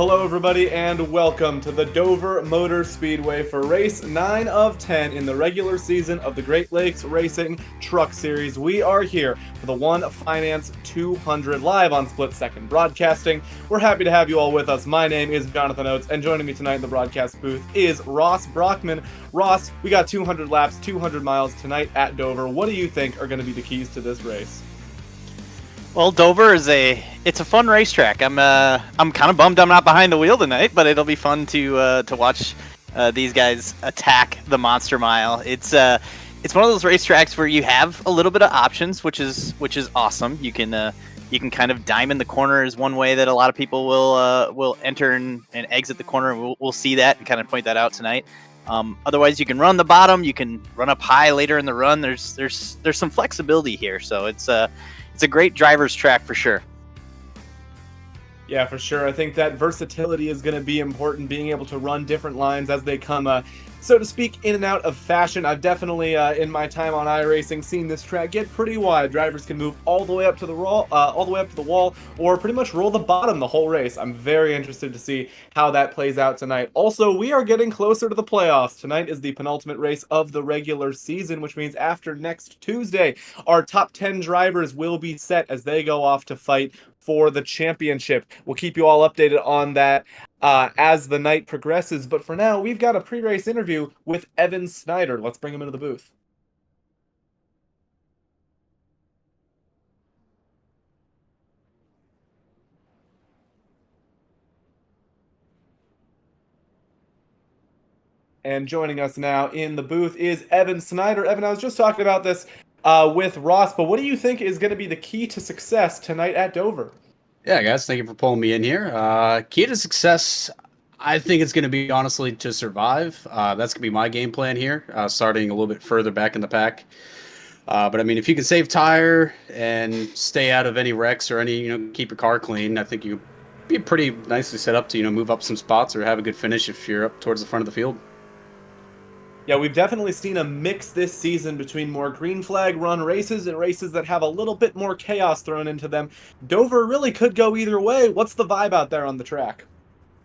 Hello everybody and welcome to the Dover Motor Speedway for race 9 of 10 in the regular season of the Great Lakes Racing Truck Series. We are here for the One Finance 200 live on Split Second Broadcasting. We're happy to have you all with us. My name is Jonathan Oates and joining me tonight in the broadcast booth is Ross Brockman. Ross, we got 200 laps, 200 miles tonight at Dover. What do you think are going to be the keys to this race? Well, Dover is it's a fun racetrack. I'm kind of bummed I'm not behind the wheel tonight, but it'll be fun to watch these guys attack the Monster Mile. It's one of those racetracks where you have a little bit of options, which is awesome. You can kind of diamond the corner is one way that a lot of people will enter and exit the corner. We'll see that and kind of point that out tonight. Otherwise, you can run the bottom. You can run up high later in the run. There's some flexibility here, so it's a great driver's track for sure. Yeah, for sure. I think that versatility is going to be important, being able to run different lines as they come, so to speak, in and out of fashion. I've definitely, in my time on iRacing, seen this track get pretty wide. Drivers can move all the way up to the wall, or pretty much roll the bottom the whole race. I'm very interested to see how that plays out tonight. Also, we are getting closer to the playoffs. Tonight is the penultimate race of the regular season, which means after next Tuesday, our top 10 drivers will be set as they go off to fight for the championship. We'll keep you all updated on that as the night progresses, but for now, we've got a pre-race interview with Evan Snyder. Let's bring him into the booth. And joining us now in the booth is Evan Snyder. Evan, I was just talking about this with Ross, but what do you think is going to be the key to success tonight at Dover? Yeah, guys, thank you for pulling me in here. Key to success, I think it's going to be, honestly, to survive. That's going to be my game plan here, starting a little bit further back in the pack. But, I mean, if you can save tire and stay out of any wrecks or keep your car clean, I think you'll be pretty nicely set up to, move up some spots or have a good finish if you're up towards the front of the field. Yeah, we've definitely seen a mix this season between more green flag run races and races that have a little bit more chaos thrown into them. Dover really could go either way. What's the vibe out there on the track?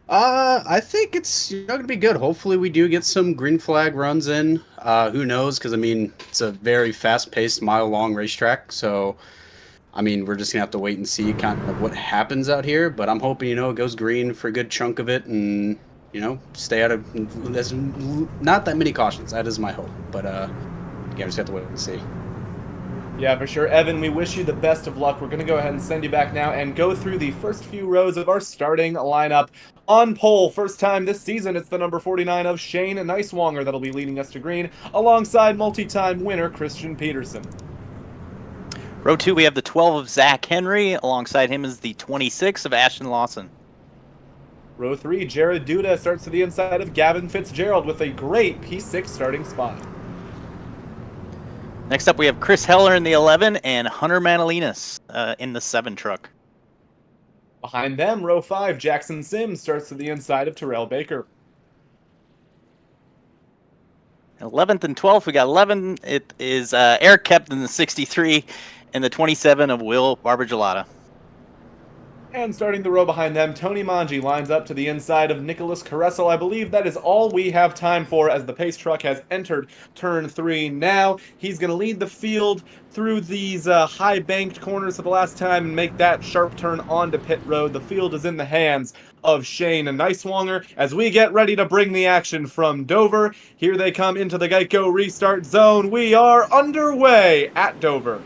I think it's going to be good. Hopefully we do get some green flag runs in. Who knows? Because, I mean, it's a very fast-paced, mile-long racetrack. So, I mean, we're just going to have to wait and see kind of what happens out here. But I'm hoping, it goes green for a good chunk of it and stay out of. There's not that many cautions. That is my hope. But yeah, just have to wait and see. Yeah, for sure. Evan, we wish you the best of luck. We're going to go ahead and send you back now and go through the first few rows of our starting lineup. On pole, first time this season, it's the number 49 of Shane Neiswanger that'll be leading us to green, alongside multi-time winner Christian Peterson. Row 2, we have the 12 of Zach Henry. Alongside him is the 26 of Ashton Lawson. Row 3, Jared Duda starts to the inside of Gavin Fitzgerald with a great P6 starting spot. Next up, we have Chris Heller in the 11 and Hunter Manalinas in the 7 truck. Behind them, row 5, Jackson Sims starts to the inside of Terrell Baker. 11th and 12th, we got 11. It is Eric Kemp in the 63 and the 27 of Will Barbagelata. And starting the row behind them, Tony Manji lines up to the inside of Nicholas Caressel. I believe that is all we have time for as the pace truck has entered turn 3 now. He's going to lead the field through these high banked corners for the last time and make that sharp turn onto pit road. The field is in the hands of Shane Neiswanger as we get ready to bring the action from Dover. Here they come into the Geico restart zone. We are underway at Dover.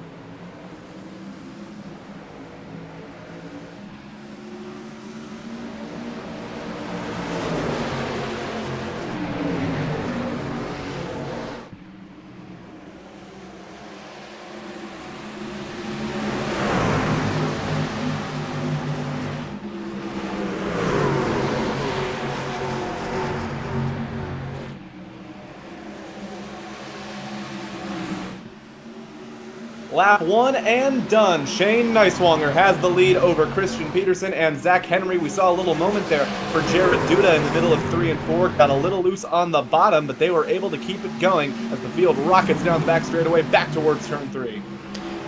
Lap 1 and done. Shane Neiswanger has the lead over Christian Peterson and Zach Henry. We saw a little moment there for Jared Duda in the middle of 3 and 4. Got a little loose on the bottom, but they were able to keep it going as the field rockets down the back straightaway back towards turn 3.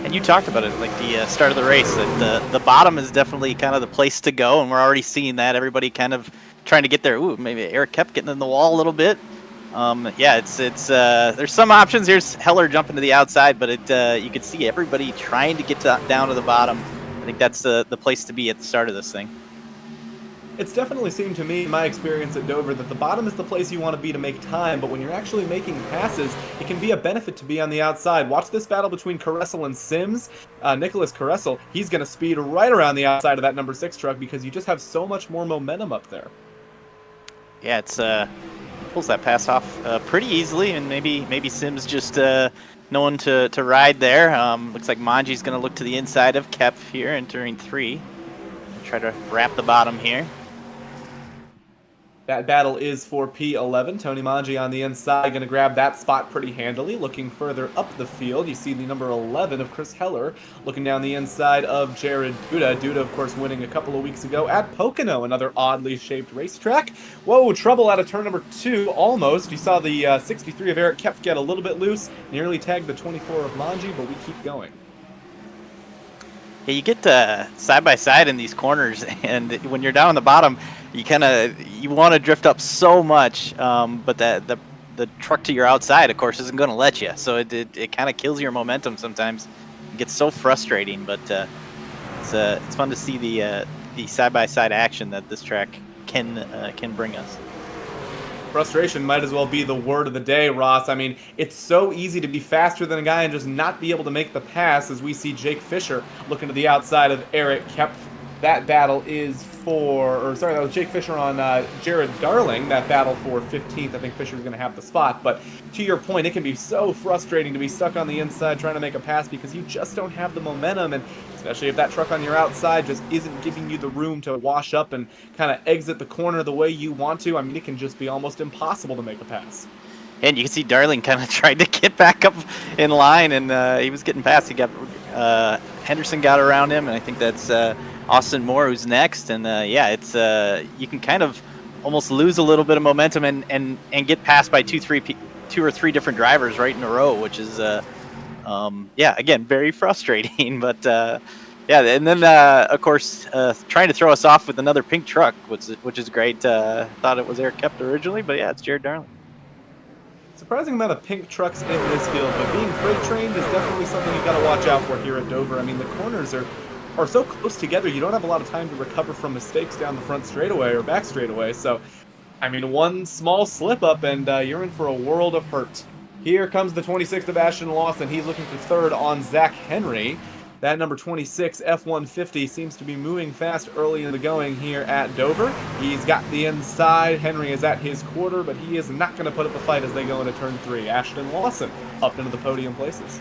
And you talked about it, like the start of the race, that the bottom is definitely kind of the place to go, and we're already seeing that. Everybody kind of trying to get there. Ooh, maybe Eric kept getting in the wall a little bit. Yeah, it's there's some options. Here's Heller jumping to the outside, but you could see everybody trying to get down to the bottom. I think that's the place to be at the start of this thing. It's definitely seemed to me, in my experience at Dover, that the bottom is the place you want to be to make time, but when you're actually making passes, it can be a benefit to be on the outside. Watch this battle between Caressel and Sims. Nicholas Caressel, he's going to speed right around the outside of that number 6 truck because you just have so much more momentum up there. Yeah, it's pulls that pass off pretty easily, and maybe Sims just knowing to ride there. Looks like Manji's going to look to the inside of Kep here, entering 3. Try to wrap the bottom here. That battle is for P11. Tony Manji on the inside, going to grab that spot pretty handily. Looking further up the field, you see the number 11 of Chris Heller looking down the inside of Jared Duda. Duda, of course, winning a couple of weeks ago at Pocono, another oddly shaped racetrack. Whoa, trouble out of turn number 2, almost. You saw the 63 of Eric Kepf get a little bit loose, nearly tagged the 24 of Manji, but we keep going. Yeah, you get side by side in these corners, and when you're down on the bottom, you want to drift up so much, but the truck to your outside, of course, isn't going to let you. So it kind of kills your momentum sometimes. It gets so frustrating, but it's fun to see the side by side action that this track can bring us. Frustration might as well be the word of the day, Ross. I mean, it's so easy to be faster than a guy and just not be able to make the pass, as we see Jake Fisher looking to the outside of Eric Kepf. That battle is that was Jake Fisher on Jared Darling. That battle for 15th. I think Fisher's going to have the spot. But to your point, it can be so frustrating to be stuck on the inside trying to make a pass because you just don't have the momentum, and especially if that truck on your outside just isn't giving you the room to wash up and kind of exit the corner the way you want to. I mean, it can just be almost impossible to make a pass. And you can see Darling kind of tried to get back up in line, and he was getting past. He got Henderson got around him, and I think that's Austin Moore who's next. And yeah, it's you can kind of almost lose a little bit of momentum and get passed by two or three different drivers right in a row, which is yeah, again, very frustrating. But yeah, and then of course trying to throw us off with another pink truck, which is great. Thought it was Eric Kepf originally, but yeah, it's Jared Darling. Surprising amount of pink trucks in this field, but being freight trained is definitely something you got to watch out for here at Dover. I mean, the corners are so close together, you don't have a lot of time to recover from mistakes down the front straightaway or back straightaway. So, I mean, one small slip up and you're in for a world of hurt. Here comes the 26th of Ashton Lawson. He's looking for third on Zach Henry. That number 26 F-150 seems to be moving fast early in the going here at Dover. He's got the inside. Henry is at his quarter, but he is not going to put up a fight as they go into turn 3. Ashton Lawson up into the podium places.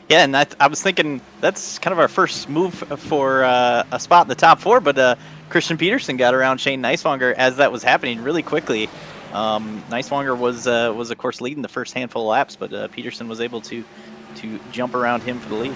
Yeah, and I was thinking that's kind of our first move for a spot in the top 4, but Christian Peterson got around Shane Neiswanger as that was happening really quickly. Neiswanger was of course leading the first handful of laps, but Peterson was able to jump around him for the lead.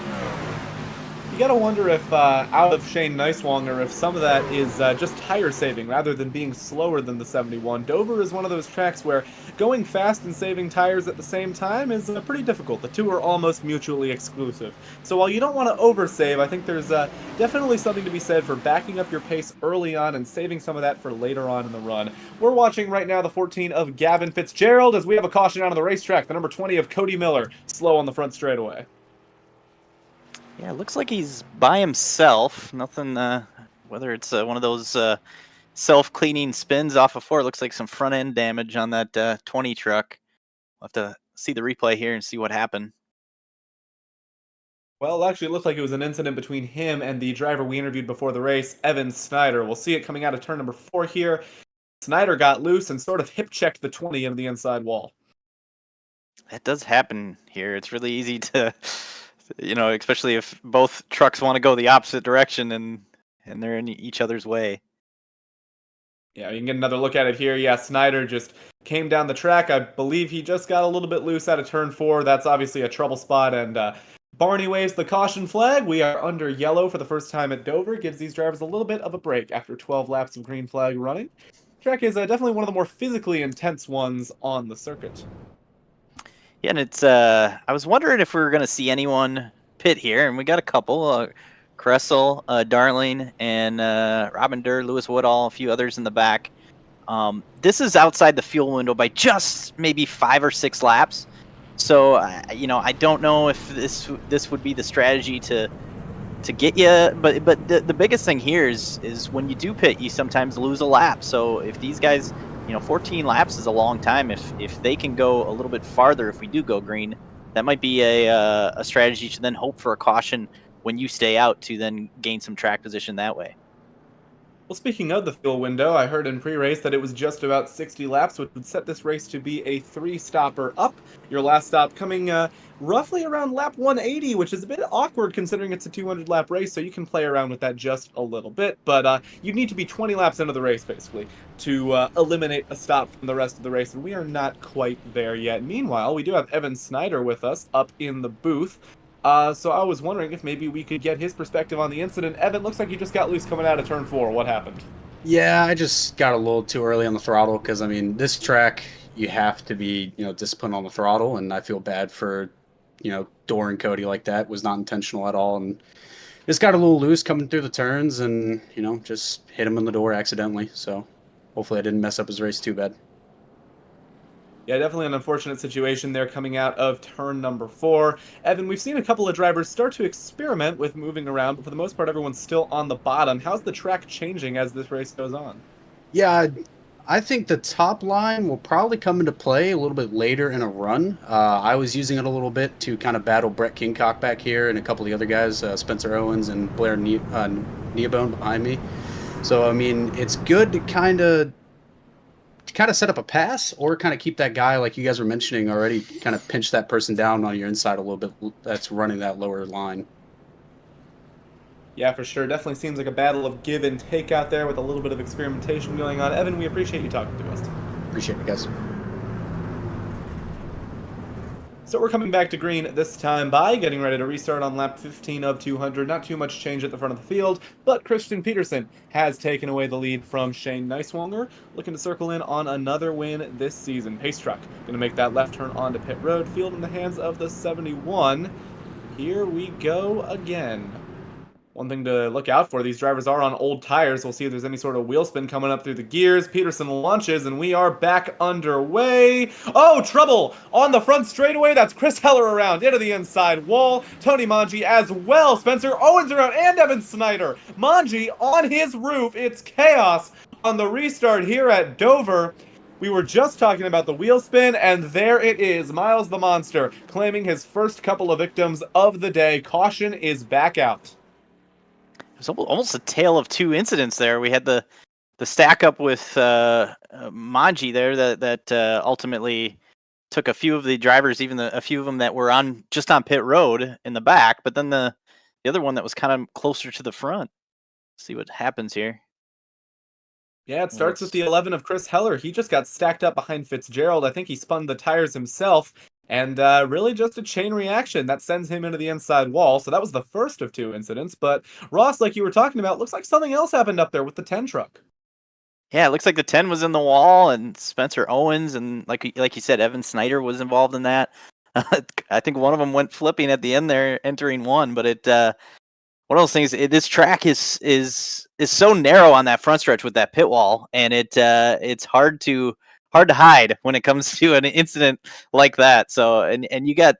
You gotta wonder if out of Shane Neiswanger, if some of that is just tire saving rather than being slower than the 71. Dover is one of those tracks where going fast and saving tires at the same time is pretty difficult. The two are almost mutually exclusive. So while you don't want to oversave, I think there's definitely something to be said for backing up your pace early on and saving some of that for later on in the run. We're watching right now the 14 of Gavin Fitzgerald as we have a caution out on the racetrack. The number 20 of Cody Miller, slow on the front straightaway. Yeah, it looks like he's by himself. Nothing, whether it's one of those self-cleaning spins off of 4. It looks like some front-end damage on that 20 truck. We'll have to see the replay here and see what happened. Well, actually, it looked like it was an incident between him and the driver we interviewed before the race, Evan Snyder. We'll see it coming out of turn number 4 here. Snyder got loose and sort of hip-checked the 20 into the inside wall. That does happen here. It's really easy to... You know, especially if both trucks want to go the opposite direction and they're in each other's way. Yeah, you can get another look at it here. Yeah, Snyder just came down the track. I believe he just got a little bit loose out of turn 4. That's obviously a trouble spot. And Barney waves the caution flag. We are under yellow for the first time at Dover. Gives these drivers a little bit of a break after 12 laps of green flag running. The track is definitely one of the more physically intense ones on the circuit. Yeah, and it's I was wondering if we were going to see anyone pit here, and we got a couple. Kressel, Darling, and Robin Durr, Lewis Woodall, a few others in the back. This is outside the fuel window by just maybe 5 or 6 laps. So, I don't know if this would be the strategy to get you. But the biggest thing here is when you do pit, you sometimes lose a lap. So if these guys, 14 laps is a long time. If they can go a little bit farther, if we do go green, that might be a strategy to then hope for a caution when you stay out to then gain some track position that way. Well, speaking of the fuel window, I heard in pre-race that it was just about 60 laps, which would set this race to be a 3-stopper up. Your last stop coming roughly around lap 180, which is a bit awkward considering it's a 200-lap race, so you can play around with that just a little bit. But you need to be 20 laps into the race, basically, to eliminate a stop from the rest of the race, and we are not quite there yet. Meanwhile, we do have Evan Snyder with us up in the booth. So I was wondering if maybe we could get his perspective on the incident. Evan, looks like you just got loose coming out of turn 4. What happened? Yeah, I just got a little too early on the throttle because, this track, you have to be, disciplined on the throttle, and I feel bad for, Dor and Cody like that. It was not intentional at all, and just got a little loose coming through the turns and, just hit him in the door accidentally. So hopefully I didn't mess up his race too bad. Yeah, definitely an unfortunate situation there coming out of turn number 4. Evan, we've seen a couple of drivers start to experiment with moving around, but for the most part, everyone's still on the bottom. How's the track changing as this race goes on? Yeah, I think the top line will probably come into play a little bit later in a run. I was using it a little bit to kind of battle Brett Kingcock back here and a couple of the other guys, Spencer Owens and Blair Neobone behind me. So, it's good to kind of set up a pass or kind of keep that guy, like you guys were mentioning already, kind of pinch that person down on your inside a little bit that's running that lower line. Yeah, for sure. Definitely seems like a battle of give and take out there with a little bit of experimentation going on. Evan, we appreciate you talking to us. Appreciate it, guys. So we're coming back to green this time by getting ready to restart on lap 15 of 200. Not too much change at the front of the field, but Christian Peterson has taken away the lead from Shane Neiswanger, looking to circle in on another win this season. Pace truck going to make that left turn onto pit road, field in the hands of the 71. Here we go again. One thing to look out for, these drivers are on old tires. We'll see if there's any sort of wheel spin coming up through the gears. Peterson launches, and we are back underway. Oh, trouble on the front straightaway. That's Chris Heller around into the inside wall. Tony Manji as well. Spencer Owens around, and Evan Snyder. Manji on his roof. It's chaos on the restart here at Dover. We were just talking about the wheel spin, and there it is. Miles the Monster claiming his first couple of victims of the day. Caution is back out. It was almost a tale of two incidents there. We had the stack up with Manji there that ultimately took a few of the drivers, even a few of them that were just on pit road in the back, but then the other one that was kind of closer to the front. Let's see what happens here. Yeah, it starts with the 11 of Chris Heller. He just got stacked up behind Fitzgerald. I think he spun the tires himself. And really just a chain reaction that sends him into the inside wall. So that was the first of 2 incidents. But Ross, like you were talking about, looks like something else happened up there with the 10 truck. Yeah, it looks like the 10 was in the wall, and Spencer Owens and like you said, Evan Snyder was involved in that. I think one of them went flipping at the end there, entering one. But one of those things. This track is so narrow on that front stretch with that pit wall, and it's hard to hide when it comes to an incident like that. So, and you got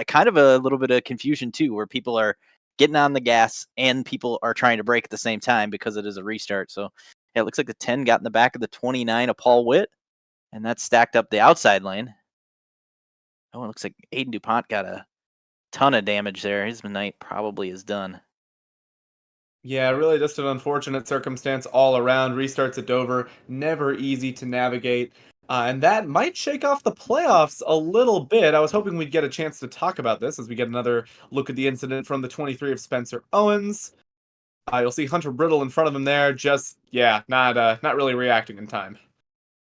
kind of a little bit of confusion too, where people are getting on the gas and people are trying to brake at the same time because it is a restart. So, yeah, it looks like the 10 got in the back of the 29 of Paul Witt, and that stacked up the outside lane. Oh, it looks like Aiden DuPont got a ton of damage there. His night probably is done. Yeah, really just an unfortunate circumstance all around. Restarts at Dover, never easy to navigate. And that might shake off the playoffs a little bit. I was hoping we'd get a chance to talk about this as we get another look at the incident from the 23 of Spencer Owens. You'll see Hunter Brittle in front of him there, just, not really reacting in time.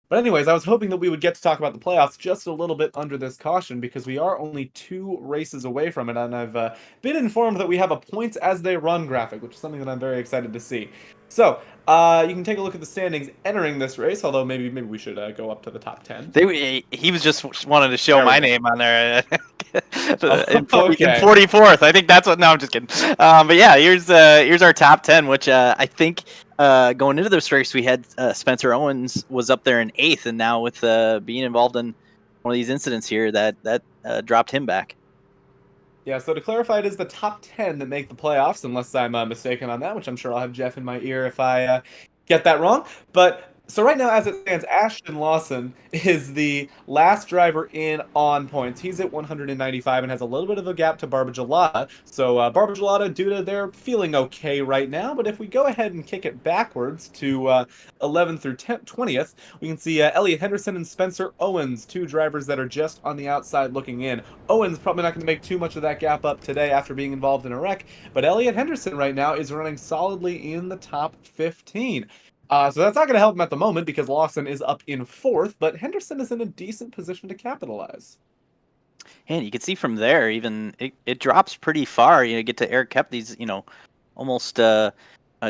But anyways, I was hoping that we would get to talk about the playoffs just a little bit under this caution because we are only 2 races away from it, and I've been informed that we have a points as they run graphic, which is something that I'm very excited to see. So, you can take a look at the standings entering this race, although maybe we should go up to the top 10. He was just wanted to show my name on there. in Okay. 44th. I think that's what. No, I'm just kidding. But yeah, here's our top 10, which I think going into this race we had Spencer Owens was up there in 8th, and now with being involved in one of these incidents here, that dropped him back. Yeah, so to clarify, it is the top 10 that make the playoffs, unless I'm mistaken on that, which I'm sure I'll have Jeff in my ear if I get that wrong. But so right now, as it stands, Ashton Lawson is the last driver in on points. He's at 195 and has a little bit of a gap to Barbagelata. So Barbagelata, due to they're feeling okay right now. But if we go ahead and kick it backwards to 11th through 20th, we can see Elliot Henderson and Spencer Owens, two drivers that are just on the outside looking in. Owens probably not going to make too much of that gap up today after being involved in a wreck, but Elliot Henderson right now is running solidly in the top 15. So that's not going to help him at the moment because Lawson is up in 4th, but Henderson is in a decent position to capitalize. And you can see from there, even it drops pretty far. You get to Eric Kepney's, almost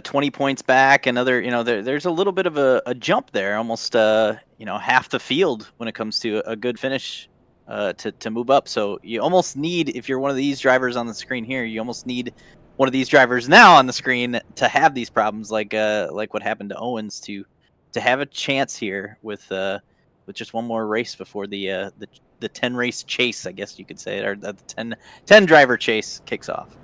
20 points back. Another, there's a little bit of a jump there, almost half the field when it comes to a good finish to move up. So you almost need, if you're one of these drivers on the screen here, you almost need one of these drivers now on the screen to have these problems, like what happened to Owens, to have a chance here with just one more race before the 10 race chase, I guess you could say, or the 10 driver chase kicks off.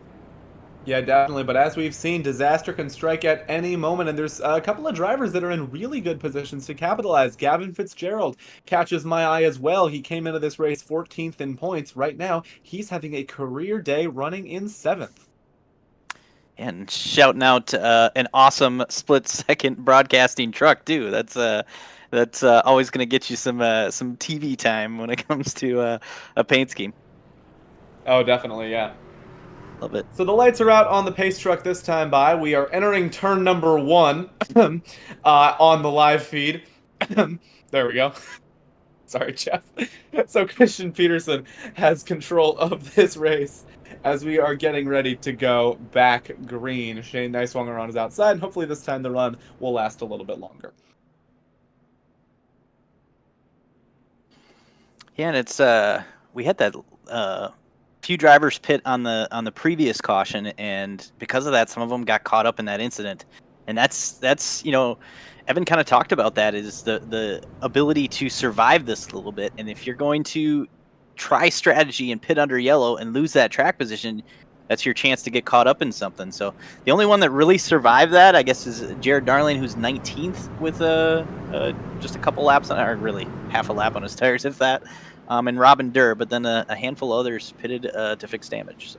Yeah, definitely. But as we've seen, disaster can strike at any moment, and there's a couple of drivers that are in really good positions to capitalize. Gavin Fitzgerald catches my eye as well. He came into this race 14th in points. Right now, he's having a career day running in 7th. And shouting out an awesome split-second broadcasting truck too. That's always going to get you some TV time when it comes to a paint scheme. Oh, definitely, yeah. Love it. So the lights are out on the pace truck this time by. We are entering turn number 1 on the live feed. There we go. Sorry, Jeff. So Christian Peterson has control of this race as we are getting ready to go back green. Shane Niswonger on his outside, and hopefully this time the run will last a little bit longer. Yeah, and it's we had that few drivers pit on the previous caution, and because of that, some of them got caught up in that incident. And that's Evan kind of talked about that, is the ability to survive this a little bit. And if you're going to try strategy and pit under yellow and lose that track position, that's your chance to get caught up in something. So the only one that really survived that, I guess, is Jared Darling, who's 19th with just a couple laps on, or really half a lap on his tires, if that. And Robin Durr, but then a handful of others pitted to fix damage. So.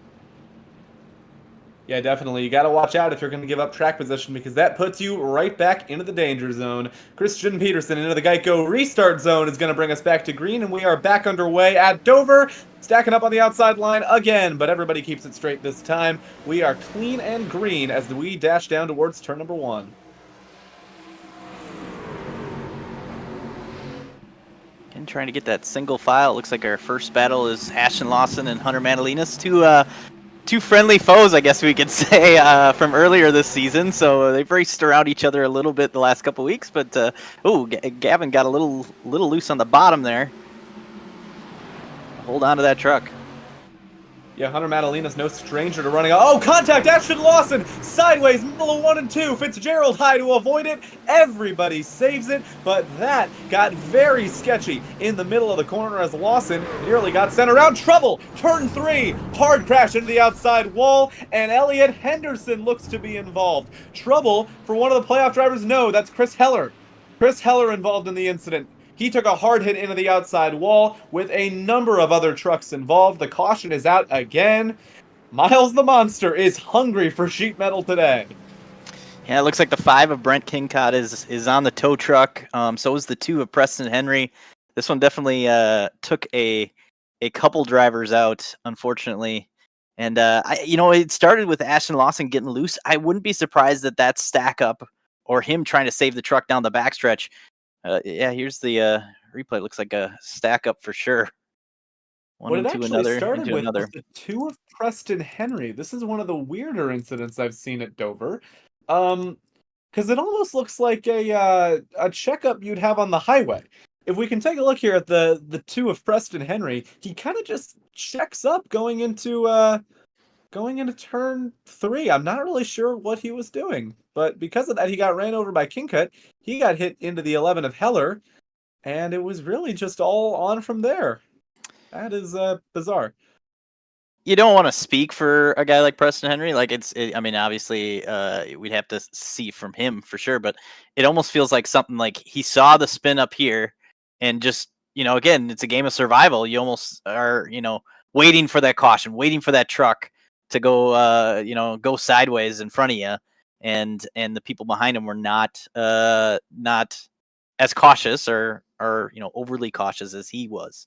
Yeah, definitely. You got to watch out if you're going to give up track position, because that puts you right back into the danger zone. Christian Peterson into the Geico restart zone is going to bring us back to green, and we are back underway at Dover, stacking up on the outside line again, but everybody keeps it straight this time. We are clean and green as we dash down towards turn number 1. And trying to get that single file. Looks like our first battle is Ashton Lawson and Hunter Madalinas, two friendly foes, I guess we could say, from earlier this season. So they've raced around each other a little bit the last couple weeks. But Gavin got a little loose on the bottom there. Hold on to that truck. Yeah, Hunter Madalina's no stranger to running. Oh, contact! Ashton Lawson! Sideways, middle of 1 and 2. Fitzgerald high to avoid it. Everybody saves it, but that got very sketchy in the middle of the corner as Lawson nearly got sent around. Trouble! Turn 3. Hard crash into the outside wall, and Elliot Henderson looks to be involved. Trouble for one of the playoff drivers? No, that's Chris Heller. Chris Heller involved in the incident. He took a hard hit into the outside wall with a number of other trucks involved. The caution is out again. Miles the Monster is hungry for sheet metal today. Yeah, it looks like the 5 of Brent Kingcott is on the tow truck. So is the 2 of Preston Henry. This one definitely took a couple drivers out, unfortunately. And it started with Ashton Lawson getting loose. I wouldn't be surprised that stack up, or him trying to save the truck down the backstretch. Here's the replay. Looks like a stack up for sure. What it actually started with was the 2 of Preston Henry. This is one of the weirder incidents I've seen at Dover. Because it almost looks like a checkup you'd have on the highway. if we can take a look here at the two of Preston Henry, he kind of just checks up going into turn 3. I'm not really sure what he was doing, but because of that, he got ran over by Kingcut. He got hit into the 11 of Heller, and it was really just all on from there. That is bizarre. You don't want to speak for a guy like Preston Henry. Like I mean, obviously, we'd have to see from him for sure, but it almost feels like something like he saw the spin up here and just, again, it's a game of survival. You almost are, waiting for that caution, waiting for that truck to go, go sideways in front of you. And the people behind him were not as cautious or, overly cautious as he was.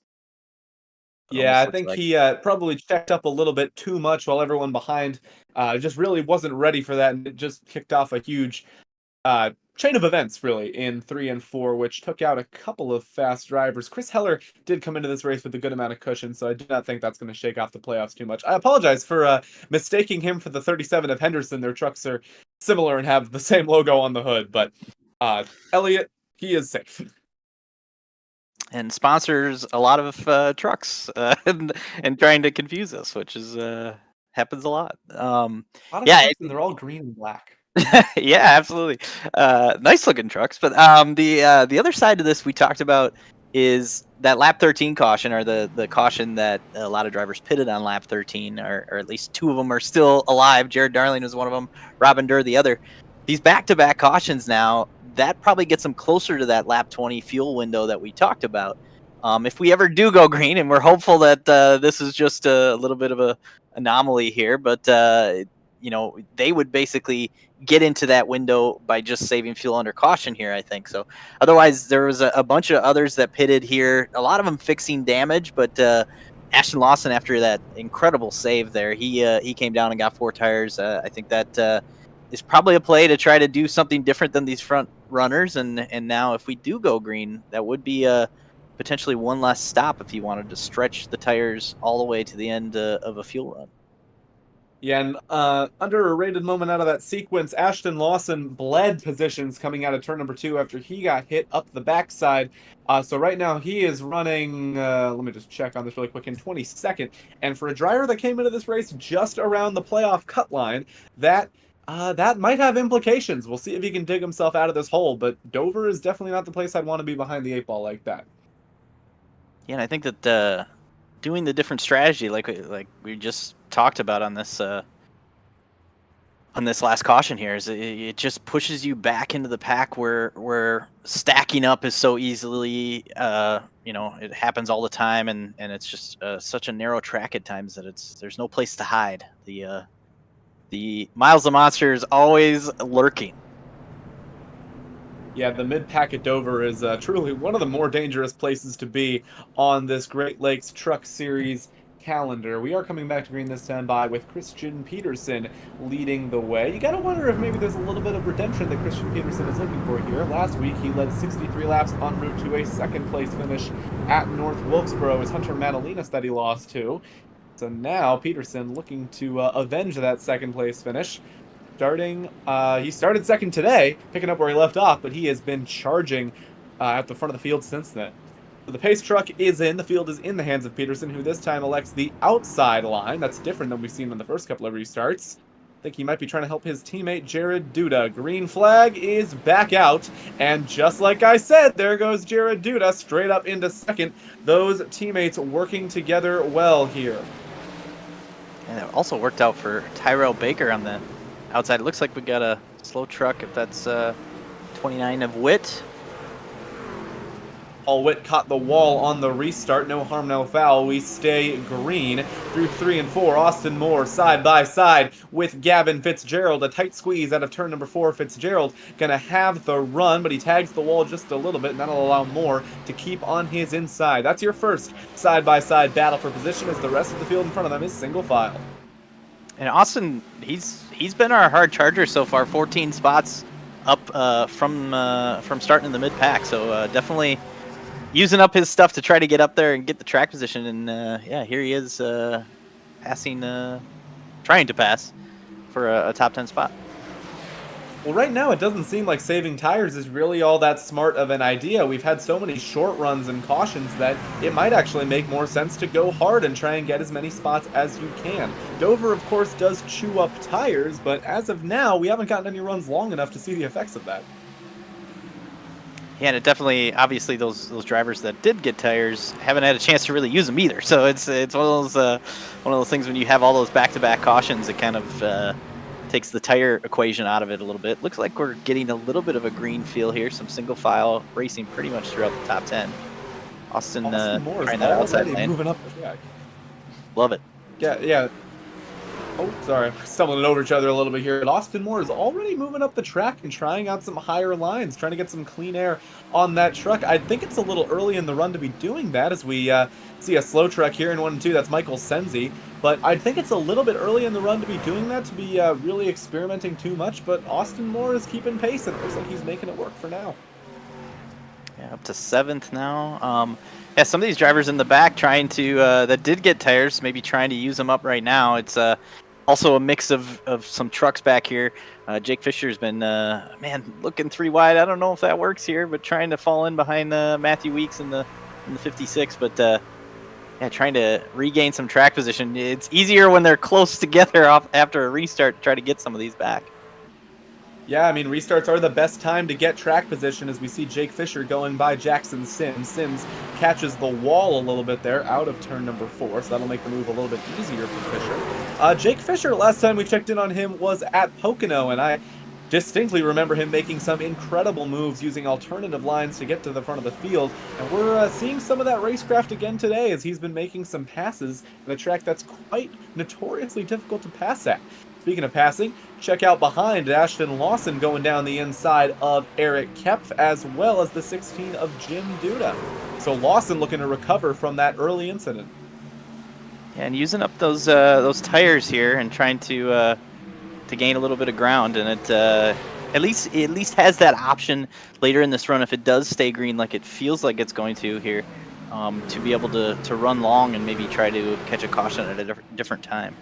Yeah, I think he probably checked up a little bit too much while everyone behind just really wasn't ready for that, and it just kicked off a huge chain of events, really, in 3 and 4, which took out a couple of fast drivers. Chris Heller did come into this race with a good amount of cushion, so I do not think that's going to shake off the playoffs too much. I apologize for mistaking him for the 37 of Henderson. Their trucks are similar and have the same logo on the hood, but Elliott, he is safe. And sponsors a lot of trucks and trying to confuse us, which is happens a lot. A lot of yeah, trucks, and they're all green and black. Yeah, absolutely. Nice looking trucks. But the other side of this we talked about is that lap 13 caution, or the caution that a lot of drivers pitted on lap 13, or at least two of them are still alive. Jared Darling was one of them, Robin Durr the other. These back-to-back cautions now, that probably gets them closer to that lap 20 fuel window that we talked about. If we ever do go green, and we're hopeful that this is just a little bit of a anomaly here, but they would basically get into that window by just saving fuel under caution here, I think. So otherwise, there was a bunch of others that pitted here, a lot of them fixing damage, but Ashton Lawson, after that incredible save there, he came down and got 4 tires. I think that is probably a play to try to do something different than these front runners. And now if we do go green, that would be potentially one less stop if you wanted to stretch the tires all the way to the end of a fuel run. Yeah, and under a rated moment out of that sequence, Ashton Lawson bled positions coming out of turn number 2 after he got hit up the backside. So right now he is running, let me just check on this really quick, in 22nd. And for a driver that came into this race just around the playoff cut line, that might have implications. We'll see if he can dig himself out of this hole, but Dover is definitely not the place I'd want to be behind the 8 ball like that. Yeah, and I think that doing the different strategy, like we just talked about on this last caution here, is it just pushes you back into the pack where stacking up is so easily, it happens all the time, and it's just such a narrow track at times that there's no place to hide. The Miles the Monster is always lurking. Yeah, the mid-pack at Dover is truly one of the more dangerous places to be on this Great Lakes Truck Series calendar. We are coming back to green this time with Christian Peterson leading the way. You gotta wonder if maybe there's a little bit of redemption that Christian Peterson is looking for here. Last week, he led 63 laps en route to a second-place finish at North Wilkesboro. It was Hunter Madalinas that he lost to. So now Peterson looking to avenge that second-place finish. He started second today, picking up where he left off, but he has been charging at the front of the field since then. So the pace truck is in. The field is in the hands of Peterson, who this time elects the outside line. That's different than we've seen in the first couple of restarts. I think he might be trying to help his teammate Jared Duda. Green flag is back out, and just like I said, there goes Jared Duda straight up into second. Those teammates working together well here. And it also worked out for Tyrell Baker on the outside. It looks like we got a slow truck, if that's 29 of Witt. Paul Witt caught the wall on the restart. No harm, no foul. We stay green through 3 and 4. Austin Moore side by side with Gavin Fitzgerald. A tight squeeze out of turn number 4. Fitzgerald gonna have the run, but he tags the wall just a little bit, and that'll allow Moore to keep on his inside. That's your first side-by-side battle for position, as the rest of the field in front of them is single file. And Austin, he's been our hard charger so far. 14 spots up from starting in the mid pack. So definitely using up his stuff to try to get up there and get the track position. And yeah, here he is trying to pass for a top 10 spot. Well, right now it doesn't seem like saving tires is really all that smart of an idea. We've had so many short runs and cautions that it might actually make more sense to go hard and try and get as many spots as you can. Dover, of course, does chew up tires, but as of now, we haven't gotten any runs long enough to see the effects of that. Yeah, and it definitely, obviously, those drivers that did get tires haven't had a chance to really use them either. So it's one of those things when you have all those back-to-back cautions, it kind of takes the tire equation out of it a little bit. Looks like we're getting a little bit of a green feel here. Some single file racing pretty much throughout the top 10. Austin Moore trying is that outside already lane. moving up the track. Love it. Yeah. Oh, sorry, stumbling over each other a little bit here. But Austin Moore is already moving up the track and trying out some higher lines, trying to get some clean air on that truck. I think it's a little early in the run to be doing that as we see a slow truck here in 1 and 2. That's Michael Senzi. But I think it's a little bit early in the run to be doing that, to be really experimenting too much. But Austin Moore is keeping pace, and it looks like he's making it work for now. Yeah, up to 7th now. Yeah, some of these drivers in the back trying to that did get tires, maybe trying to use them up right now. It's also a mix of some trucks back here. Jake Fisher's been looking 3 wide. I don't know if that works here, but trying to fall in behind Matthew Weeks in the 56. But yeah, trying to regain some track position. It's easier when they're close together after a restart to try to get some of these back. Yeah, I mean, restarts are the best time to get track position as we see Jake Fisher going by Jackson Sims. Sims catches the wall a little bit there out of turn number 4, so that'll make the move a little bit easier for Fisher. Jake Fisher, last time we checked in on him was at Pocono, and I distinctly remember him making some incredible moves using alternative lines to get to the front of the field, and we're seeing some of that racecraft again today as he's been making some passes in a track that's quite notoriously difficult to pass at. Speaking of passing, check out behind Ashton Lawson going down the inside of Eric Kepf, as well as the 16 of Jim Duda. So Lawson looking to recover from that early incident. Yeah, and using up those tires here and trying to gain a little bit of ground, and it at least has that option later in this run if it does stay green like it feels like it's going to here, to be able to run long and maybe try to catch a caution at a different time.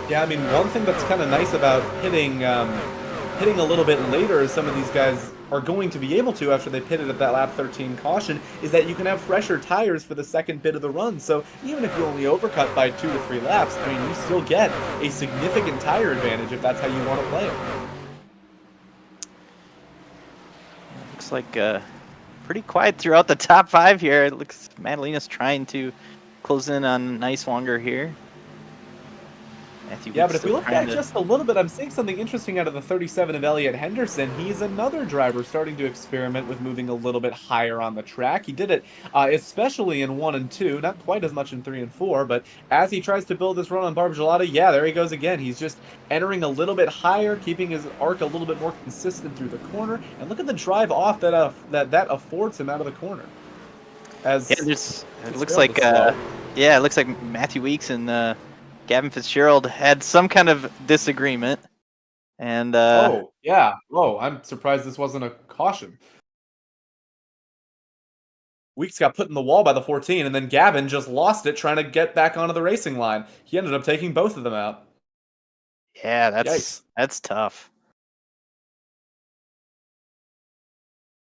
Yeah, I mean, one thing that's kind of nice about hitting a little bit later, as some of these guys are going to be able to after they pitted at that lap 13 caution, is that you can have fresher tires for the second bit of the run. So even if you only overcut by 2 to 3 laps, I mean, you still get a significant tire advantage if that's how you want to play it. Looks like pretty quiet throughout the top 5 here. It looks Madalena's trying to close in on Nicewanger here. Yeah, but if we look back just a little bit, I'm seeing something interesting out of the 37 of Elliot Henderson. He's another driver starting to experiment with moving a little bit higher on the track. He did it especially in 1 and 2, not quite as much in 3 and 4, but as he tries to build this run on Barb Gelada, yeah, there he goes again. He's just entering a little bit higher, keeping his arc a little bit more consistent through the corner, and look at the drive off that affords him out of the corner. As yeah, it looks like it looks like Matthew Weeks and Gavin Fitzgerald had some kind of disagreement, and oh yeah, I'm surprised this wasn't a caution. Weeks got put in the wall by the 14, and then Gavin just lost it trying to get back onto the racing line. He ended up taking both of them out. Yeah, that's tough.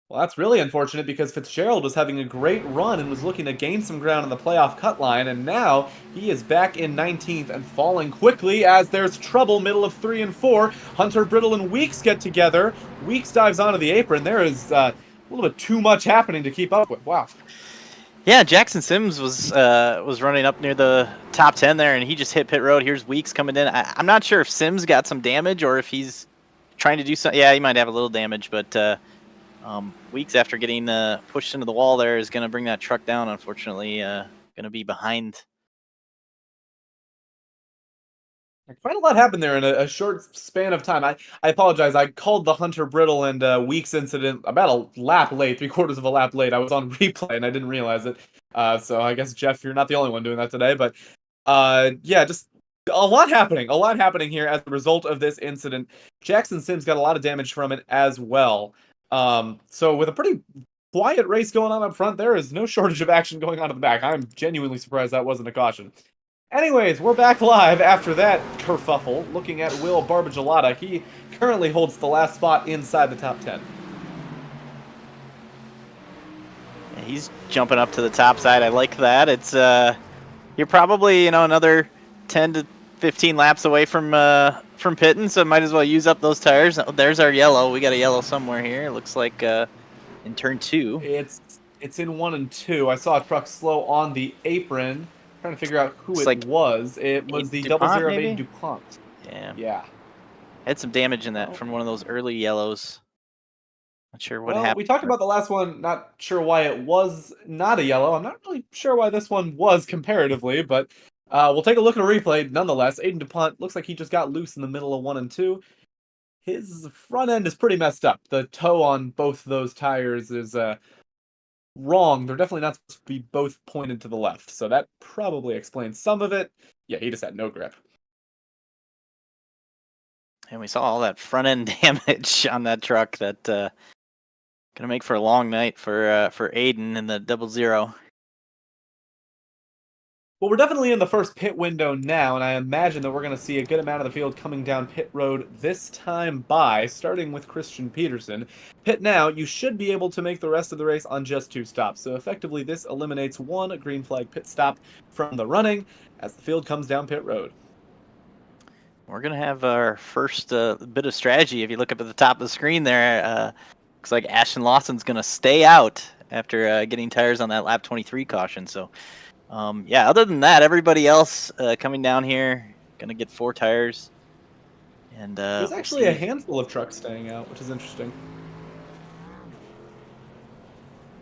Well, that's really unfortunate because Fitzgerald was having a great run and was looking to gain some ground on the playoff cut line, and now he is back in 19th and falling quickly as there's trouble middle of 3 and 4. Hunter Brittle and Weeks get together. Weeks dives onto the apron. There is a little bit too much happening to keep up with. Wow. Yeah, Jackson Sims was running up near the top 10 there, and he just hit pit road. Here's Weeks coming in. I'm not sure if Sims got some damage or if he's trying to do something. Yeah, he might have a little damage, but Weeks, after getting pushed into the wall there, is going to bring that truck down, unfortunately. Going to be behind. Quite a lot happened there in a short span of time. I apologize. I called the Hunter Brittle and Weeks incident about a lap late, 3/4 of a lap late. I was on replay and I didn't realize it. So I guess, Jeff, you're not the only one doing that today. But yeah, just a lot happening. A lot happening here as a result of this incident. Jackson Sims got a lot of damage from it as well. So with a pretty quiet race going on up front, there is no shortage of action going on at the back. I'm genuinely surprised that wasn't a caution. Anyways, we're back live after that kerfuffle, looking at Will Barbagelata. He currently holds the last spot inside the top 10. Yeah, he's jumping up to the top side. I like that. It's you're probably another 10 to 15 laps away from pitting, so might as well use up those tires. Oh, there's our yellow. We got a yellow somewhere here. It looks like in turn 2. It's in 1 and 2. I saw a truck slow on the apron. Trying to figure out who Looks it like was. It was the DuPont, 008 maybe? DuPont. Yeah. Yeah. Had some damage in that from one of those early yellows. Not sure what Well, happened. we talked about the last one. Not sure why it was not a yellow. I'm not really sure why this one was comparatively, but we'll take a look at a replay nonetheless. Aiden DuPont looks like he just got loose in the middle of 1 and 2. His front end is pretty messed up. The toe on both those tires is wrong. They're definitely not supposed to be both pointed to the left, so that probably explains some of it. Yeah, he just had no grip. And we saw all that front end damage on that truck. That gonna make for a long night for Aiden in the 00. Well, we're definitely in the first pit window now, and I imagine that we're going to see a good amount of the field coming down pit road this time by, starting with Christian Peterson. Pit now, you should be able to make the rest of the race on just 2 stops, so effectively this eliminates 1 green flag pit stop from the running as the field comes down pit road. We're gonna have our first bit of strategy. If you look up at the top of the screen there, looks like Ashton Lawson's gonna stay out after getting tires on that lap 23 caution. So. Yeah, other than that, everybody else coming down here gonna get 4 tires. And there's actually a handful of trucks staying out, which is interesting.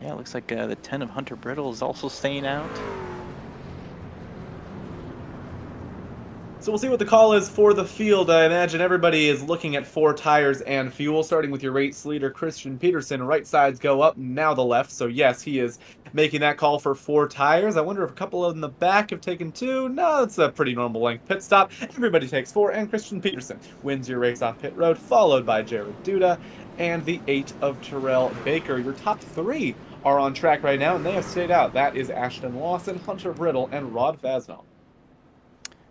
Yeah, it looks like the 10 of Hunter Brittle is also staying out. So we'll see what the call is for the field. I imagine everybody is looking at 4 tires and fuel, starting with your race leader, Christian Peterson. Right sides go up, now the left. So yes, he is making that call for 4 tires. I wonder if a couple in the back have taken 2. No, it's a pretty normal length pit stop. Everybody takes 4, and Christian Peterson wins your race off pit road, followed by Jared Duda and the 8 of Terrell Baker. Your top 3 are on track right now, and they have stayed out. That is Ashton Lawson, Hunter Brittle, and Rod Fasnell.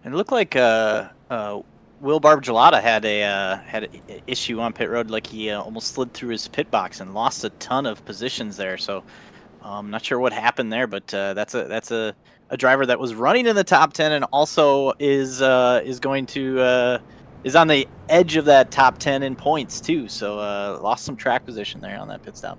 And it looked like Will Barbagelata had an issue on pit road, like he almost slid through his pit box and lost a ton of positions there. So I'm not sure what happened there, but that's a driver that was running in the top 10 and also is going to is on the edge of that top 10 in points too. So lost some track position there on that pit stop.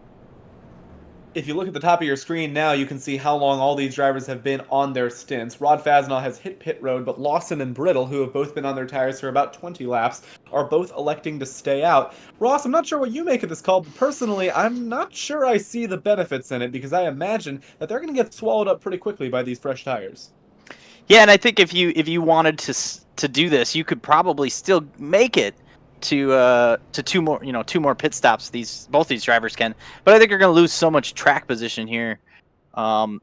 If you look at the top of your screen now, you can see how long all these drivers have been on their stints. Rod Fasnell has hit pit road, but Lawson and Brittle, who have both been on their tires for about 20 laps, are both electing to stay out. Ross, I'm not sure what you make of this call, but personally, I'm not sure I see the benefits in it, because I imagine that they're going to get swallowed up pretty quickly by these fresh tires. Yeah, and I think if you wanted to do this, you could probably still make it to 2 more pit stops. Both these drivers can, but I think you're going to lose so much track position here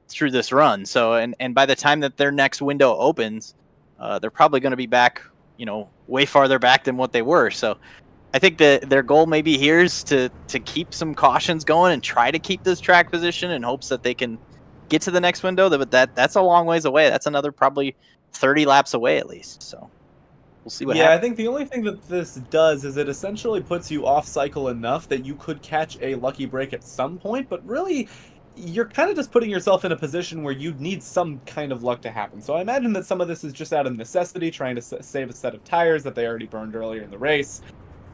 through this run. So and by the time that their next window opens, they're probably going to be back, way farther back than what they were. So I think that their goal maybe here is to keep some cautions going and try to keep this track position in hopes that they can get to the next window. But that's a long ways away. That's another probably 30 laps away at least. So. We'll see what happens. I think the only thing that this does is it essentially puts you off cycle enough that you could catch a lucky break at some point, but really, you're kind of just putting yourself in a position where you need some kind of luck to happen. So I imagine that some of this is just out of necessity, trying to save a set of tires that they already burned earlier in the race.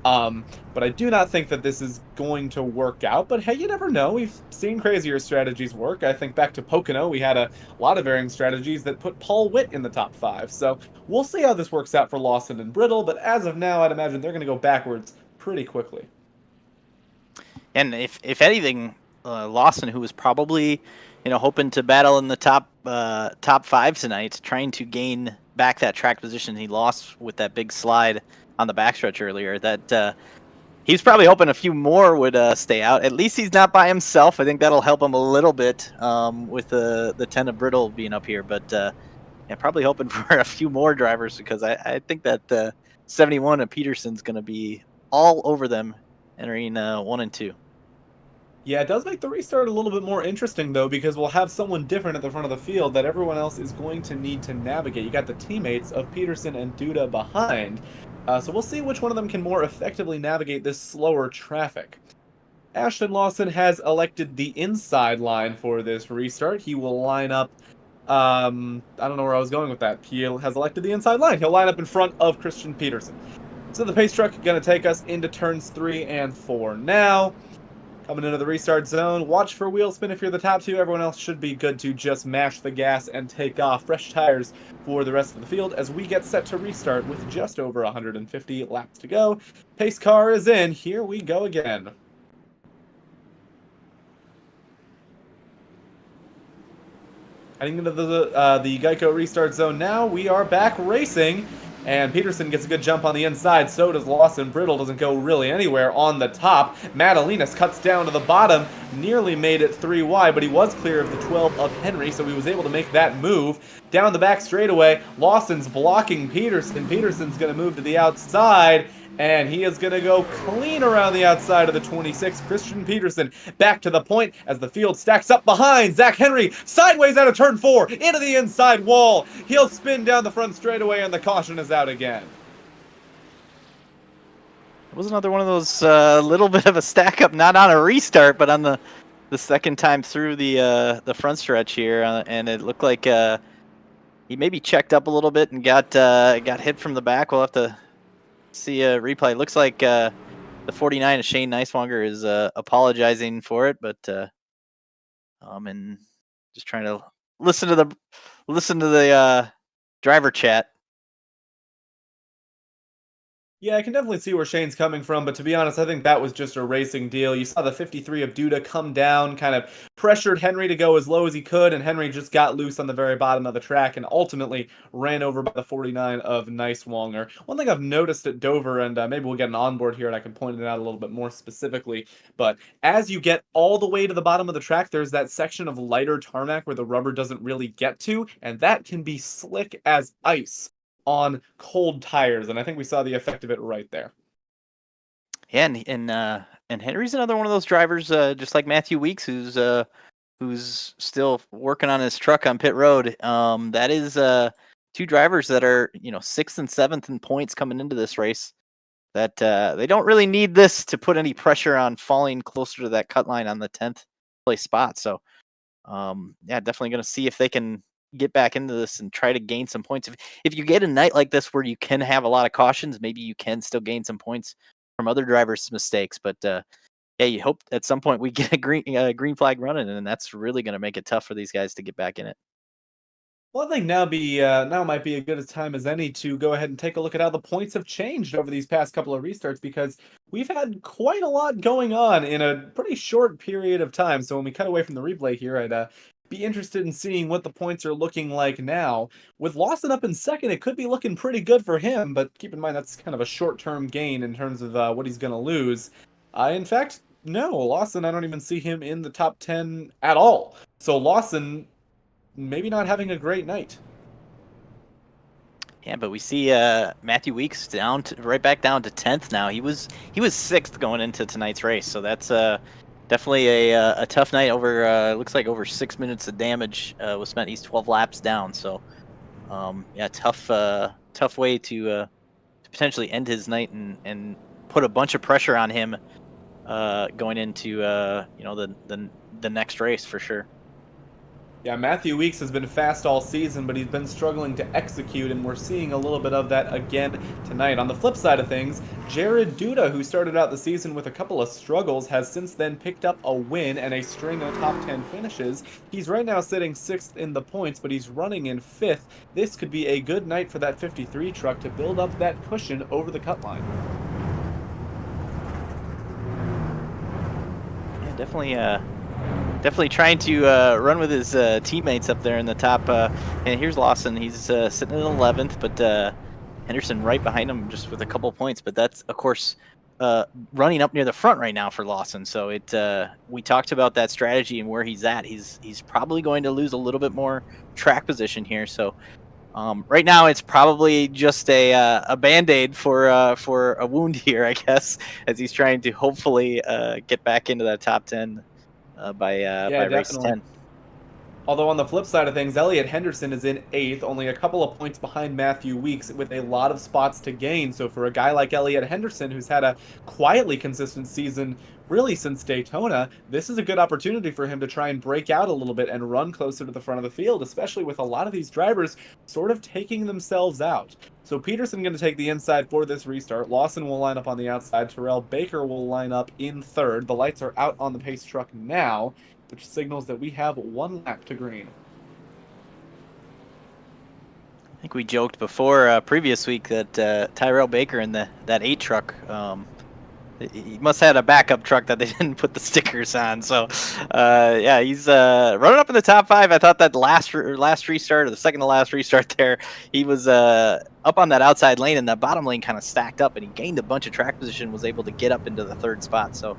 But I do not think that this is going to work out. But hey, you never know. We've seen crazier strategies work. I think back to Pocono, we had a lot of varying strategies that put Paul Witt in the top 5. So we'll see how this works out for Lawson and Brittle. But as of now, I'd imagine they're going to go backwards pretty quickly. And if anything, Lawson, who was probably hoping to battle in the top 5 tonight, trying to gain back that track position he lost with that big slide on the backstretch earlier, that he's probably hoping a few more would stay out. At least he's not by himself. I think that'll help him a little bit with the 10 of Brittle being up here. But yeah, probably hoping for a few more drivers, because I think that 71 of Peterson's going to be all over them entering 1 and 2. Yeah, it does make the restart a little bit more interesting, though, because we'll have someone different at the front of the field that everyone else is going to need to navigate. You got the teammates of Peterson and Duda behind, so we'll see which one of them can more effectively navigate this slower traffic. Ashton Lawson has elected the inside line for this restart. He will line up, I don't know where I was going with that. He has elected the inside line. He'll line up in front of Christian Peterson. So the pace truck going to take us into turns 3 and 4 now. Coming into the restart zone, watch for wheel spin if you're the top two. Everyone else should be good to just mash the gas and take off. Fresh tires for the rest of the field as we get set to restart with just over 150 laps to go. Pace car is in. Here we go again. Heading into the Geico restart zone now, we are back racing. And Peterson gets a good jump on the inside, so does Lawson. Brittle doesn't go really anywhere on the top. Madalinas cuts down to the bottom, nearly made it 3 wide, but he was clear of the 12 of Henry, so he was able to make that move. Down the back straightaway, Lawson's blocking Peterson. Peterson's going to move to the outside, and he is going to go clean around the outside of the 26. Christian Peterson back to the point as the field stacks up behind. Zach Henry sideways out of turn 4 into the inside wall. He'll spin down the front straightaway, and the caution is out again. It was another one of those little bit of a stack up, not on a restart, but on the second time through the front stretch here, and it looked like he maybe checked up a little bit and got hit from the back. We'll have to see a replay. It looks like the 49 of Shane Nicewanger is apologizing for it, but and just trying to listen to the driver chat. Yeah, I can definitely see where Shane's coming from, but to be honest, I think that was just a racing deal. You saw the 53 of Duda come down, kind of pressured Henry to go as low as he could, and Henry just got loose on the very bottom of the track and ultimately ran over by the 49 of Nicewanger. One thing I've noticed at Dover, and maybe we'll get an onboard here and I can point it out a little bit more specifically, but as you get all the way to the bottom of the track, there's that section of lighter tarmac where the rubber doesn't really get to, and that can be slick as ice on cold tires, and I think we saw the effect of it right there. Yeah, and Henry's another one of those drivers, just like Matthew Weeks, who's still working on his truck on pit road. That is 2 drivers that are 6th and 7th in points coming into this race. That they don't really need this to put any pressure on falling closer to that cut line on the 10th place spot. So, yeah, definitely going to see if they can get back into this and try to gain some points. If you get a night like this where you can have a lot of cautions, maybe you can still gain some points from other drivers' mistakes. But yeah, you hope at some point we get a green flag running, and that's really going to make it tough for these guys to get back in it. Well, I think now might be as good a time as any to go ahead and take a look at how the points have changed over these past couple of restarts, because we've had quite a lot going on in a pretty short period of time. So when we cut away from the replay here, I'd be interested in seeing what the points are looking like now. With Lawson up in second, it could be looking pretty good for him, but keep in mind that's kind of a short-term gain in terms of what he's going to lose. In fact, no, Lawson, I don't even see him in the top 10 at all. So Lawson maybe not having a great night. Yeah, but we see Matthew Weeks right back down to 10th now. He was 6th going into tonight's race, so that's definitely a tough night. Looks like over 6 minutes of damage was spent. He's 12 laps down, so yeah, tough way to potentially end his night and put a bunch of pressure on him going into the next race for sure. Yeah, Matthew Weeks has been fast all season, but he's been struggling to execute, and we're seeing a little bit of that again tonight. On the flip side of things, Jared Duda, who started out the season with a couple of struggles, has since then picked up a win and a string of top 10 finishes. He's right now sitting 6th in the points, but he's running in 5th. This could be a good night for that 53 truck to build up that cushion over the cut line. Yeah, definitely trying to run with his teammates up there in the top. And here's Lawson. He's sitting in 11th, but Henderson right behind him just with a couple points. But that's, of course, running up near the front right now for Lawson. So we talked about that strategy and where he's at. He's probably going to lose a little bit more track position here. So right now it's probably just a Band-Aid for a wound here, I guess, as he's trying to hopefully get back into that top 10 by race definitely. 10. Although on the flip side of things, Elliot Henderson is in 8th, only a couple of points behind Matthew Weeks with a lot of spots to gain. So for a guy like Elliot Henderson, who's had a quietly consistent season really since Daytona, this is a good opportunity for him to try and break out a little bit and run closer to the front of the field, especially with a lot of these drivers sort of taking themselves out. So Peterson going to take the inside for this restart. Lawson will line up on the outside. Terrell Baker will line up in 3rd. The lights are out on the pace truck now, which signals that we have 1 lap to green. I think we joked before previous week that Tyrell Baker in that 8 truck, he must have had a backup truck that they didn't put the stickers on. So, yeah, he's running up in the top 5. I thought that last restart, or the second to last restart there, he was up on that outside lane, and the bottom lane kind of stacked up, and he gained a bunch of track position, was able to get up into the 3rd spot. So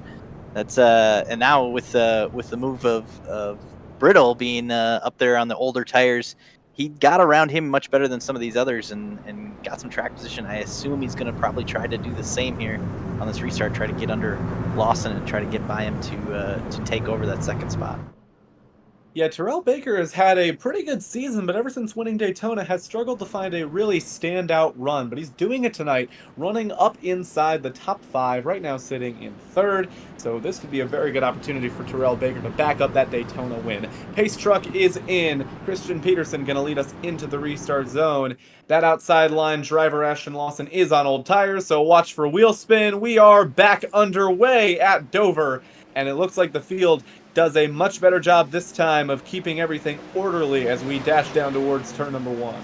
that's and now with the move of Brittle being up there on the older tires, he got around him much better than some of these others and got some track position. I assume he's going to probably try to do the same here on this restart, try to get under Lawson and try to get by him to take over that 2nd spot. Yeah, Terrell Baker has had a pretty good season, but ever since winning Daytona has struggled to find a really standout run. But he's doing it tonight, running up inside the top 5, right now sitting in 3rd. So this could be a very good opportunity for Terrell Baker to back up that Daytona win. Pace truck is in. Christian Peterson going to lead us into the restart zone. That outside line driver, Ashton Lawson, is on old tires, so watch for wheel spin. We are back underway at Dover, and it looks like the field does a much better job this time of keeping everything orderly as we dash down towards turn number 1.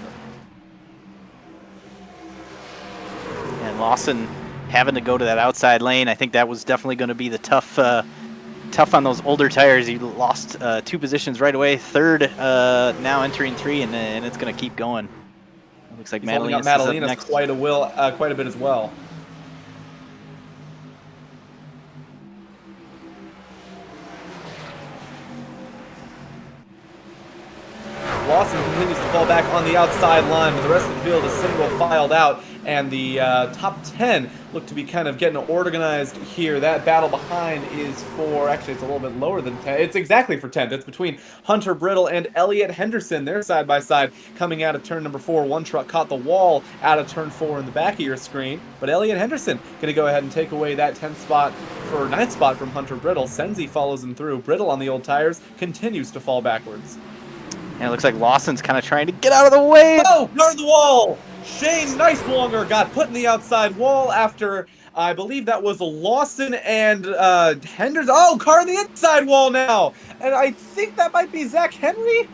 And Lawson having to go to that outside lane, I think that was definitely going to be the tough on those older tires. He lost 2 positions right away. 3rd now entering 3, and it's going to keep going. It looks like Madalena's quite a bit as well. Lawson continues to fall back on the outside line, but the rest of the field is single filed out, and the top 10 look to be kind of getting organized here. That battle behind is for, actually it's a little bit lower than 10. It's exactly for 10th. It's between Hunter Brittle and Elliot Henderson. They're side by side coming out of turn number 4. One truck caught the wall out of turn 4 in the back of your screen, but Elliot Henderson going to go ahead and take away that 10th spot for 9th spot from Hunter Brittle. Senzi follows him through. Brittle on the old tires continues to fall backwards. And it looks like Lawson's kind of trying to get out of the way. Oh, guard the wall! Shane Nicelonger got put in the outside wall after, I believe that was Lawson and Henderson. Oh, car on the inside wall now! And I think that might be Zach Henry?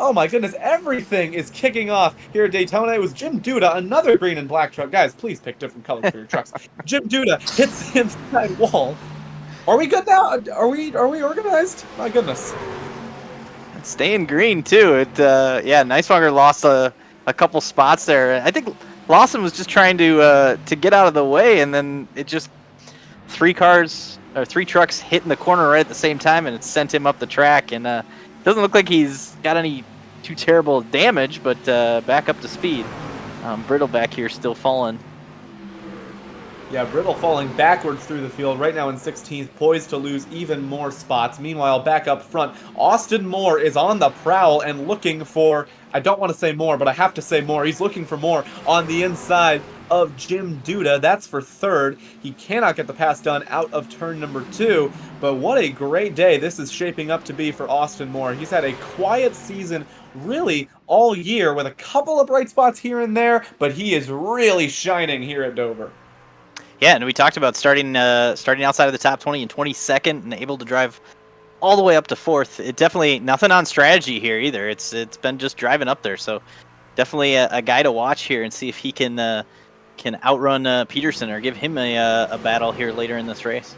Oh my goodness, everything is kicking off here at Daytona. It was Jim Duda, another green and black truck. Guys, please pick different colors for your trucks. Jim Duda hits the inside wall. Are we good now? Are we organized? My goodness. Staying green too. Yeah, Nicelonger lost a couple spots there. I think Lawson was just trying to get out of the way, and then it just 3 trucks hitting the corner right at the same time, and it sent him up the track. And doesn't look like he's got any too terrible damage, but back up to speed. Brittle back here still falling. Yeah, Brittle falling backwards through the field, right now in 16th, poised to lose even more spots. Meanwhile, back up front, Austin Moore is on the prowl and looking for, I don't want to say more, but I have to say more. He's looking for more on the inside of Jim Duda. That's for 3rd. He cannot get the pass done out of turn number 2, but what a great day this is shaping up to be for Austin Moore. He's had a quiet season really all year with a couple of bright spots here and there, but he is really shining here at Dover. Yeah, and we talked about starting outside of the top 20 and 22nd and able to drive all the way up to 4th. It definitely nothing on strategy here either. It's been just driving up there. So definitely a guy to watch here and see if he can outrun Peterson or give him a battle here later in this race.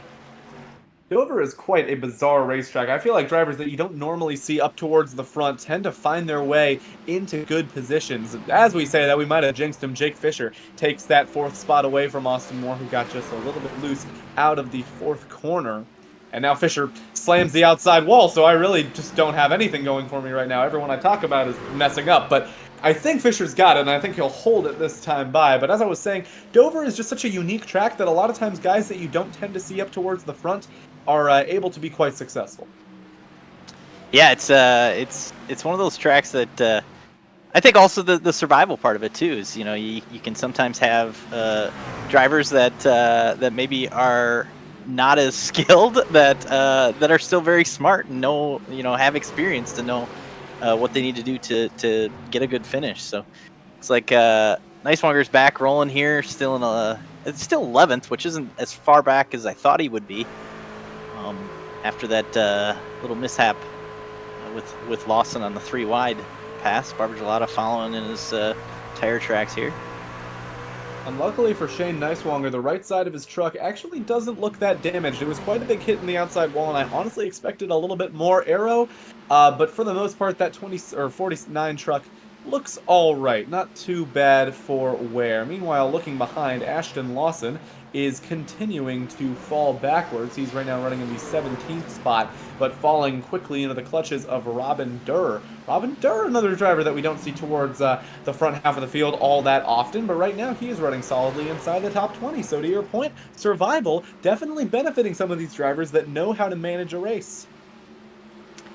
Dover is quite a bizarre racetrack. I feel like drivers that you don't normally see up towards the front tend to find their way into good positions. As we say that, we might have jinxed him. Jake Fisher takes that 4th spot away from Austin Moore, who got just a little bit loose out of the 4th corner. And now Fisher slams the outside wall, so I really just don't have anything going for me right now. Everyone I talk about is messing up, but I think Fisher's got it, and I think he'll hold it this time by. But as I was saying, Dover is just such a unique track that a lot of times guys that you don't tend to see up towards the front are able to be quite successful. Yeah, it's one of those tracks that I think also the survival part of it too is, you know, you can sometimes have drivers that maybe are not as skilled that are still very smart and know, you know, have experience to know what they need to do to get a good finish. So it's like Nicewonger's back rolling here, still in it's still 11th, which isn't as far back as I thought he would be. After that little mishap with Lawson on the 3 wide pass. Barbagelata following in his tire tracks here. Unluckily for Shane Nicewonger, the right side of his truck actually doesn't look that damaged. It was quite a big hit in the outside wall, and I honestly expected a little bit more aero. But for the most part, that 20 or 49 truck looks all right. Not too bad for wear. Meanwhile, looking behind, Ashton Lawson is continuing to fall backwards. He's right now running in the 17th spot, but falling quickly into the clutches of Robin Durr. Robin Durr, another driver that we don't see towards the front half of the field all that often, but right now he is running solidly inside the top 20. So to your point, survival definitely benefiting some of these drivers that know how to manage a race.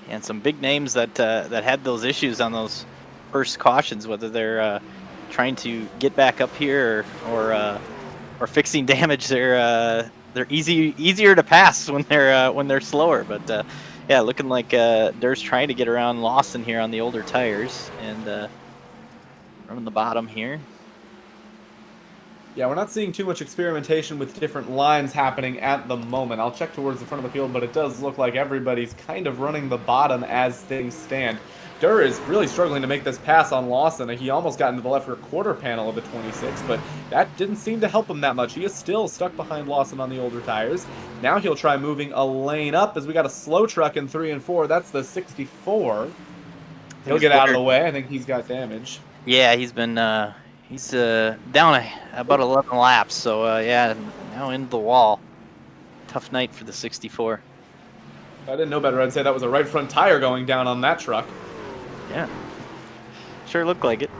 And some big names that had those issues on those first cautions, whether they're trying to get back up here or fixing damage. They're easier to pass when they're slower. But yeah, looking like Durr's trying to get around Lawson here on the older tires and running the bottom here. Yeah, we're not seeing too much experimentation with different lines happening at the moment. I'll check towards the front of the field, but it does look like everybody's kind of running the bottom as things stand. Durr is really struggling to make this pass on Lawson. He almost got into the left rear quarter panel of the 26, but that didn't seem to help him that much. He is still stuck behind Lawson on the older tires. Now he'll try moving a lane up as we got a slow truck in 3 and 4. That's the 64. He'll get out of the way. I think he's got damage. Yeah, he's been down about 11 laps, so yeah, now into the wall. Tough night for the 64. If I didn't know better, I'd say that was a right front tire going down on that truck. Yeah, sure looked like it.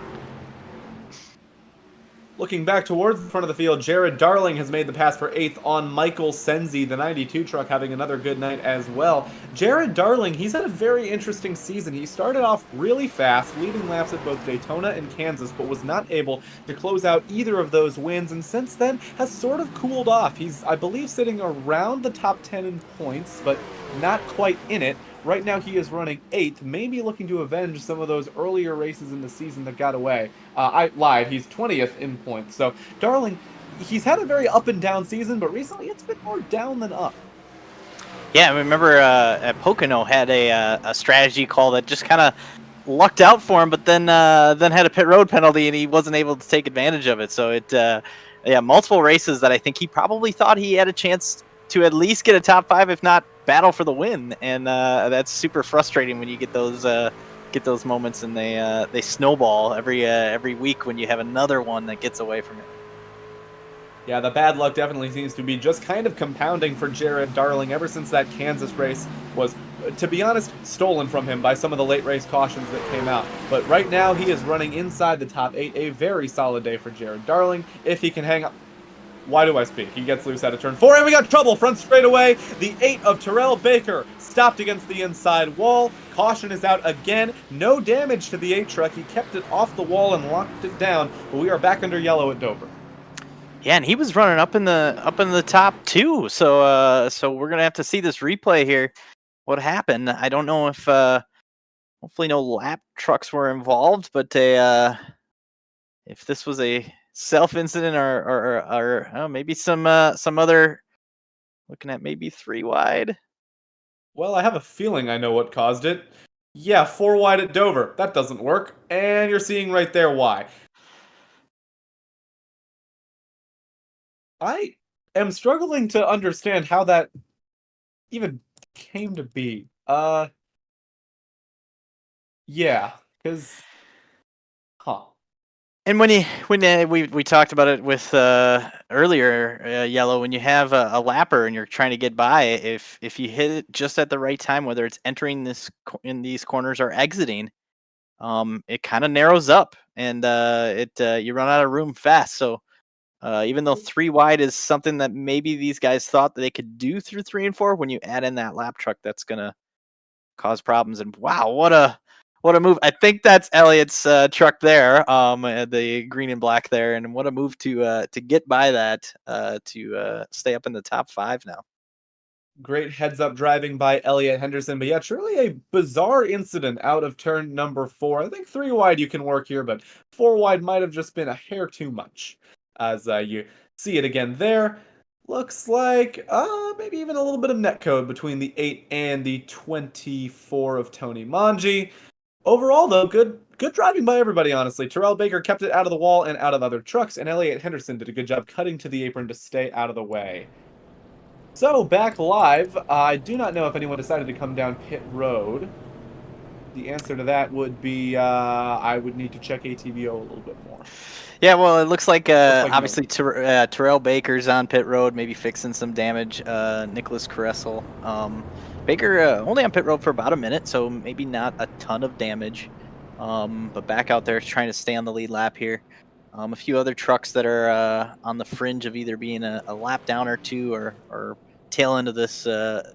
Looking back towards the front of the field, Jared Darling has made the pass for 8th on Michael Senzi, the 92 truck, having another good night as well. Jared Darling, he's had a very interesting season. He started off really fast, leading laps at both Daytona and Kansas, but was not able to close out either of those wins, and since then has sort of cooled off. He's, I believe, sitting around the top 10 in points, but not quite in it. Right now he is running 8th, maybe looking to avenge some of those earlier races in the season that got away. I lied, he's 20th in points. So Darling, he's had a very up and down season, but recently it's been more down than up. Yeah, I remember at Pocono had a strategy call that just kind of lucked out for him, but then had a pit road penalty and he wasn't able to take advantage of it. So yeah, multiple races that I think he probably thought he had a chance to at least get a top 5, if not battle for the win, and that's super frustrating when you get those moments and they snowball every week when you have another one that gets away from it. Yeah, the bad luck definitely seems to be just kind of compounding for Jared Darling ever since that Kansas race was, to be honest, stolen from him by some of the late race cautions that came out. But right now he is running inside the top 8, a very solid day for Jared Darling if he can hang up. Why do I speak? He gets loose out of turn 4, and we got trouble front straightaway. The 8 of Terrell Baker stopped against the inside wall. Caution is out again. No damage to the 8 truck. He kept it off the wall and locked it down, but we are back under yellow at Dover. Yeah, and he was running up in the top 2. So we're gonna have to see this replay here. What happened? I don't know if hopefully no lap trucks were involved, but if this was a self incident or maybe some other, looking at maybe 3 wide. Well, I have a feeling I know what caused it. Yeah, 4 wide at Dover. That doesn't work, and you're seeing right there why. I am struggling to understand how that even came to be. Yeah, because, And when we talked about it with earlier, Yellow, when you have a lapper and you're trying to get by, if you hit it just at the right time, whether it's entering in these corners or exiting, it kind of narrows up and you run out of room fast. So even though 3 wide is something that maybe these guys thought that they could do through 3 and 4, when you add in that lap truck, that's gonna cause problems. And wow, what a move! I think that's Elliot's truck there, the green and black there, and what a move to get by that to stay up in the top 5 now. Great heads up driving by Elliot Henderson. But yeah, truly a bizarre incident out of turn number 4. I think 3 wide you can work here, but 4 wide might have just been a hair too much. As you see it again there. Looks like maybe even a little bit of netcode between the 8 and the 24 of Tony Manji. Overall, though, good driving by everybody, honestly. Terrell Baker kept it out of the wall and out of other trucks, and Elliot Henderson did a good job cutting to the apron to stay out of the way. So, back live, I do not know if anyone decided to come down pit road. The answer to that would be I would need to check ATVO a little bit more. Yeah, well, it looks like obviously no. Terrell Baker's on pit road, maybe fixing some damage. Nicholas Caressel. Baker only on pit road for about a minute, so maybe not a ton of damage. But back out there trying to stay on the lead lap here. A few other trucks that are on the fringe of either being a lap down or 2 or tail end of this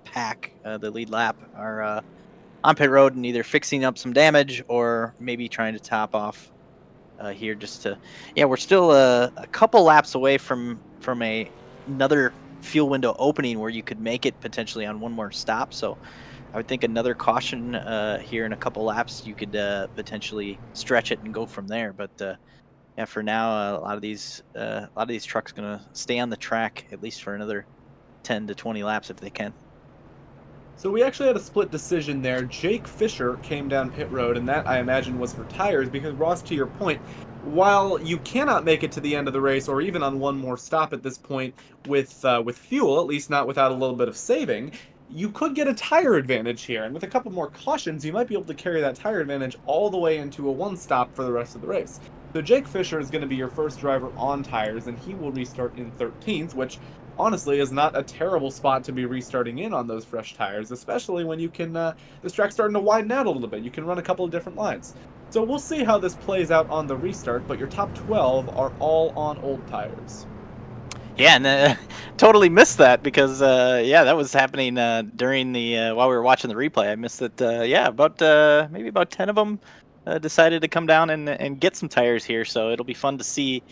pack, the lead lap, are on pit road and either fixing up some damage or maybe trying to top off here just to, yeah, we're still a couple laps away from another fuel window opening where you could make it potentially on one more stop. So I would think another caution here in a couple laps, you could potentially stretch it and go from there. But yeah, for now, a lot of these trucks going to stay on the track at least for another 10 to 20 laps if they can. So we actually had a split decision there. Jake Fisher came down pit road, and that, I imagine, was for tires, because, Ross, to your point, while you cannot make it to the end of the race, or even on one more stop at this point with fuel, at least not without a little bit of saving, you could get a tire advantage here, and with a couple more cautions, you might be able to carry that tire advantage all the way into a one-stop for the rest of the race. So Jake Fisher is going to be your first driver on tires, and he will restart in 13th, which honestly is not a terrible spot to be restarting in on those fresh tires, especially when you can, this track's starting to widen out a little bit. You can run a couple of different lines. So we'll see how this plays out on the restart, but your top 12 are all on old tires. Yeah, and totally missed that because, yeah, that was happening during the, while we were watching the replay. I missed it, yeah, about, maybe about 10 of them decided to come down and get some tires here, so it'll be fun to see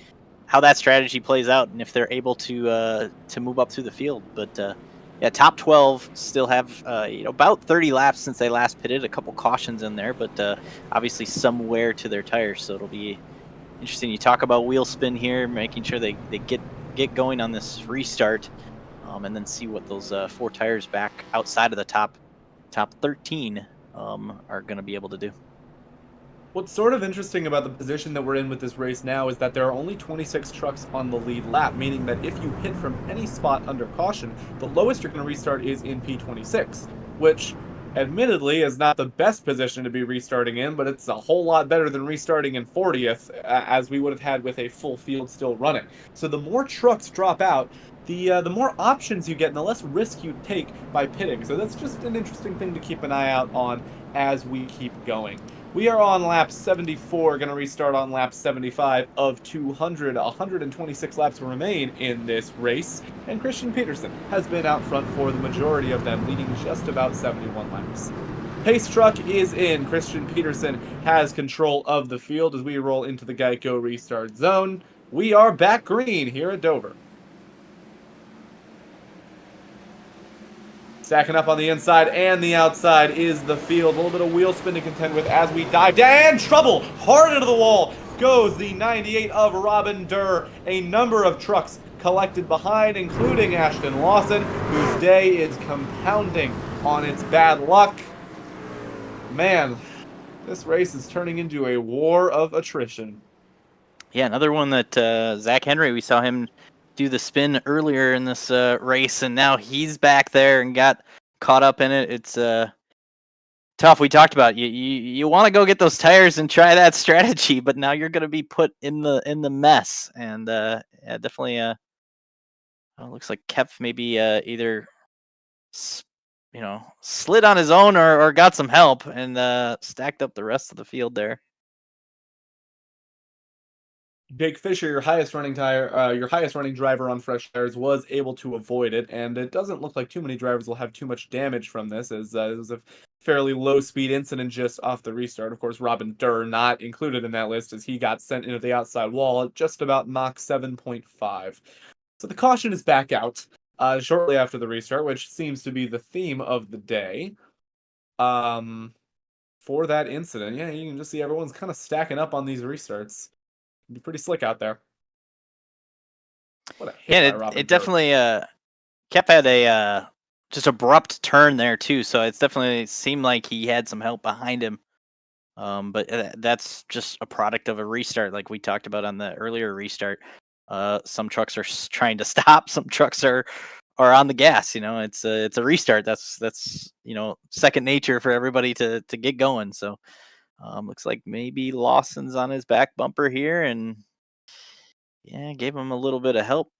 how that strategy plays out and if they're able to move up through the field. But yeah, top 12 still have you know, about 30 laps since they last pitted. A couple cautions in there, but obviously some wear to their tires. So it'll be interesting. You talk about wheel spin here, making sure they get going on this restart, and then see what those 4 tires back outside of the top 13 are going to be able to do. What's sort of interesting about the position that we're in with this race now is that there are only 26 trucks on the lead lap, meaning that if you hit from any spot under caution, the lowest you're going to restart is in P26, which admittedly is not the best position to be restarting in, but it's a whole lot better than restarting in 40th, as we would have had with a full field still running. So the more trucks drop out, the more options you get and the less risk you take by pitting. So that's just an interesting thing to keep an eye out on as we keep going. We are on lap 74, going to restart on lap 75 of 200. 126 laps remain in this race, and Christian Peterson has been out front for the majority of them, leading just about 71 laps. Pace truck is in. Christian Peterson has control of the field as we roll into the Geico restart zone. We are back green here at Dover. Stacking up on the inside and the outside is the field. A little bit of wheel spin to contend with as we dive down. Trouble! Hard into the wall goes the 98 of Robin Durr. A number of trucks collected behind, including Ashton Lawson, whose day is compounding on its bad luck. Man, this race is turning into a war of attrition. Yeah, another one that Zach Henry, we saw him do the spin earlier in this race, and now he's back there and got caught up in it. It's tough. We talked about you want to go get those tires and try that strategy, but now you're going to be put in the mess. And yeah, definitely looks like Kepf maybe either slid on his own or got some help and stacked up the rest of the field there. Jake Fisher, your highest running driver on fresh tires, was able to avoid it, and it doesn't look like too many drivers will have too much damage from this, as it was a fairly low speed incident just off the restart. Of course, Robin Durr not included in that list as he got sent into the outside wall at just about Mach 7.5. So the caution is back out shortly after the restart, which seems to be the theme of the day. For that incident, yeah, you can just see everyone's kind of stacking up on these restarts. It'd be pretty slick out there. What a hit by Robin it Durr. definitely kept at a just abrupt turn there too, so it's definitely seemed like he had some help behind him. But that's just a product of a restart, like we talked about on the earlier restart. Some trucks are trying to stop, some trucks are on the gas. It's a restart. That's second nature for everybody to get going. So looks like maybe Lawson's on his back bumper here, and yeah, gave him a little bit of help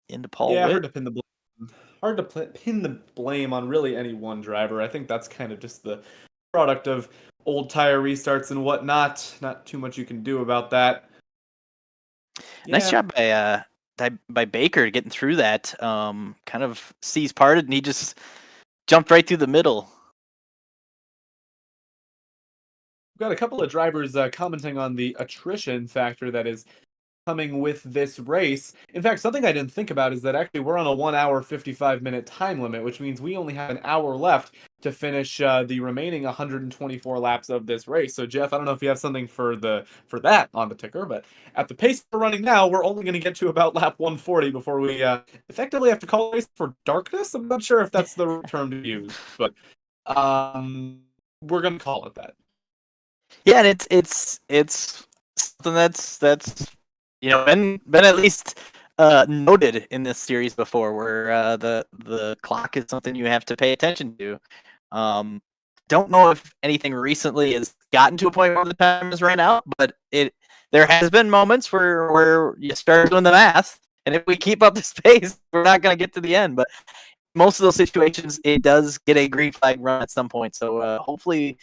into Paul Yeah, Witt. hard to pin the blame on really any one driver. I think that's kind of just the product of old tire restarts and whatnot. Not too much you can do about that. Nice job by Baker getting through that. Kind of seas parted, and he just jumped right through the middle. We've got a couple of drivers commenting on the attrition factor that is coming with this race. In fact, something I didn't think about is that actually we're on a 1 hour 55-minute time limit, which means we only have an hour left to finish the remaining 124 laps of this race. So Jeff, I don't know if you have something for that on the ticker, but at the pace we're running now, we're only going to get to about lap 140 before we effectively have to call a race for darkness. I'm not sure if that's the right term to use, but we're going to call it that. Yeah, and it's something that's been at least noted in this series before, where the clock is something you have to pay attention to. Don't know if anything recently has gotten to a point where the time has ran out, but there has been moments where you start doing the math, and if we keep up this pace, we're not going to get to the end. But most of those situations, it does get a green flag run at some point. So hopefully,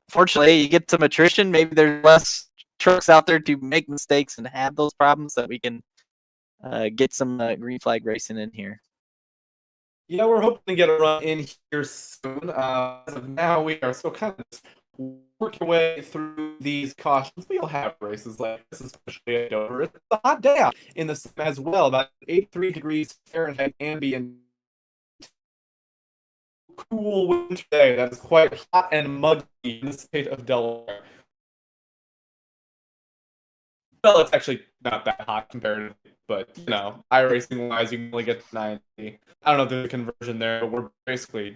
fortunately, you get some attrition. Maybe there's less trucks out there to make mistakes and have those problems, that we can get some green flag racing in here. Yeah, we're hoping to get a run in here soon. As of now, we are still kind of just working our way through these cautions. We'll have races like this, especially at Dover. It's a hot day out in the sim as well, about 83 degrees Fahrenheit ambient. Cool winter day that is quite hot and muggy in the state of Delaware. Well, it's actually not that hot comparatively, but iRacing wise, you can only get to 90. I don't know if there's a conversion there, but we're basically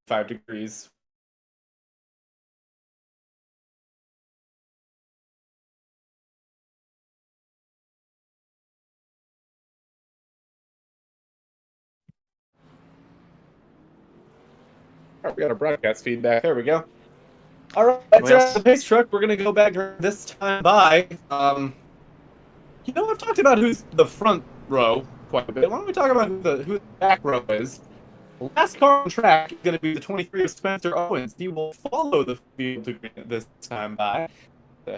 5 degrees. All right, we got our broadcast feedback. There we go. All right, that's the pace truck. We're gonna go back this time by. I've talked about who's the front row quite a bit. Why don't we talk about who the back row is? The last car on track is going to be the 23 of Spencer Owens. He will follow the field to green this time by.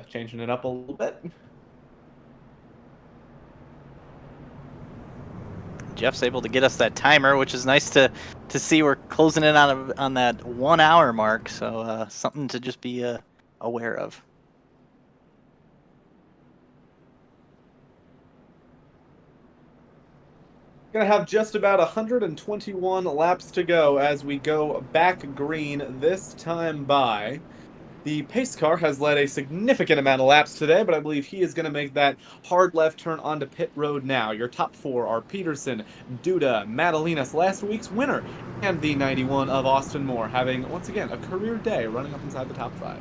Changing it up a little bit. Jeff's able to get us that timer, which is nice to see. We're closing in on that 1 hour mark, so something to just be aware of. Gonna have just about 121 laps to go as we go back green this time by. The pace car has led a significant amount of laps today, but I believe he is going to make that hard left turn onto pit road now. Your top four are Peterson, Duda, Madalinas, last week's winner, and the 91 of Austin Moore, having, once again, a career day running up inside the top 5.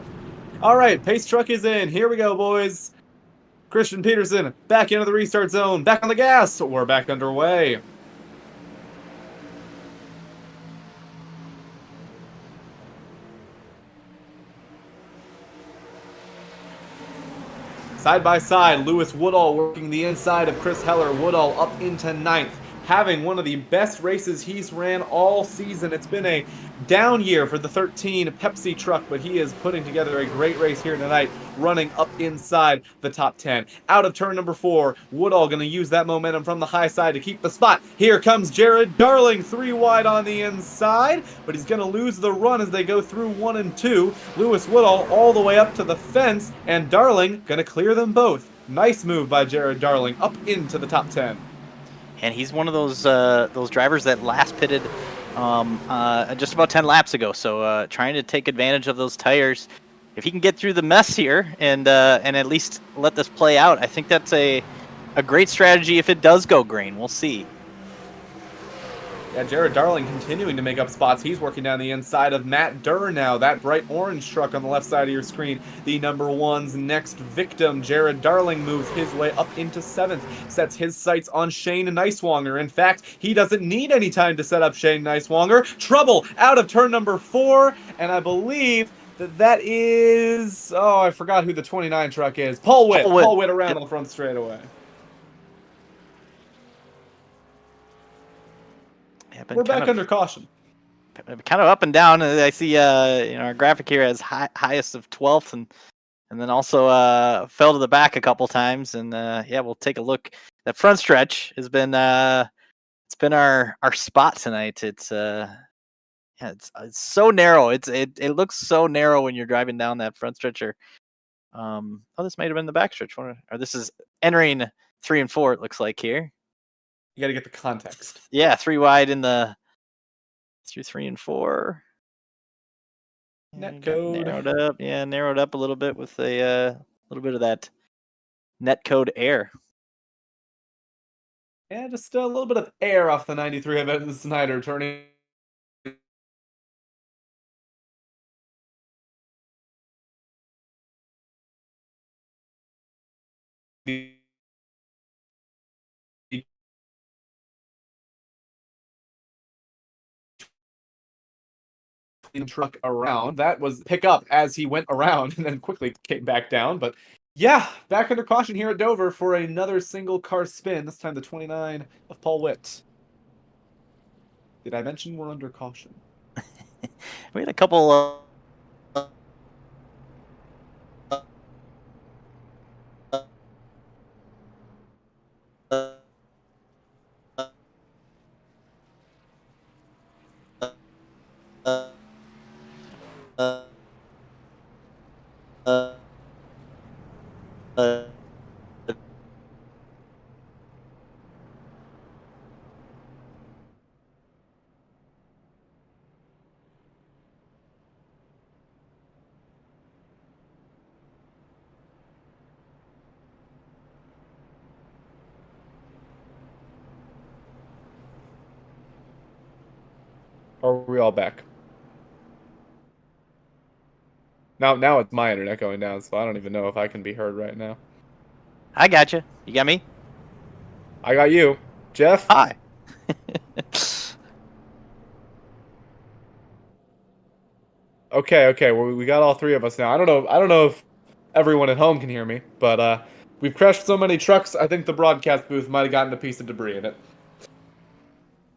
All right, pace truck is in. Here we go, boys. Christian Peterson back into the restart zone, back on the gas. We're back underway. Side by side, Lewis Woodall working the inside of Chris Heller. Woodall up into 9th. having one of the best races he's ran all season. It's been a down year for the 13 Pepsi truck, but he is putting together a great race here tonight, running up inside the top 10. Out of turn number 4, Woodall going to use that momentum from the high side to keep the spot. Here comes Jared Darling, 3 wide on the inside, but he's going to lose the run as they go through 1 and 2. Lewis Woodall all the way up to the fence, and Darling going to clear them both. Nice move by Jared Darling up into the top 10. And he's one of those drivers that last pitted just about 10 laps ago. So trying to take advantage of those tires. If he can get through the mess here and at least let this play out, I think that's a great strategy if it does go green. We'll see. Yeah, Jared Darling continuing to make up spots. He's working down the inside of Matt Durr now. That bright orange truck on the left side of your screen. The number 1's next victim. Jared Darling moves his way up into 7th. Sets his sights on Shane Neiswanger. In fact, he doesn't need any time to set up Shane Neiswanger. Trouble out of turn number 4. And I believe that is... Oh, I forgot who the 29 truck is. Paul Witt. Paul Witt around on the front straightaway. We're back under caution. Kind of up and down. I see our graphic here has highest of 12th and then also fell to the back a couple times. And yeah, we'll take a look. That front stretch has been it's been our spot tonight. It's so narrow. It looks so narrow when you're driving down that front stretcher. This might have been the back stretch. Or this is entering 3 and 4. It looks like here. You got to get the context. Yeah, 3 wide in the through 3 and 4. Net code narrowed up a little bit with a little bit of that net code air. Yeah, just a little bit of air off the 93 of Evan Snyder turning. Truck around. That was pick up as he went around and then quickly came back down. But yeah, back under caution here at Dover for another single car spin. This time the 29 of Paul Witt. Did I mention we're under caution? We had a couple Are we all back? Now it's my internet going down, so I don't even know if I can be heard right now. I got you. You got me? I got you. Jeff? Hi. Okay, well, we got all 3 of us now. I don't know if everyone at home can hear me, but we've crashed so many trucks, I think the broadcast booth might have gotten a piece of debris in it.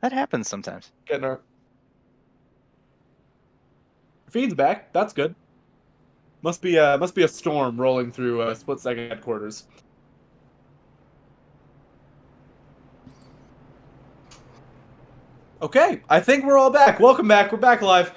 That happens sometimes. Getting our feed's back. That's good. Must be a storm rolling through Split Second headquarters. Okay, I think we're all back. Welcome back. We're back live.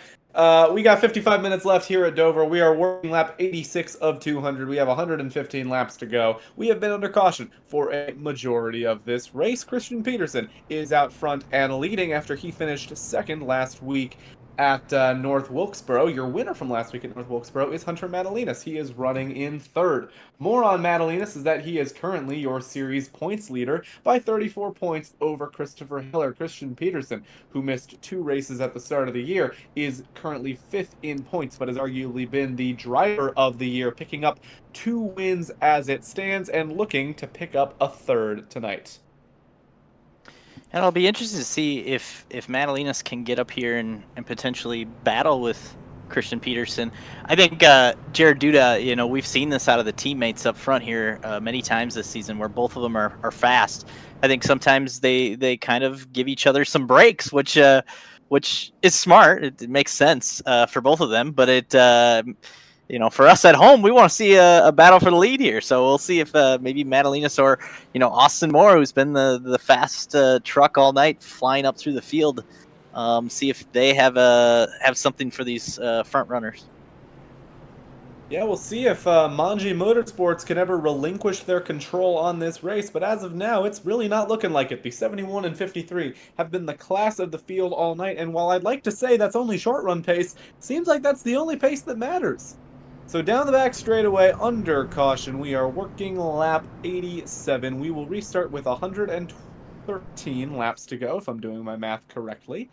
We got 55 minutes left here at Dover. We are working lap 86 of 200. We have 115 laps to go. We have been under caution for a majority of this race. Christian Peterson is out front and leading after he finished second last week at North Wilkesboro. Your winner from last week at North Wilkesboro is Hunter Madalinas. He is running in third. More on Madalinas is that he is currently your series points leader by 34 points over Christopher Hiller. Christian Peterson, who missed 2 races at the start of the year, is currently 5th in points, but has arguably been the driver of the year, picking up 2 wins as it stands and looking to pick up a 3rd tonight. And I'll be interested to see if Madalinas can get up here and potentially battle with Christian Peterson. I think Jared Duda, we've seen this out of the teammates up front here many times this season where both of them are fast. I think sometimes they kind of give each other some breaks, which is smart. It makes sense for both of them. But for us at home, we want to see a battle for the lead here. So we'll see if maybe Madalinas or Austin Moore, who's been the fast truck all night, flying up through the field. See if they have something for these front runners. Yeah, we'll see if Manji Motorsports can ever relinquish their control on this race, but as of now, it's really not looking like it. The 71 and 53 have been the class of the field all night, and while I'd like to say that's only short run pace, seems like that's the only pace that matters. So down the back straightaway, under caution, we are working lap 87. We will restart with 113 laps to go, if I'm doing my math correctly.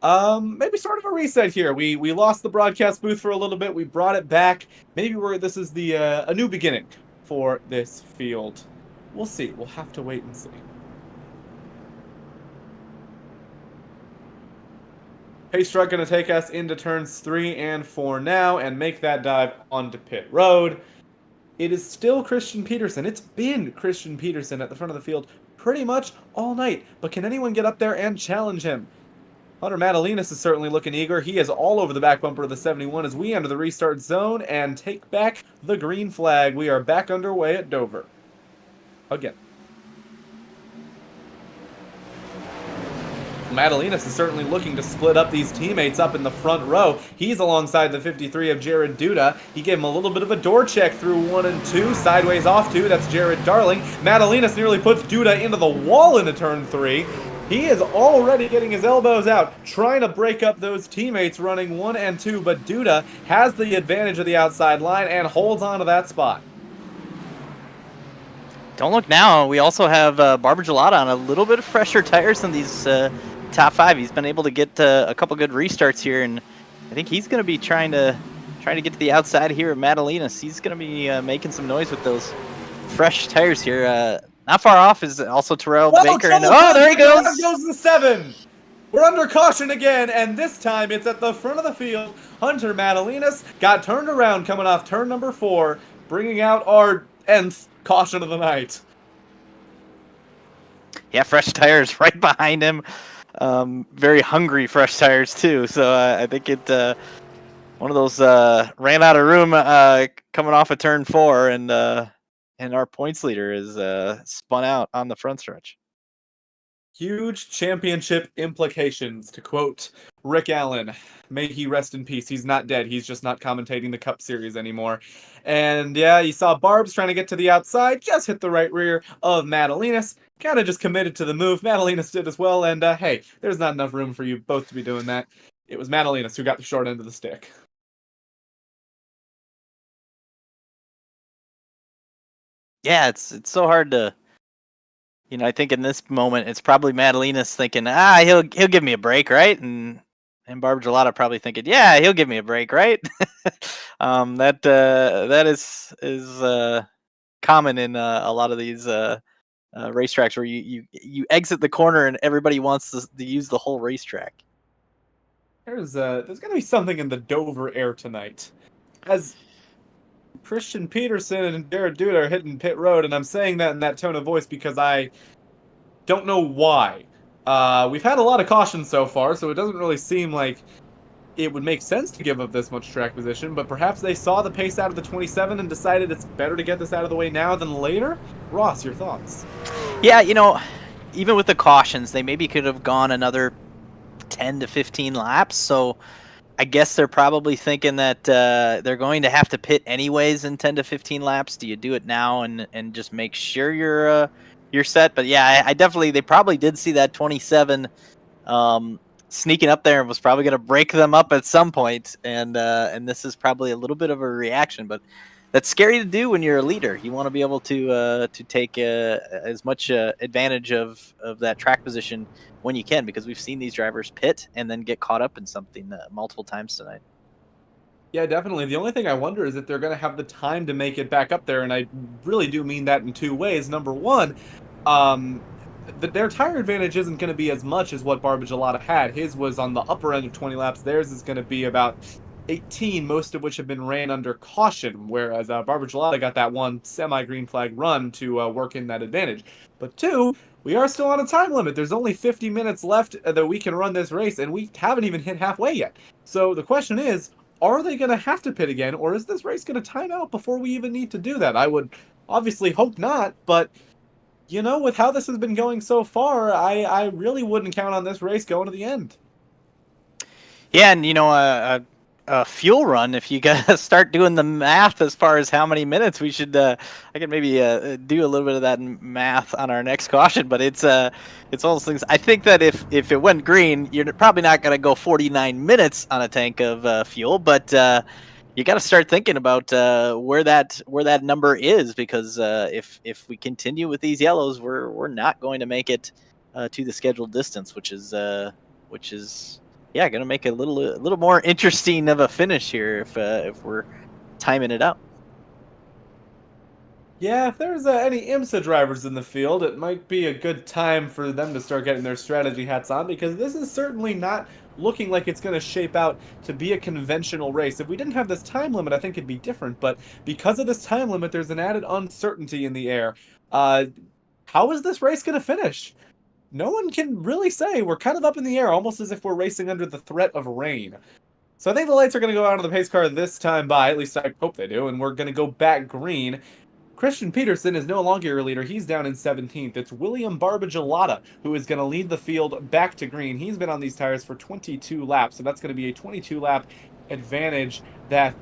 Maybe sort of a reset here. We lost the broadcast booth for a little bit. We brought it back. Maybe this is the a new beginning for this field. We'll see. We'll have to wait and see. Pace truck going to take us into turns 3 and 4 now and make that dive onto pit road. It is still Christian Peterson. It's been Christian Peterson at the front of the field pretty much all night. But can anyone get up there and challenge him? Hunter Madalinas is certainly looking eager. He is all over the back bumper of the 71 as we enter the restart zone and take back the green flag. We are back underway at Dover. Again. Madalinas is certainly looking to split up these teammates up in the front row. He's alongside the 53 of Jared Duda. He gave him a little bit of a door check through 1 and 2. Sideways off 2. That's Jared Darling. Madalinas nearly puts Duda into the wall into turn 3. He is already getting his elbows out, trying to break up those teammates running 1 and 2, but Duda has the advantage of the outside line and holds on to that spot. Don't look now. We also have Barber Gelada on a little bit of fresher tires than these top 5. He's been able to get a couple good restarts here, and I think he's going to be trying to get to the outside here of Madalinas. He's going to be making some noise with those fresh tires here. Not far off is also Terrell Baker. And there he goes. There goes the 7. We're under caution again, and this time it's at the front of the field. Hunter Madalinas got turned around coming off turn number 4, bringing out our nth caution of the night. Yeah, fresh tires right behind him. Very hungry fresh tires too. So I think it one of those ran out of room coming off of turn 4, and our points leader is spun out on the front stretch. Huge championship implications, to quote Rick Allen. May he rest in peace. He's not dead. He's just not commentating the Cup Series anymore. And yeah, you saw Barb's trying to get to the outside, just hit the right rear of Madalinas. Kind of just committed to the move. Madalinas did as well, and hey, there's not enough room for you both to be doing that. It was Madalinas who got the short end of the stick. Yeah, it's so hard to, I think in this moment it's probably Madalinas thinking, he'll give me a break, right? And Barber Gelada probably thinking, yeah, he'll give me a break, right? That is common in a lot of these racetracks where you exit the corner and everybody wants to use the whole racetrack. There's going to be something in the Dover air tonight. As Christian Peterson and Jared Duda are hitting pit road, and I'm saying that in that tone of voice because I don't know why. We've had a lot of caution so far, so it doesn't really seem like it would make sense to give up this much track position, but perhaps they saw the pace out of the 27 and decided it's better to get this out of the way now than later? Ross, your thoughts? Yeah, even with the cautions, they maybe could have gone another 10 to 15 laps, so I guess they're probably thinking that they're going to have to pit anyways in 10 to 15 laps. Do you do it now and just make sure you're set? But yeah, they probably did see that 27 sneaking up there and was probably going to break them up at some point. And this is probably a little bit of a reaction, but that's scary to do when you're a leader. You want to be able to take as much advantage of that track position when you can, because we've seen these drivers pit and then get caught up in something multiple times tonight. Yeah, definitely. The only thing I wonder is if they're going to have the time to make it back up there, and I really do mean that in 2 ways. Number one, their tire advantage isn't going to be as much as what Barber Gelada had. His was on the upper end of 20 laps. Theirs is going to be about 18, most of which have been ran under caution, whereas Barber Gelada got that one semi-green flag run to work in that advantage. But 2, we are still on a time limit. There's only 50 minutes left that we can run this race, and we haven't even hit halfway yet. So the question is, are they going to have to pit again, or is this race going to time out before we even need to do that? I would obviously hope not, but with how this has been going so far, I really wouldn't count on this race going to the end. Yeah, and a fuel run. If you gotta start doing the math as far as how many minutes we should, I can maybe do a little bit of that math on our next caution. But it's all those things. I think that if it went green, you're probably not gonna go 49 minutes on a tank of fuel, but you got to start thinking about where that number is, because if we continue with these yellows, we're not going to make it to the scheduled distance, which is yeah, going to make it a little more interesting of a finish here if we're timing it out. Yeah, if there's any IMSA drivers in the field, it might be a good time for them to start getting their strategy hats on, because this is certainly not looking like it's going to shape out to be a conventional race. If we didn't have this time limit, I think it'd be different, but because of this time limit, there's an added uncertainty in the air. How is this race going to finish? No one can really say. We're kind of up in the air, almost as if we're racing under the threat of rain. So I think the lights are going to go out on the pace car this time by, at least I hope they do, and we're going to go back green. Christian Peterson is no longer your leader. He's down in 17th. It's William Barbagelata who is going to lead the field back to green. He's been on these tires for 22 laps, so that's going to be a 22-lap advantage that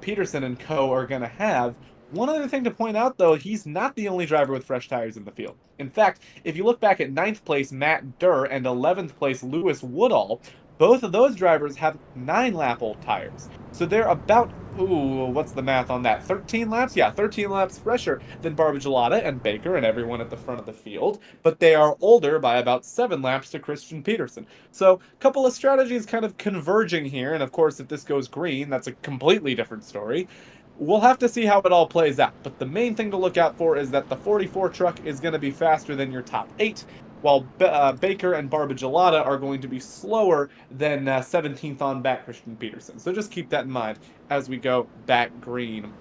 Peterson and co. are going to have. One other thing to point out, though, he's not the only driver with fresh tires in the field. In fact, if you look back at 9th place Matt Durr and 11th place Lewis Woodall, both of those drivers have 9-lap-old tires. So they're about, what's the math on that? 13 laps? Yeah, 13 laps fresher than Barbagelata and Baker and everyone at the front of the field, but they are older by about 7 laps to Christian Peterson. So a couple of strategies kind of converging here, and of course if this goes green, that's a completely different story. We'll have to see how it all plays out, but the main thing to look out for is that the 44 truck is going to be faster than your top 8, while Baker and Barbagelata are going to be slower than 17th on back Christian Peterson. So just keep that in mind as we go back green.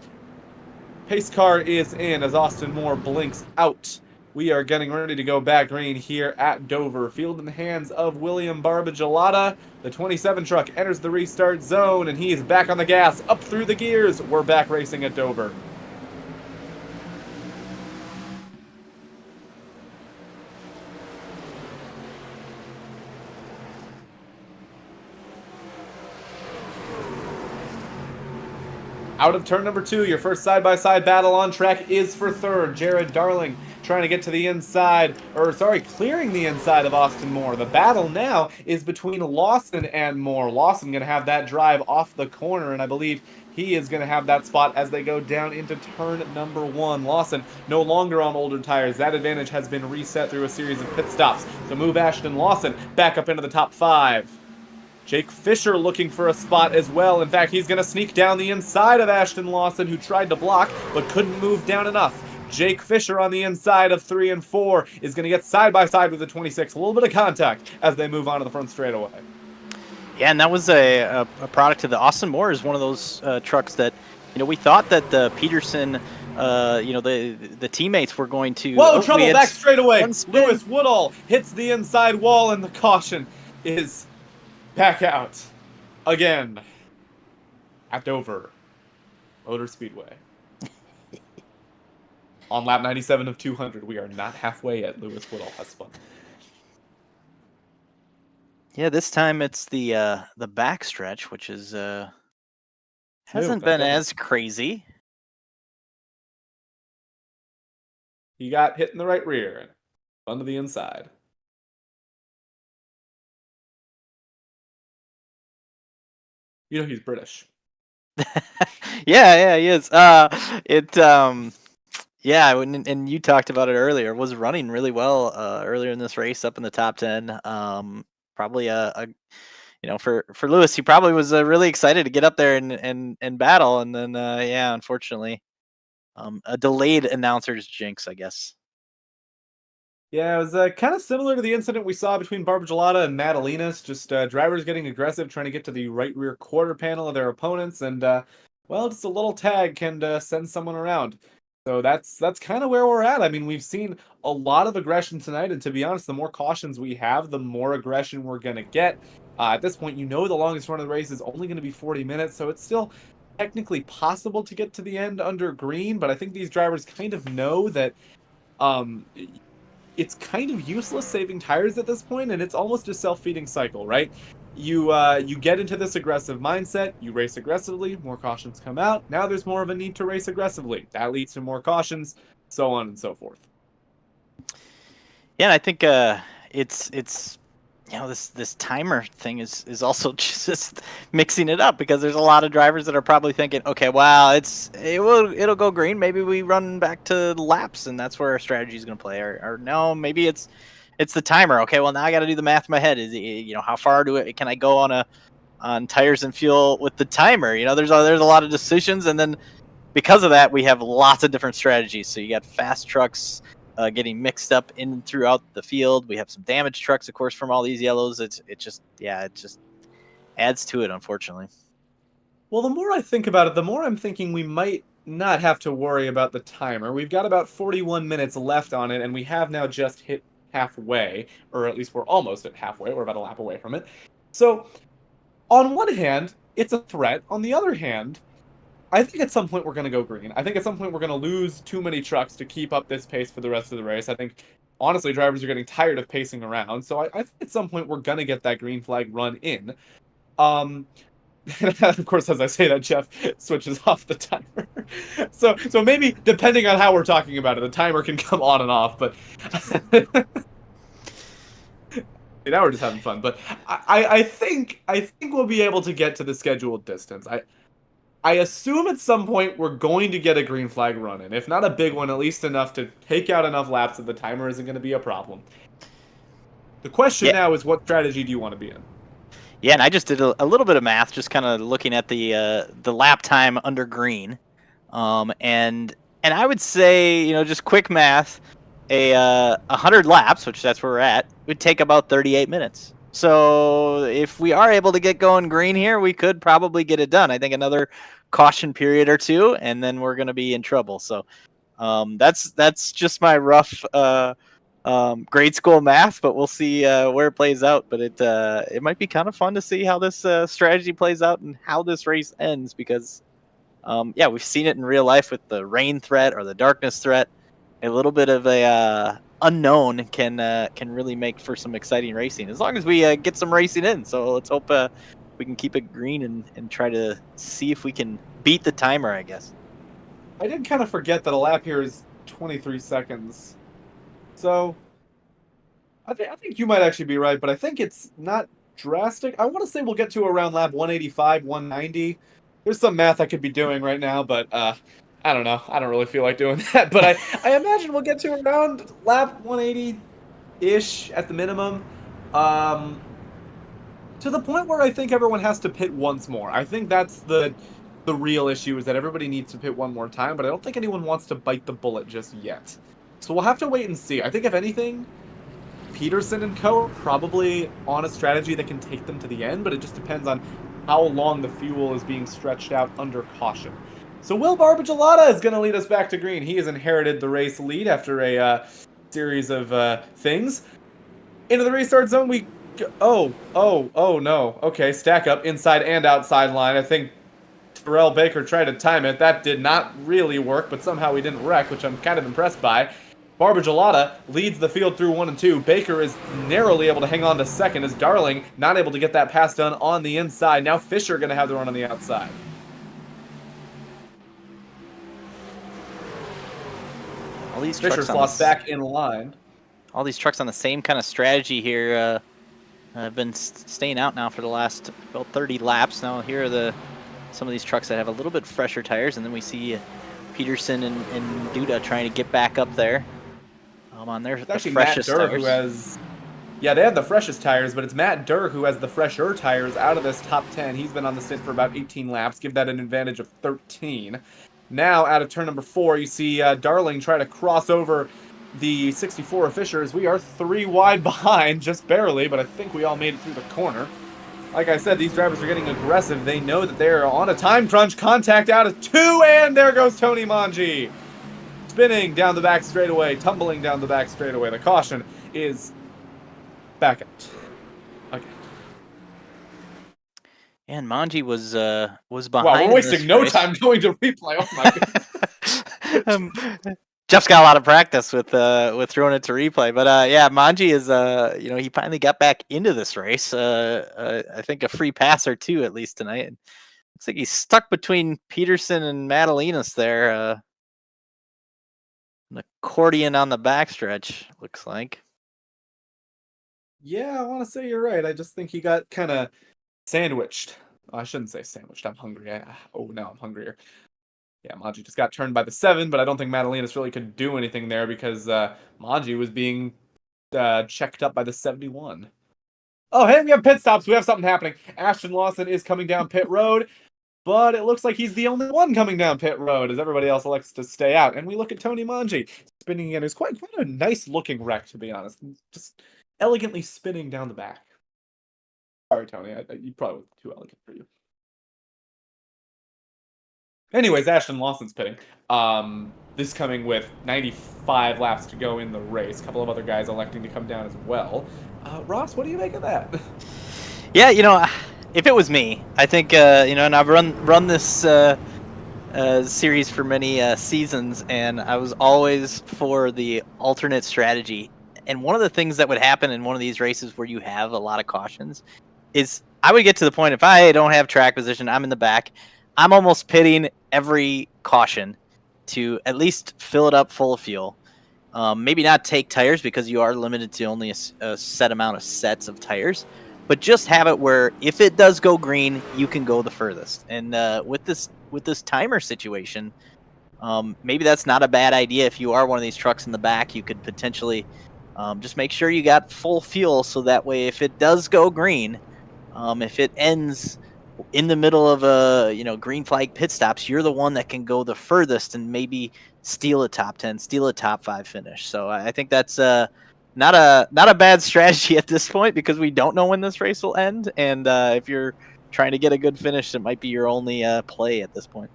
Pace car is in as Austin Moore blinks out. We are getting ready to go back green here at Dover. Field in the hands of William Barbagelata. The 27 truck enters the restart zone, and he is back on the gas, up through the gears. We're back racing at Dover. Out of turn number 2, your first side-by-side battle on track is for third. Jared Darling trying to get to the inside, clearing the inside of Austin Moore. The battle now is between Lawson and Moore. Lawson going to have that drive off the corner, and I believe he is going to have that spot as they go down into turn number 1. Lawson no longer on older tires. That advantage has been reset through a series of pit stops. So move Ashton Lawson back up into the top 5. Jake Fisher looking for a spot as well. In fact, he's going to sneak down the inside of Ashton Lawson, who tried to block but couldn't move down enough. Jake Fisher on the inside of 3 and 4 is going to get side-by-side with the 26. A little bit of contact as they move on to the front straightaway. Yeah, and that was a product of the Austin Moore is one of those trucks that, we thought that the Peterson, the teammates were going to... Whoa, trouble back straightaway. Lewis Woodall hits the inside wall, and the caution is back out again at Dover Motor Speedway. On lap 97 of 200, we are not halfway yet. Lewis Woodall has fun. Yeah, this time it's the back stretch, which is hasn't been as crazy. He got hit in the right rear and fun to the inside. He's British. Yeah, he is. Yeah, and you talked about it earlier. Was running really well earlier in this race, up in the top 10. Probably for Lewis, he probably was really excited to get up there and battle, and then unfortunately, a delayed announcer's jinx, I guess. Yeah, it was kind of similar to the incident we saw between Barbagelata and Madalinas, just drivers getting aggressive, trying to get to the right rear quarter panel of their opponents, and just a little tag can send someone around. So that's kind of where we're at. I mean, we've seen a lot of aggression tonight, and to be honest, the more cautions we have, the more aggression we're going to get. At this point, the longest run of the race is only going to be 40 minutes, so it's still technically possible to get to the end under green, but I think these drivers kind of know that um, it's kind of useless saving tires at this point, and it's almost a self-feeding cycle, right? You get into this aggressive mindset, you race aggressively, more cautions come out. Now there's more of a need to race aggressively. That leads to more cautions, so on and so forth. Yeah, and I think it's this timer thing is also just mixing it up, because there's a lot of drivers that are probably thinking, okay, well, it'll go green, maybe we run back to laps, and that's where our strategy is going to play, or no, maybe it's the timer. Okay, well, now I got to do the math in my head. Is how far can I go on tires and fuel with the timer? There's a lot of decisions, and then because of that, we have lots of different strategies. So you got fast trucks getting mixed up in and throughout the field. We have some damaged trucks, of course, from all these yellows. It just adds to it, unfortunately. Well, the more I think about it, the more I'm thinking we might not have to worry about the timer. We've got about 41 minutes left on it, and we have now just hit halfway, or at least we're almost at halfway. We're about a lap away from it. So, on one hand, it's a threat. On the other hand, I think at some point we're going to go green. I think at some point we're going to lose too many trucks to keep up this pace for the rest of the race. I think, honestly, drivers are getting tired of pacing around. So I think at some point we're going to get that green flag run in. Of course, as I say that, Jeff switches off the timer. So maybe, depending on how we're talking about it, the timer can come on and off, but now we're just having fun. But I think we'll be able to get to the scheduled distance. I assume at some point we're going to get a green flag run in. If not a big one, at least enough to take out enough laps that the timer isn't going to be a problem. The question now is, what strategy do you want to be in? Yeah, and I just did a little bit of math, just kind of looking at the lap time under green, and I would say, just quick math, 100 laps, which that's where we're at, would take about 38 minutes. So if we are able to get going green here, we could probably get it done. I think another caution period or two, and then we're going to be in trouble. So that's just my rough grade school math, but we'll see where it plays out. But it might be kind of fun to see how this strategy plays out and how this race ends, because we've seen it in real life with the rain threat or the darkness threat. A little bit of a unknown can really make for some exciting racing, as long as we get some racing in. So let's hope we can keep it green and try to see if we can beat the timer, I guess. I did kind of forget that a lap here is 23 seconds. So I think you might actually be right, but I think it's not drastic. I want to say we'll get to around lap 185, 190. There's some math I could be doing right now, but I don't know. I don't really feel like doing that. But I imagine we'll get to around lap 180-ish at the minimum. To the point where I think everyone has to pit once more. I think that's the real issue, is that everybody needs to pit one more time, but I don't think anyone wants to bite the bullet just yet. So we'll have to wait and see. I think, if anything, Peterson and co. are probably on a strategy that can take them to the end, but it just depends on how long the fuel is being stretched out under caution. So Will Barbagellata is going to lead us back to green. He has inherited the race lead after a series of things. Into the restart zone we go. Oh no. Okay, stack up inside and outside line. I think Terrell Baker tried to time it. That did not really work, but somehow he didn't wreck, which I'm kind of impressed by. Barbagellata leads the field through 1 and 2. Baker is narrowly able to hang on to second, as Darling not able to get that pass done on the inside. Now Fisher going to have the run on the outside. All these Fisher's lost back in line. All these trucks on the same kind of strategy here have been staying out now for the last about 30 laps. Now here are some of these trucks that have a little bit fresher tires, and then we see Peterson and Duda trying to get back up there. On their the freshest Matt Durr tires. Who has, they have the freshest tires, but it's Matt Durr who has the fresher tires out of this top 10. He's been on the stint for about 18 laps. Give that an advantage of 13. Now, out of turn number 4, you see Darling try to cross over the 64 of Fishers. We are 3 wide behind, just barely, but I think we all made it through the corner. Like I said, these drivers are getting aggressive. They know that they're on a time crunch. Contact out of 2, and there goes Tony Manji. spinning down the back straightaway, tumbling down the back straightaway. The caution is back out. Okay. And Manji was Wow, behind. we're in this wasting no race. time going to replay. Oh my god. Jeff's got a lot of practice with throwing it to replay, but yeah, Manji is he finally got back into this race. I think a free pass or two at least tonight. Looks like he's stuck between Peterson and Madalinas there. An accordion on the backstretch, looks like. Yeah, I want to say you're right. I just think he got kind of sandwiched. Oh, I shouldn't say sandwiched. I'm hungry. Oh, no, I'm hungrier. Yeah, Manji just got turned by the 7, but I don't think Madalinas really could do anything there because Manji was being checked up by the 71. Oh, hey, we have pit stops. We have something happening. Ashton Lawson is coming down pit road, but it looks like he's the only one coming down pit road as everybody else elects to stay out. And we look at Tony Manji spinning in. It's quite a nice-looking wreck, to be honest. Just elegantly spinning down the back. Sorry, Tony. You probably was too elegant for you. Anyways, Ashton Lawson's pitting. This coming with 95 laps to go in the race. A couple of other guys electing to come down as well. Ross, what do you make of that? Yeah, if it was me, I think and I've run this series for many seasons, and I was always for the alternate strategy. And one of the things that would happen in one of these races where you have a lot of cautions is I would get to the point if I don't have track position, I'm in the back, I'm almost pitting every caution to at least fill it up full of fuel. Maybe not take tires because you are limited to only a set amount of sets of tires, but just have it where if it does go green, you can go the furthest. And with this timer situation, maybe that's not a bad idea. If you are one of these trucks in the back, you could potentially just make sure you got full fuel, so that way if it does go green, if it ends in the middle of a green flag pit stops, you're the one that can go the furthest and maybe steal a top 10, steal a top 5 finish. So I think that's not a bad strategy at this point, because we don't know when this race will end, and if you're trying to get a good finish, it might be your only play at this point.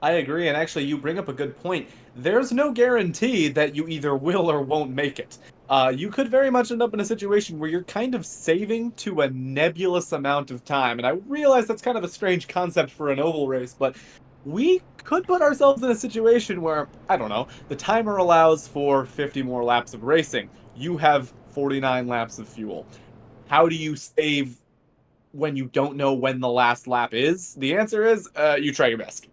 I agree, and actually you bring up a good point. There's no guarantee that you either will or won't make it. You could very much end up in a situation where you're kind of saving to a nebulous amount of time, and I realize that's kind of a strange concept for an oval race, but we could put ourselves in a situation where, I don't know, the timer allows for 50 more laps of racing. You have 49 laps of fuel. How do you save when you don't know when the last lap is? The answer is you try your best.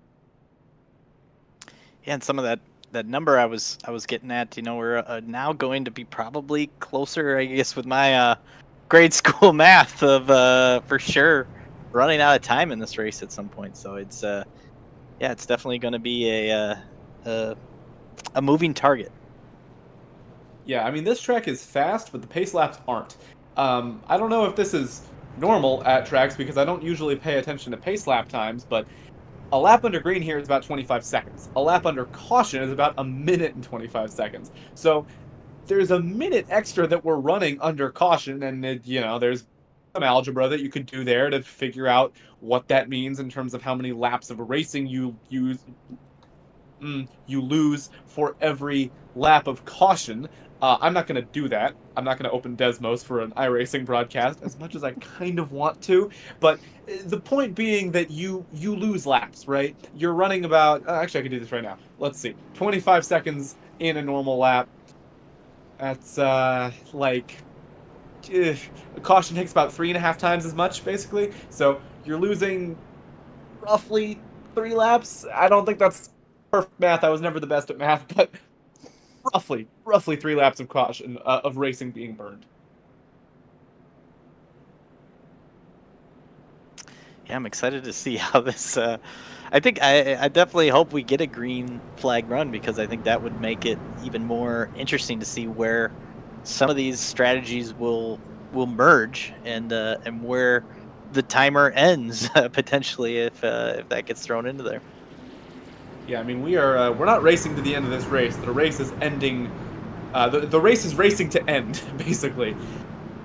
Yeah, and some of that number I was getting at, we're now going to be probably closer, I guess, with my grade school math of for sure running out of time in this race at some point. So it's it's definitely going to be a moving target. Yeah, I mean, this track is fast, but the pace laps aren't. I don't know if this is normal at tracks because I don't usually pay attention to pace lap times, but a lap under green here is about 25 seconds. A lap under caution is about a minute and 25 seconds. So there's a minute extra that we're running under caution, and there's some algebra that you could do there to figure out what that means in terms of how many laps of racing you lose for every lap of caution. I'm not going to do that. I'm not going to open Desmos for an iRacing broadcast, as much as I kind of want to. But the point being that you lose laps, right? You're running about... actually, I can do this right now. Let's see. 25 seconds in a normal lap. That's caution takes about 3.5 times as much, basically. So you're losing roughly 3 laps. I don't think that's perfect math. I was never the best at math, but... roughly 3 laps of caution of racing being burned. Yeah, I'm excited to see how this. I think I definitely hope we get a green flag run, because I think that would make it even more interesting to see where some of these strategies will merge and where the timer ends potentially if that gets thrown into there. Yeah, I mean, we're not racing to the end of this race. The race is ending. The race is racing to end, basically.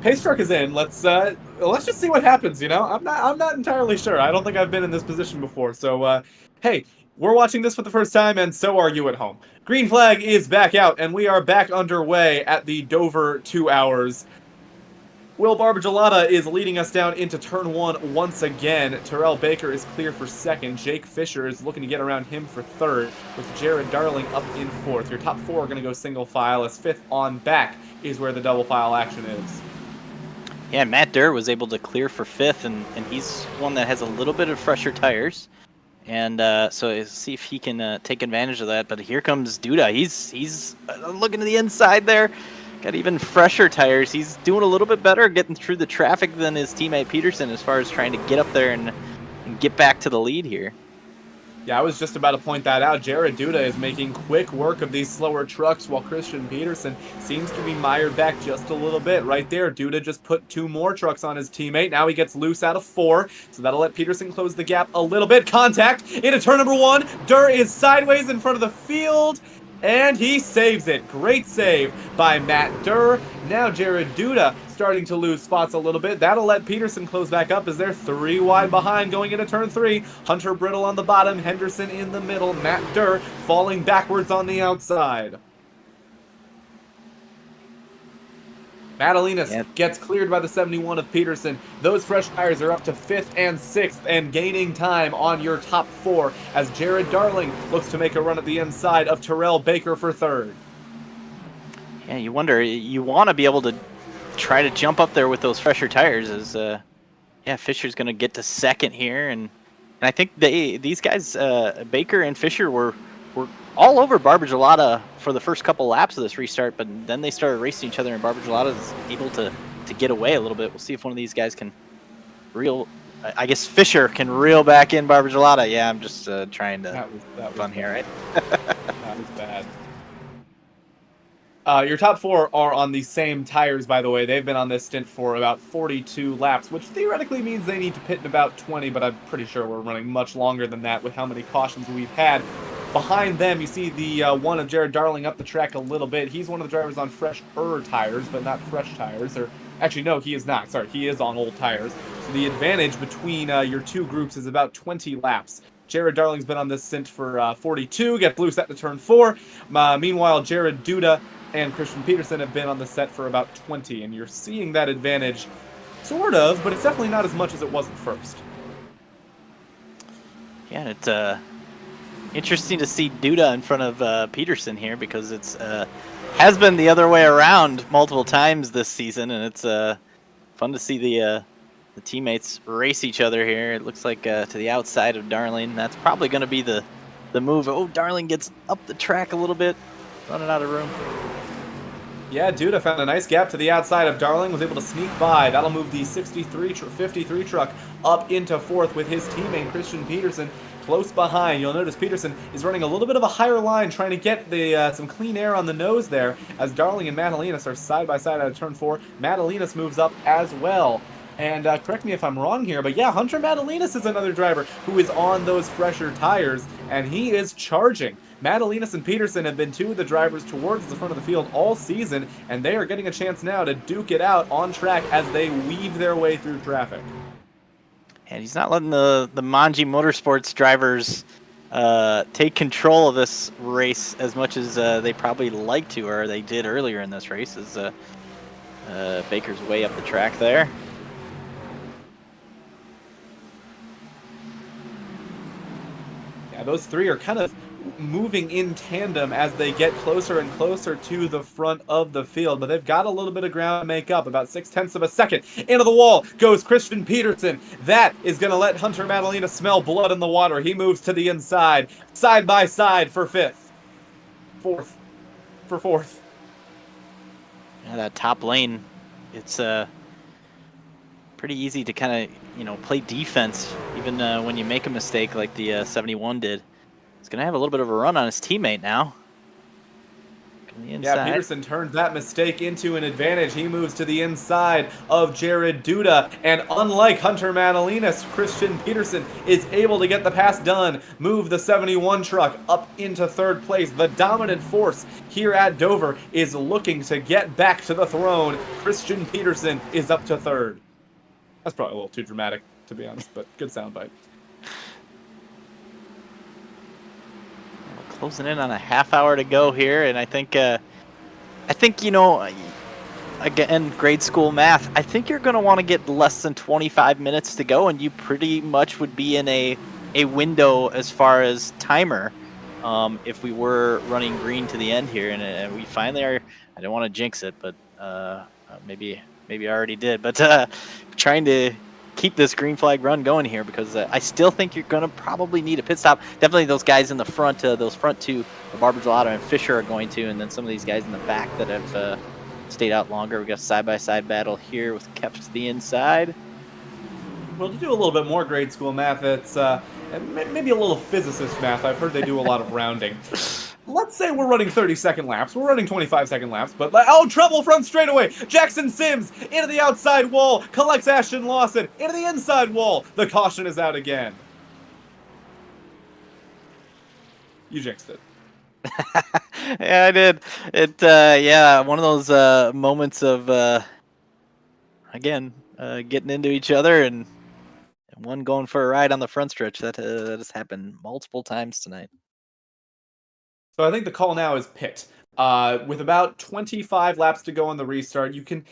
Pace truck is in. Let's just see what happens. I'm not entirely sure. I don't think I've been in this position before. So hey, We're watching this for the first time, and so are you at home. Green flag is back out, and we are back underway at the Dover 2 hours. Will Barbagelata is leading us down into turn 1 once again. Terrell Baker is clear for second. Jake Fisher is looking to get around him for third, with Jared Darling up in fourth. Your top 4 are going to go single file, as fifth on back is where the double file action is. Yeah, Matt Durr was able to clear for fifth, and he's one that has a little bit of fresher tires. And so see if he can take advantage of that. But here comes Duda. He's looking to the inside there. Got even fresher tires. He's doing a little bit better getting through the traffic than his teammate Peterson as far as trying to get up there and get back to the lead here. Yeah, I was just about to point that out. Jared Duda is making quick work of these slower trucks, while Christian Peterson seems to be mired back just a little bit. Right there, Duda just put 2 more trucks on his teammate. Now he gets loose out of 4, so that'll let Peterson close the gap a little bit. Contact into turn number 1. Durr is sideways in front of the field, and he saves it. Great save by Matt Durr. Now Jared Duda starting to lose spots a little bit. That'll let Peterson close back up as they're 3 wide behind going into turn 3. Hunter Brittle on the bottom, Henderson in the middle, Matt Durr falling backwards on the outside. Madalinas gets cleared by the 71 of Peterson. Those fresh tires are up to 5th and 6th and gaining time on your top 4 as Jared Darling looks to make a run at the inside of Terrell Baker for 3rd. Yeah, you wonder, you want to be able to try to jump up there with those fresher tires as Fisher's going to get to 2nd here, and I think these guys, Baker and Fisher, were all over Barbagelata for the first couple laps of this restart, but then they started racing each other, and Barbagelata is able to get away a little bit. We'll see if one of these guys can I guess Fisher can reel back in Barbagelata. Yeah, I'm just trying to that was fun here, right? That was bad. Your top 4 are on the same tires, by the way. They've been on this stint for about 42 laps, which theoretically means they need to pit in about 20, but I'm pretty sure we're running much longer than that with how many cautions we've had. Behind them, you see the one of Jared Darling up the track a little bit. He's one of the drivers on fresher tires, but not fresh tires. Or actually, no, he is not. Sorry, he is on old tires. So the advantage between your 2 groups is about 20 laps. Jared Darling's been on this stint for 42, gets loose at the turn 4. Meanwhile, Jared Duda and Christian Peterson have been on the set for about 20, and you're seeing that advantage, sort of, but it's definitely not as much as it was at first. Yeah, it's interesting to see Duda in front of Peterson here, because it's has been the other way around multiple times this season, and it's fun to see the teammates race each other here. It looks like to the outside of Darling. That's probably going to be the move. Oh, Darling gets up the track a little bit, running out of room. Yeah, Duda found a nice gap to the outside of Darling, was able to sneak by. That'll move the 53 truck up into 4th with his teammate Christian Peterson close behind. You'll notice Peterson is running a little bit of a higher line, trying to get the some clean air on the nose there, as Darling and Madalinas are side by side out of turn 4. Madalinas moves up as well. And correct me if I'm wrong here, but yeah, Hunter Madalinas is another driver who is on those fresher tires, and he is charging. Madalinas and Peterson have been 2 of the drivers towards the front of the field all season, and they are getting a chance now to duke it out on track as they weave their way through traffic. And he's not letting the Manji Motorsports drivers take control of this race as much as they probably like to, or they did earlier in this race, as Baker's way up the track there. Yeah, those 3 are kind of moving in tandem as they get closer and closer to the front of the field, but they've got a little bit of ground to make up. About 0.6 of a second into the wall goes Christian Peterson. That is going to let Hunter Madalena smell blood in the water. He moves to the inside, side by side for 5th, 4th, for 4th. Yeah, that top lane, it's pretty easy to kind of play defense even when you make a mistake like the 71 did. He's going to have a little bit of a run on his teammate now. Yeah, Peterson turned that mistake into an advantage. He moves to the inside of Jared Duda, and unlike Hunter Madalinas, Christian Peterson is able to get the pass done, move the 71 truck up into 3rd place. The dominant force here at Dover is looking to get back to the throne. Christian Peterson is up to 3rd. That's probably a little too dramatic, to be honest, but good soundbite. closing in on a half hour to go here, and I think again, grade school math. I think you're going to want to get less than 25 minutes to go, and you pretty much would be in a window as far as timer. If we were running green to the end here, and we finally are. I don't want to jinx it, but maybe I already did. But trying to keep this green flag run going here, because I still think you're going to probably need a pit stop. Definitely those guys in the front, those front two, Barber Gelato and Fisher are going to, and then some of these guys in the back that have stayed out longer. We got a side-by-side battle here with Kept to the inside. Well, to do a little bit more grade school math, it's maybe a little physicist math. I've heard they do a lot of rounding. Let's say we're running 30-second laps. We're running 25-second laps, but trouble from straightaway. Jackson Sims into the outside wall, collects Ashton Lawson into the inside wall. The caution is out again. You jinxed it. Yeah, I did. Yeah, one of those moments of again getting into each other and one going for a ride on the front stretch. That has happened multiple times tonight. So I think the call now is pit. With about 25 laps to go on the restart, you can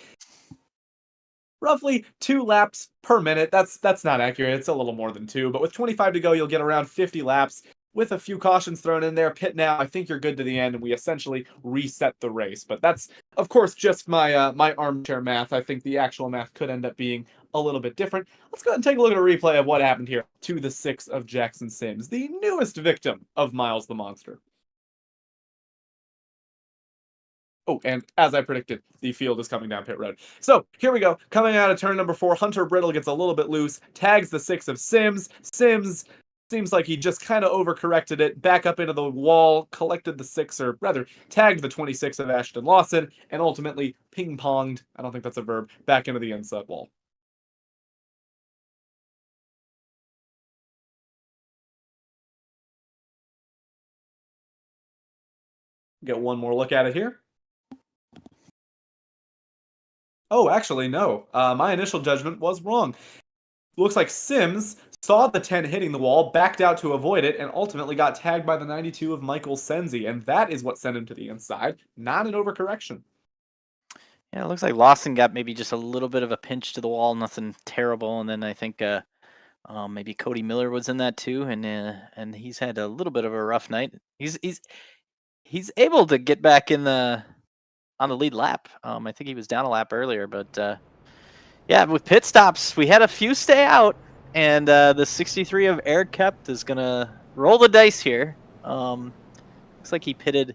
roughly 2 laps per minute. That's not accurate. It's a little more than 2, but with 25 to go, you'll get around 50 laps. With a few cautions thrown in there, pit now, I think you're good to the end, and we essentially reset the race. But that's, of course, just my my armchair math. I think the actual math could end up being a little bit different. Let's go ahead and take a look at a replay of what happened here to the 6 of Jackson Sims, the newest victim of Miles the Monster. Oh, and as I predicted, the field is coming down pit road. So, here we go. Coming out of turn number 4, Hunter Brittle gets a little bit loose, tags the 6 of Sims. Sims seems like he just kind of overcorrected it, back up into the wall, collected the 6, or rather, tagged the 26 of Ashton Lawson, and ultimately ping-ponged, I don't think that's a verb, back into the inside wall. Get one more look at it here. Oh, actually, no. My initial judgment was wrong. Looks like Sims saw the 10 hitting the wall, backed out to avoid it, and ultimately got tagged by the 92 of Michael Senzi, and that is what sent him to the inside, not an overcorrection. Yeah, it looks like Lawson got maybe just a little bit of a pinch to the wall, nothing terrible, and then I think maybe Cody Miller was in that too, and he's had a little bit of a rough night. He's able to get back in on the lead lap. I think he was down a lap earlier, but yeah, with pit stops, we had a few stay out, and the 63 of Eric Kept is gonna roll the dice here. Looks like he pitted,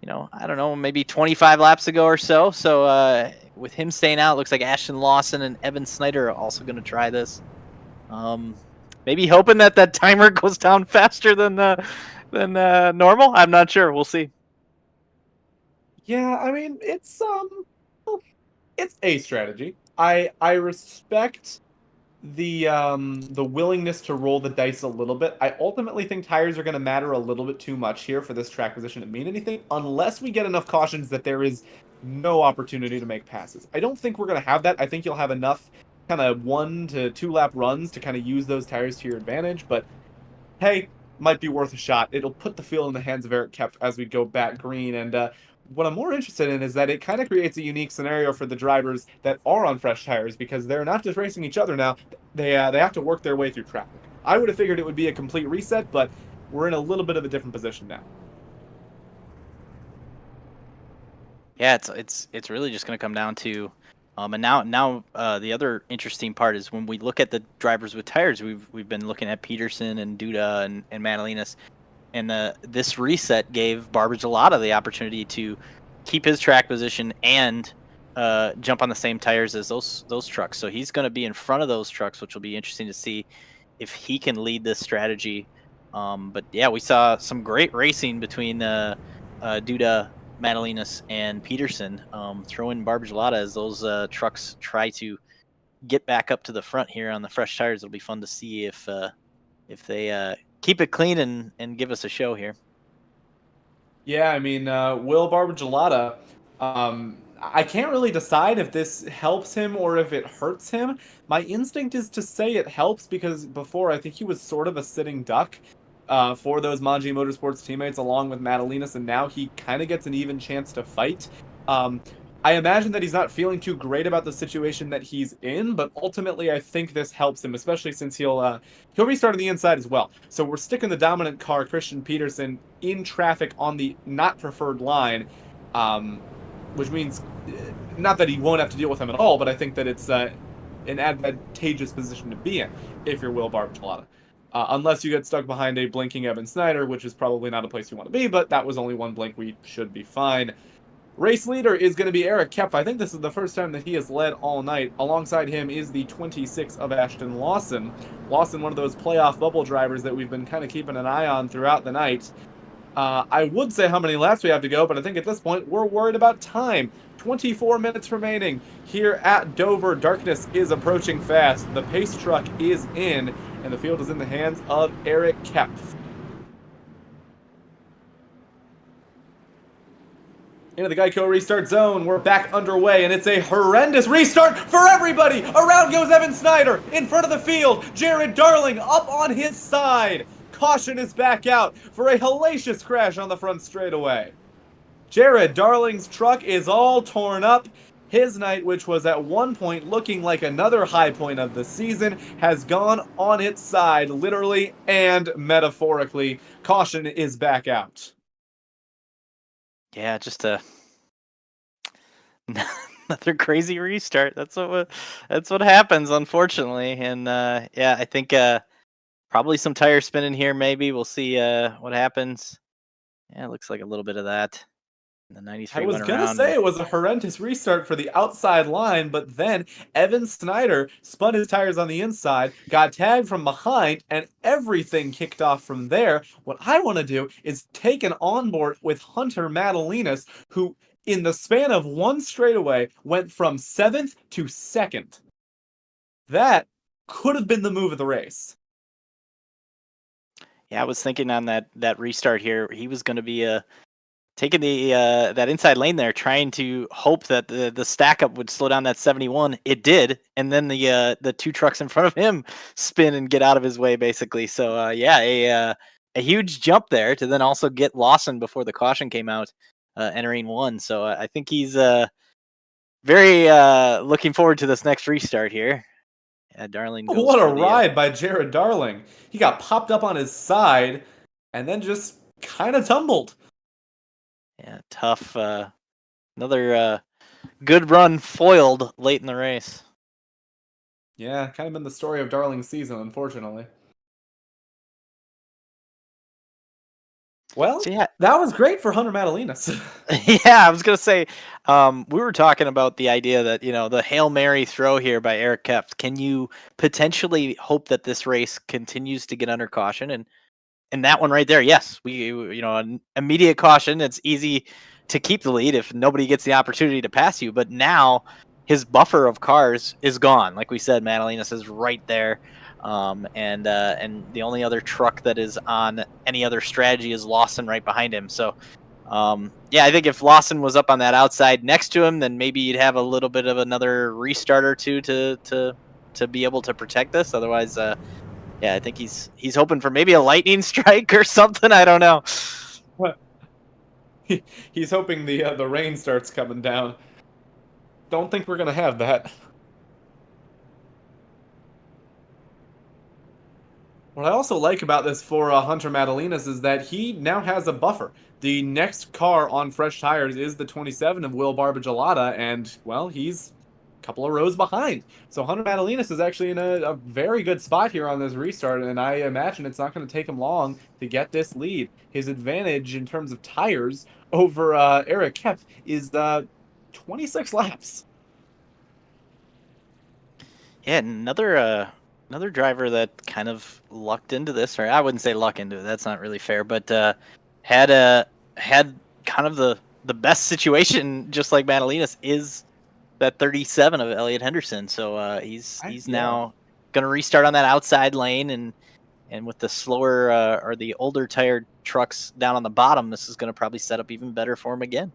I don't know, maybe 25 laps ago or so. So with him staying out, looks like Ashton Lawson and Evan Snyder are also gonna try this. Maybe hoping that timer goes down faster than normal. I'm not sure. We'll see. Yeah, I mean, it's a strategy. I respect the willingness to roll the dice a little bit. I ultimately think tires are going to matter a little bit too much here for this track position to mean anything, unless we get enough cautions that there is no opportunity to make passes. I don't think we're going to have that. I think you'll have enough kind of 1 to 2 lap runs to kind of use those tires to your advantage, but hey, might be worth a shot. It'll put the field in the hands of Eric Kept as we go back green, and what I'm more interested in is that it kind of creates a unique scenario for the drivers that are on fresh tires, because they're not just racing each other now. They have to work their way through traffic. I would have figured it would be a complete reset, but we're in a little bit of a different position now. Yeah, it's really just going to come down to, and now the other interesting part is when we look at the drivers with tires, we've been looking at Peterson and Duda and Madalinas. And this reset gave Barber Gelato the opportunity to keep his track position and jump on the same tires as those trucks. So he's going to be in front of those trucks, which will be interesting to see if he can lead this strategy. But yeah, we saw some great racing between Duda, Madalinas, and Peterson. Throw in Barber Gelato as those trucks try to get back up to the front here on the fresh tires. It'll be fun to see if they keep it clean and give us a show here. Yeah, I mean, Will Barber Gelato, I can't really decide if this helps him or if it hurts him. My instinct is to say it helps, because before I think he was sort of a sitting duck. for those Manji Motorsports teammates along with Madalinas, and now he kind of gets an even chance to fight. I imagine that he's not feeling too great about the situation that he's in, but ultimately I think this helps him, especially since he'll restart on the inside as well. So we're sticking the dominant car, Christian Peterson, in traffic on the not preferred line, which means not that he won't have to deal with him at all, but I think that it's an advantageous position to be in if you're Will Barbagelata. Unless you get stuck behind a blinking Evan Snyder, which is probably not a place you want to be, but that was only one blink. We should be fine. Race leader is going to be Eric Kepf. I think this is the first time that he has led all night. Alongside him is the 26 of Ashton Lawson. Lawson, one of those playoff bubble drivers that we've been kind of keeping an eye on throughout the night. I would say how many laps we have to go, but I think at this point we're worried about time. 24 minutes remaining here at Dover. Darkness is approaching fast. The pace truck is in, and the field is in the hands of Eric Kepf. Into the Geico restart zone. We're back underway, and it's a horrendous restart for everybody. Around goes Evan Snyder in front of the field. Jared Darling up on his side. Caution is back out for a hellacious crash on the front straightaway. Jared Darling's truck is all torn up. His night, which was at one point looking like another high point of the season, has gone on its side, literally and metaphorically. Caution is back out. Yeah, just another crazy restart. That's what happens, unfortunately. And yeah, I think probably some tire spinning here. Maybe we'll see what happens. Yeah, it looks like a little bit of that. And the 93 I was went gonna around. say it was a horrendous restart for the outside line, but then Evan Snyder spun his tires on the inside, got tagged from behind, and everything kicked off from there. What I want to do is take an onboard with Hunter Madalinas, who in the span of one straightaway went from 7th to 2nd. That could have been the move of the race. Yeah, I was thinking on that restart here, he was going to be taking the that inside lane there, trying to hope that the stack up would slow down that 71. It did, and then the two trucks in front of him spin and get out of his way, basically. So yeah, a huge jump there to then also get Lawson before the caution came out, entering one. So I think he's very looking forward to this next restart here. Yeah, Darling. Goes What a for the, ride by Jared Darling. He got popped up on his side and then just kind of tumbled. Yeah, tough. Another good run foiled late in the race. Yeah, kind of been the story of Darling's season, unfortunately. Well, So yeah, that was great for Hunter Madalinas. yeah, I was gonna say, we were talking about the idea that the Hail Mary throw here by Eric Kepf. Can you potentially hope that this race continues to get under caution? And that one right there, yes, we an immediate caution. It's easy to keep the lead if nobody gets the opportunity to pass you. But now his buffer of cars is gone. Like we said, Madalinas is right there. And the only other truck that is on any other strategy is Lawson right behind him. So, yeah, I think if Lawson was up on that outside next to him, then maybe you'd have a little bit of another restart or two to be able to protect this. Otherwise, yeah, I think he's hoping for maybe a lightning strike or something. I don't know. What? He's hoping the rain starts coming down. Don't think we're gonna have that. What I also like about this for Hunter Madalinas is that he now has a buffer. The next car on fresh tires is the 27 of Will Barbagelata, and, well, he's a couple of rows behind. So Hunter Madalinas is actually in a very good spot here on this restart, and I imagine it's not going to take him long to get this lead. His advantage in terms of tires over Eric Kepf is 26 laps. Yeah, another driver that kind of lucked into this, or I wouldn't say luck into it. That's not really fair, but had kind of the best situation, just like Madalinas, is that 37 of Elliot Henderson. So he's now going to restart on that outside lane, and with the slower or the older tired trucks down on the bottom, this is going to probably set up even better for him again.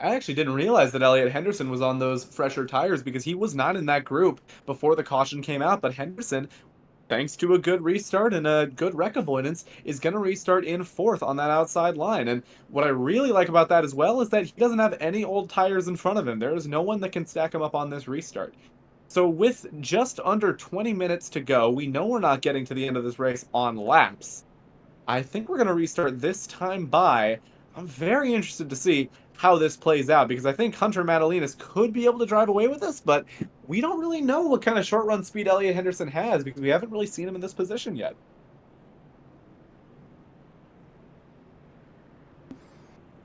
I actually didn't realize that Elliot Henderson was on those fresher tires because he was not in that group before the caution came out. But Henderson, thanks to a good restart and a good wreck avoidance, is going to restart in 4th on that outside line. And what I really like about that as well is that he doesn't have any old tires in front of him. There is no one that can stack him up on this restart. So with just under 20 minutes to go, we know we're not getting to the end of this race on laps. I think we're going to restart this time by. I'm very interested to see how this plays out, because I think Hunter Madalinas could be able to drive away with this, but we don't really know what kind of short run speed Elliot Henderson has, because we haven't really seen him in this position yet.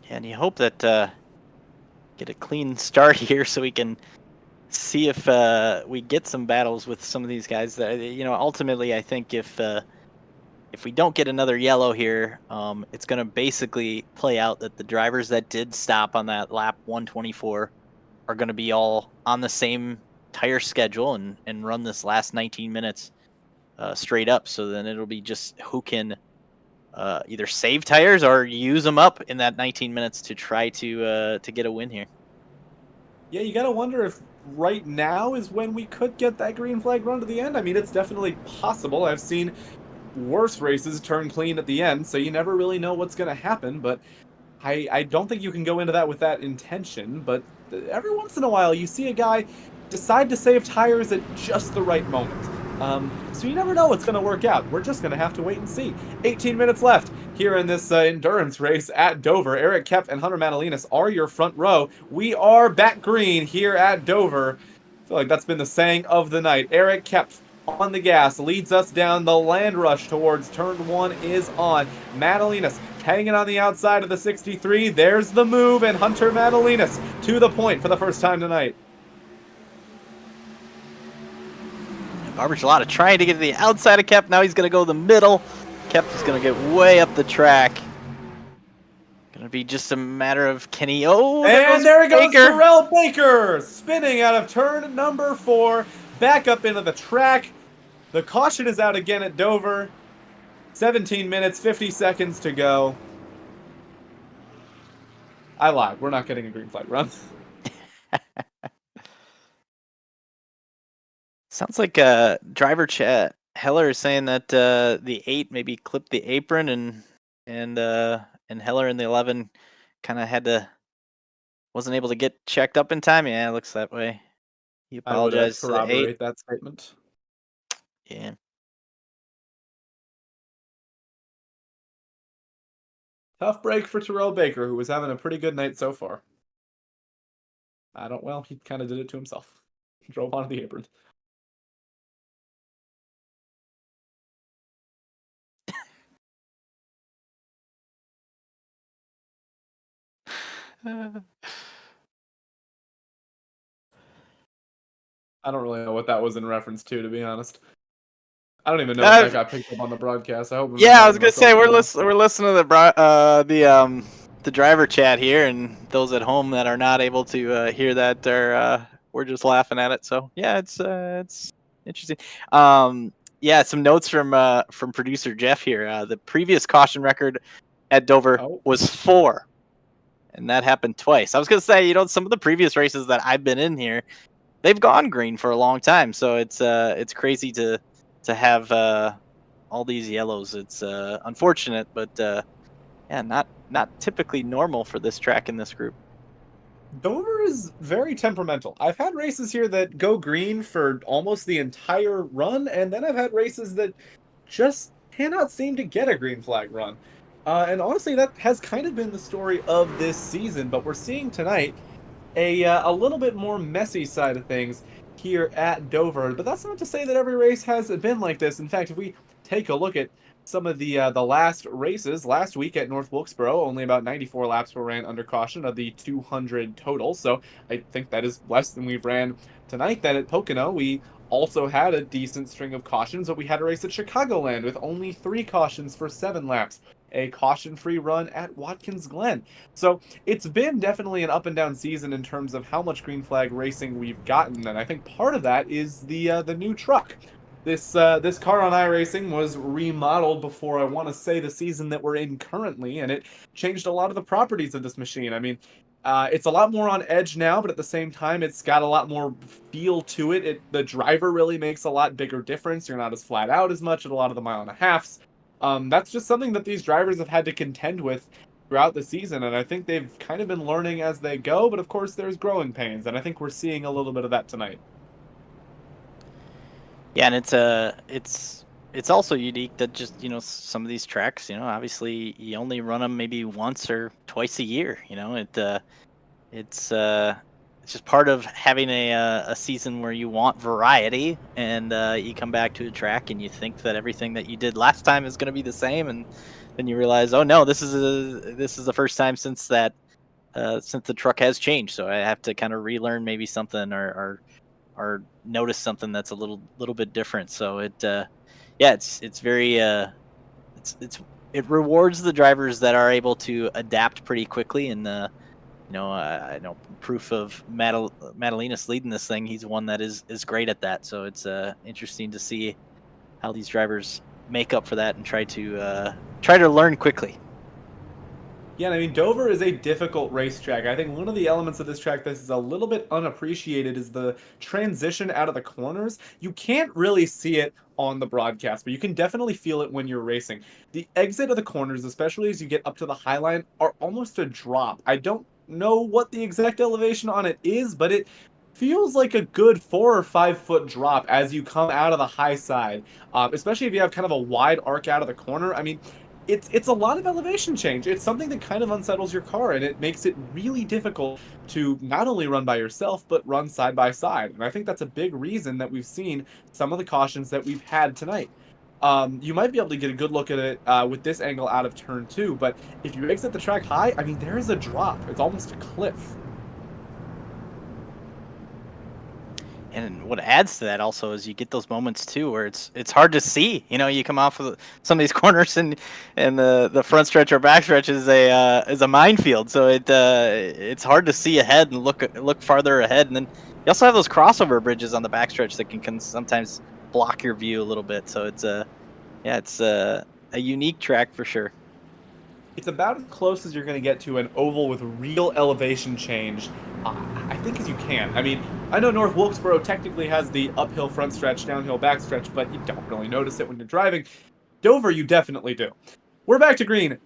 Yeah, and you hope that get a clean start here so we can see if we get some battles with some of these guys. That, ultimately, I think if we don't get another yellow here, it's going to basically play out that the drivers that did stop on that lap 124 are going to be all on the same tire schedule and run this last 19 minutes straight up. So then it'll be just who can either save tires or use them up in that 19 minutes to try to get a win here. Yeah, you got to wonder if right now is when we could get that green flag run to the end. I mean, it's definitely possible. I've seen worse races turn clean at the end, so you never really know what's going to happen, but I don't think you can go into that with that intention. But every once in a while you see a guy decide to save tires at just the right moment, so you never know what's going to work out. We're just going to have to wait and see. 18 minutes left here in this endurance race at Dover. Eric Kepf and Hunter Madalinas are your front row. We are back green here at Dover. I feel like that's been the saying of the night. Eric Kepf on the gas leads us down. The land rush towards turn 1 is on. Madalinas hanging on the outside of the 63. There's the move, and Hunter Madalinas to the point for the first time tonight. Barbershalotta trying to get to the outside of Kepf. Now he's going to go the middle. Kepf is going to get way up the track. Going to be just a matter of can he... Oh, there he goes, Terrell Baker, spinning out of turn number 4. Back up into the track. The caution is out again at Dover. 17 minutes, 50 seconds to go. I lied. We're not getting a green flag run. Sounds like driver chat. Heller is saying that the 8 maybe clipped the apron, and Heller in the 11 kind of wasn't able to get checked up in time. Yeah, it looks that way. He apologized to the 8. I would corroborate that statement. Yeah. Tough break for Terrell Baker, who was having a pretty good night so far. He kind of did it to himself. He drove onto the apron. I don't really know what that was in reference to be honest. I don't even know if that got picked up on the broadcast. I hope. Yeah, I was gonna say we're listening to the driver chat here, and those at home that are not able to hear that we're just laughing at it. So yeah, it's interesting. Yeah, some notes from producer Jeff here. The previous caution record at Dover was 4, and that happened twice. I was gonna say, some of the previous races that I've been in here, they've gone green for a long time. So it's crazy to have all these yellows. It's unfortunate, but yeah, not typically normal for this track in this group. Dover is very temperamental. I've had races here that go green for almost the entire run, and then I've had races that just cannot seem to get a green flag run. And honestly, that has kind of been the story of this season, but we're seeing tonight a little bit more messy side of things here at Dover. But that's not to say that every race has been like this. In fact, if we take a look at some of the last races, last week at North Wilkesboro, only about 94 laps were ran under caution of the 200 total. So I think that is less than we've ran tonight. Then at Pocono, we also had a decent string of cautions, but we had a race at Chicagoland with only 3 cautions for 7 laps. A caution-free run at Watkins Glen. So it's been definitely an up and down season in terms of how much green flag racing we've gotten, and I think part of that is the new truck. This car on iRacing was remodeled before, I want to say, the season that we're in currently, and it changed a lot of the properties of this machine. I mean, It's a lot more on edge now, but at the same time, it's got a lot more feel to it. The driver really makes a lot bigger difference. You're not as flat out as much at a lot of the mile and a halves. That's just something that these drivers have had to contend with throughout the season, and I think they've kind of been learning as they go. But of course, there's growing pains, and I think we're seeing a little bit of that tonight. Yeah, and it's also unique that just some of these tracks, obviously you only run them maybe once or twice a year. It's just part of having a season where you want variety, and you come back to a track and you think that everything that you did last time is going to be the same, and then you realize, oh no, this is the first time since the truck has changed, so I have to kind of relearn maybe something or notice something that's a little bit different. So it's very it rewards the drivers that are able to adapt pretty quickly. And I know proof of Madalinas leading this thing. He's one that is great at that. So it's interesting to see how these drivers make up for that and try to learn quickly. Yeah, and I mean, Dover is a difficult racetrack. I think one of the elements of this track that is a little bit unappreciated is the transition out of the corners. You can't really see it on the broadcast, but you can definitely feel it when you're racing. The exit of the corners, especially as you get up to the high line, are almost a drop. I don't know what the exact elevation on it is, but it feels like a good 4 or 5 foot drop as you come out of the high side, especially if you have kind of a wide arc out of the corner. I mean, it's a lot of elevation change. It's something that kind of unsettles your car, and it makes it really difficult to not only run by yourself, but run side by side. And I think that's a big reason that we've seen some of the cautions that we've had tonight. You might be able to get a good look at it with this angle out of turn 2, but if you exit the track high, I mean, there is a drop. It's almost a cliff. And what adds to that also is you get those moments too where it's hard to see. You come off of some of these corners and the front stretch or back stretch is a minefield. So it's hard to see ahead and look farther ahead. And then you also have those crossover bridges on the back stretch that can sometimes block your view a little bit. So it's a unique track for sure. It's about as close as you're going to get to an oval with real elevation change, I think, as you can. I mean, I know North Wilkesboro technically has the uphill front stretch, downhill back stretch, but you don't really notice it when you're driving. Dover, you definitely do. We're back to green.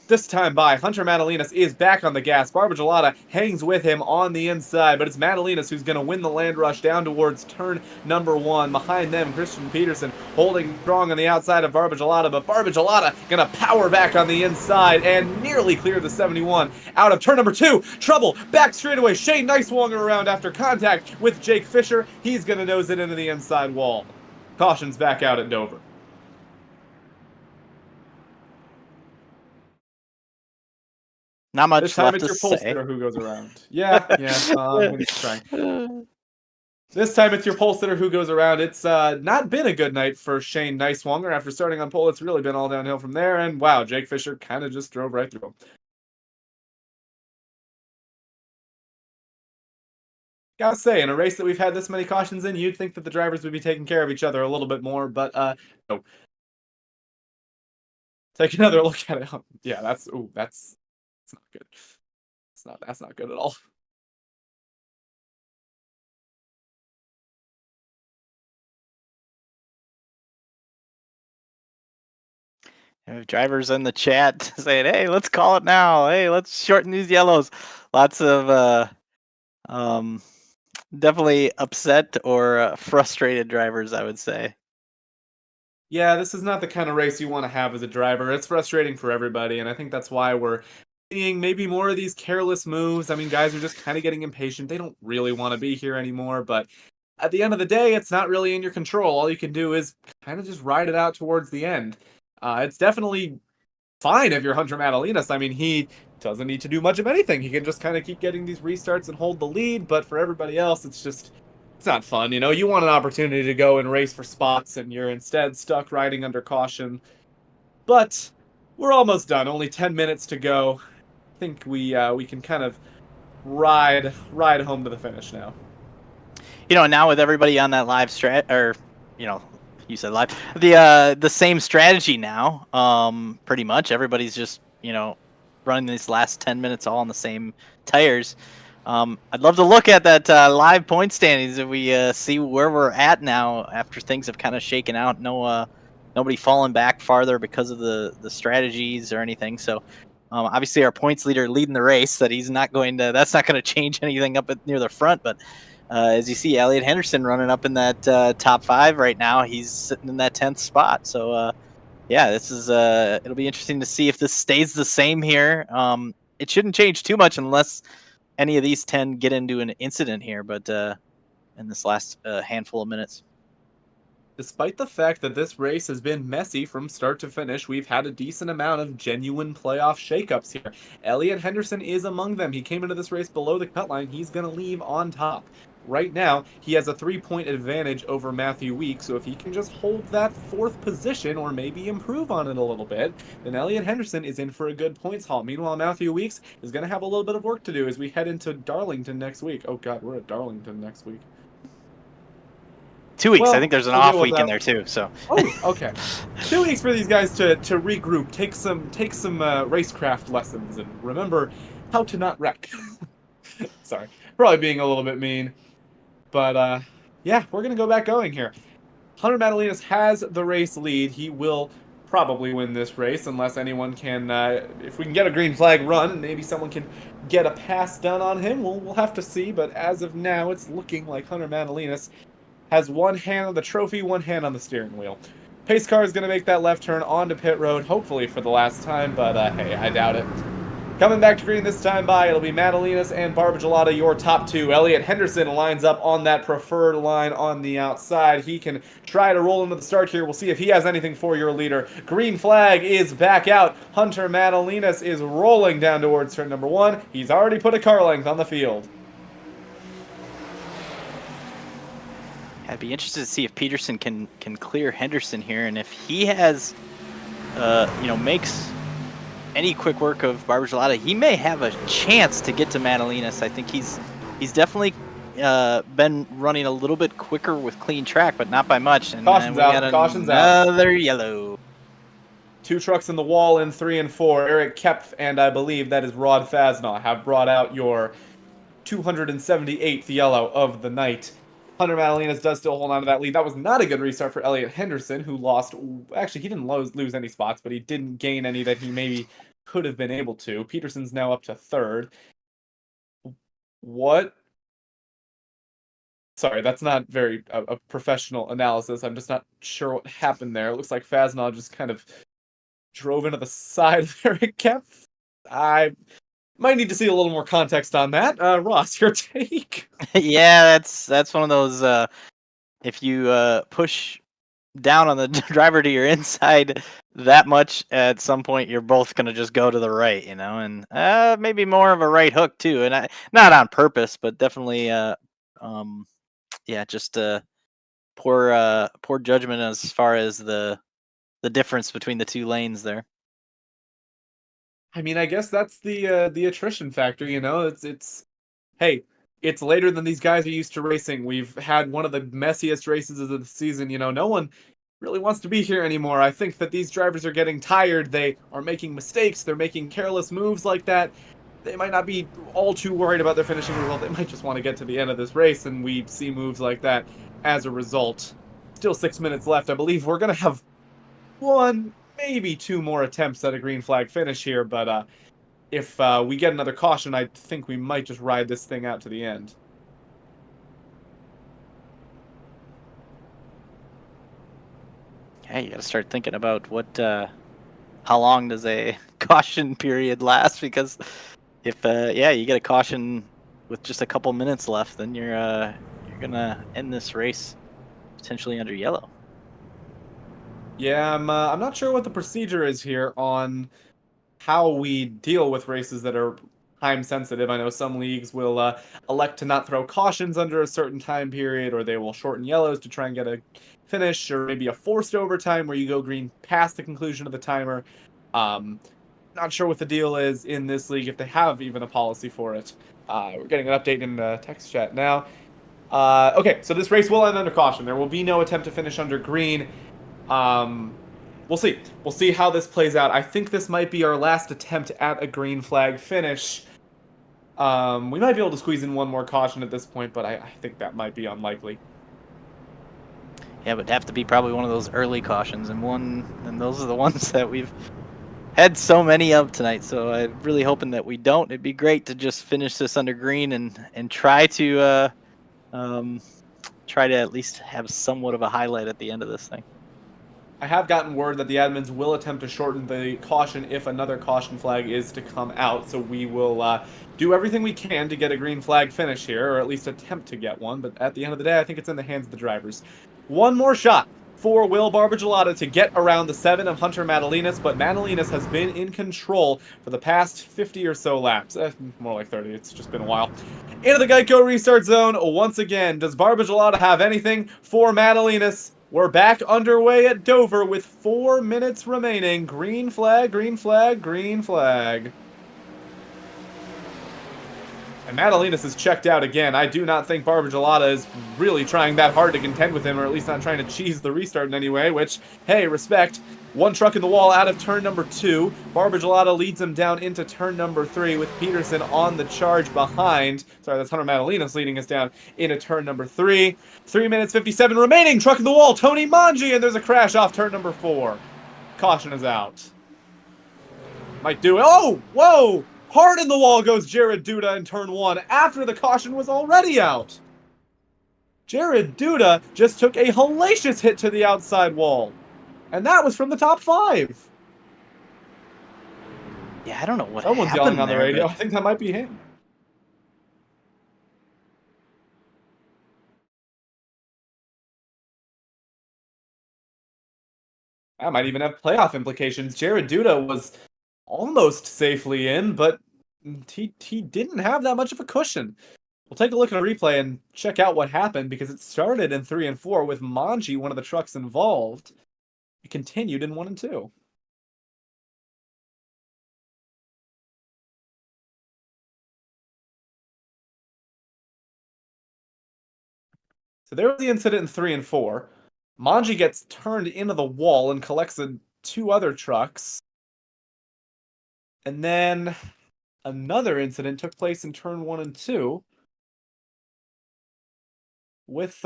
This time by Hunter Madalinas is back on the gas. Barbagelata hangs with him on the inside, but it's Madalinas who's going to win the land rush down towards turn number 1. Behind them, Christian Peterson holding strong on the outside of Barbagelata, but Barbagelata going to power back on the inside and nearly clear the 71 out of turn number 2. Trouble, back straightaway. Shane Nicewonger around after contact with Jake Fisher. He's going to nose it into the inside wall. Caution's back out at Dover. Not much this time left it's to your pole say. sitter who goes around. Yeah. I'm trying. This time it's your pole sitter who goes around. It's not been a good night for Shane Nicewonger. After starting on pole, it's really been all downhill from there. And wow, Jake Fisher kind of just drove right through him. Gotta say, in a race that we've had this many cautions in, you'd think that the drivers would be taking care of each other a little bit more, but no. Take another look at it. Yeah, that's not good. That's not good at all. Drivers in the chat saying, "Hey, let's call it now. Hey, let's shorten these yellows." Lots of definitely upset or frustrated drivers, I would say. Yeah, this is not the kind of race you want to have as a driver. It's frustrating for everybody, and I think that's why we're seeing maybe more of these careless moves. I mean, guys are just kind of getting impatient. They don't really want to be here anymore, but at the end of the day, it's not really in your control. All you can do is kind of just ride it out towards the end. It's definitely fine if you're Hunter Madalinas. I mean, he doesn't need to do much of anything. He can just kind of keep getting these restarts and hold the lead, but for everybody else, it's not fun. You want an opportunity to go and race for spots, and you're instead stuck riding under caution. But we're almost done. Only 10 minutes to go. I think we can kind of ride home to the finish now. Now with everybody on that live you said live, the same strategy now. Pretty much everybody's just running these last 10 minutes all on the same tires. I'd love to look at that live point standings if we see where we're at now after things have kind of shaken out. No, nobody falling back farther because of the strategies or anything. So obviously our points leader leading the race. That's not going to change anything up near the front. But as you see, Elliot Henderson running up in that top 5 right now. He's sitting in that 10th spot. So yeah, this is it'll be interesting to see if this stays the same here. It shouldn't change too much unless any of these 10 get into an incident here, but in this last handful of minutes. Despite the fact that this race has been messy from start to finish, we've had a decent amount of genuine playoff shakeups here. Elliot Henderson is among them. He came into this race below the cut line. He's going to leave on top. Right now, he has a 3-point advantage over Matthew Weeks, so if he can just hold that 4th position or maybe improve on it a little bit, then Elliot Henderson is in for a good points haul. Meanwhile, Matthew Weeks is going to have a little bit of work to do as we head into Darlington next week. Oh god, we're at Darlington next week. 2 weeks. Well, I think there's an we'll off deal with week in that. there too. So. Oh, okay. 2 weeks for these guys to regroup, take some racecraft lessons, and remember how to not wreck. Sorry, probably being a little bit mean, but yeah, we're gonna go back going here. Hunter Madalinas has the race lead. He will probably win this race unless anyone can, if we can get a green flag run and maybe someone can get a pass done on him. We'll have to see. But as of now, it's looking like Hunter Madalinas has one hand on the trophy, one hand on the steering wheel. Pace car is going to make that left turn onto pit road, hopefully for the last time, but hey, I doubt it. Coming back to green this time by, it'll be Madalinas and Barbagelata, your top 2. Elliot Henderson lines up on that preferred line on the outside. He can try to roll into the start here. We'll see if he has anything for your leader. Green flag is back out. Hunter Madalinas is rolling down towards turn number 1. He's already put a car length on the field. I'd be interested to see if Peterson can clear Henderson here, and if he has, makes any quick work of Barbagelata, he may have a chance to get to Madalinas. I think he's definitely been running a little bit quicker with clean track, but not by much. And Caution's out. Caution's out. Another yellow. 2 trucks in the wall in 3 and 4. Eric Kepf and I believe that is Rod Fasnaugh have brought out your 278th yellow of the night. Hunter Madalinas does still hold on to that lead. That was not a good restart for Elliot Henderson, who lost. Actually, he didn't lose any spots, but he didn't gain any that he maybe could have been able to. Peterson's now up to 3rd. What? Sorry, that's not very a professional analysis. I'm just not sure what happened there. It looks like Fasnaugh just kind of drove into the side of Eric Kepf. I might need to see a little more context on that. Ross, your take? Yeah, that's one of those. If you push down on the driver to your inside that much, at some point you're both gonna just go to the right, and maybe more of a right hook too, and not on purpose, but definitely, just poor judgment as far as the difference between the 2 lanes there. I mean, I guess that's the attrition factor, It's hey, it's later than these guys are used to racing. We've had one of the messiest races of the season. No one really wants to be here anymore. I think that these drivers are getting tired. They are making mistakes. They're making careless moves like that. They might not be all too worried about their finishing result. They might just want to get to the end of this race, and we see moves like that as a result. Still 6 minutes left. I believe we're going to have 1, maybe 2 more attempts at a green flag finish here, but if we get another caution, I think we might just ride this thing out to the end. Hey, you got to start thinking about how long does a caution period last? Because if you get a caution with just a couple minutes left, then you're gonna end this race potentially under yellow. Yeah, I'm not sure what the procedure is here on how we deal with races that are time sensitive. I know some leagues will elect to not throw cautions under a certain time period, or they will shorten yellows to try and get a finish, or maybe a forced overtime where you go green past the conclusion of the timer. Not sure what the deal is in this league, if they have even a policy for it. We're getting an update in the text chat now. Okay, so this race will end under caution. There will be no attempt to finish under green. We'll see. We'll see how this plays out. I think this might be our last attempt at a green flag finish. We might be able to squeeze in one more caution at this point, but I think that might be unlikely. Yeah, it would have to be probably one of those early cautions, and those are the ones that we've had so many of tonight. So I'm really hoping that we don't. It'd be great to just finish this under green and try to at least have somewhat of a highlight at the end of this thing. I have gotten word that the admins will attempt to shorten the caution if another caution flag is to come out, so we will do everything we can to get a green flag finish here, or at least attempt to get one, but at the end of the day, I think it's in the hands of the drivers. One more shot for Will Barbagelata to get around the 7 of Hunter Madalinas, but Madalinas has been in control for the past 50 or so laps. More like 30, it's just been a while. Into the Geico restart zone once again. Does Barbagelata have anything for Madalinas? We're back underway at Dover with 4 minutes remaining. Green flag, green flag, green flag. And Madalinas is checked out again. I do not think Barbagelata is really trying that hard to contend with him, or at least not trying to cheese the restart in any way, which, hey, respect. One truck in the wall out of turn number 2. Barbagelata leads him down into turn number 3 with Peterson on the charge behind. Sorry, that's Hunter Madalinas leading us down into turn number 3. 3 minutes 57 remaining. Truck in the wall. Tony Manji, and there's a crash off turn number 4. Caution is out. Might do it. Oh, whoa! Hard in the wall goes Jared Duda in turn 1 after the caution was already out. Jared Duda just took a hellacious hit to the outside wall. And that was from the top 5. Yeah, I don't know what Someone's happened yelling on the there, radio. but I think that might be him. That might even have playoff implications. Jared Duda was almost safely in, but he didn't have that much of a cushion. We'll take a look at a replay and check out what happened, because it started in 3 and 4 with Manji, one of the trucks involved. It continued in 1 and 2. So there was the incident in 3 and 4. Manji gets turned into the wall and collects 2 other trucks. And then another incident took place in turn 1 and 2 with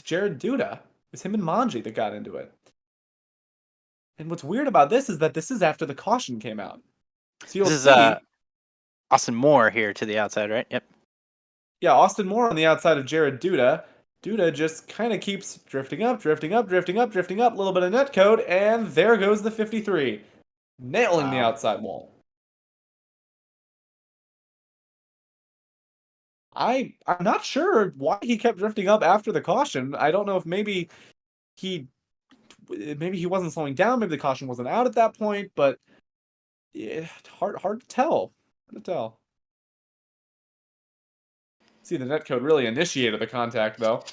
Jared Duda. It was him and Manji that got into it. And what's weird about this is that this is after the caution came out. So you'll this see, is Austin Moore here to the outside, right? Yep. yeah, Austin Moore on the outside of Jared Duda. Duda just kind of keeps drifting up, drifting up, drifting up, drifting up, a little bit of netcode, and there goes the 53. Nailing the outside wall. I'm not sure why he kept drifting up after the caution. I don't know if maybe he wasn't slowing down, maybe the caution wasn't out at that point, but yeah, hard to tell. Hard to tell. See, the netcode really initiated the contact, though.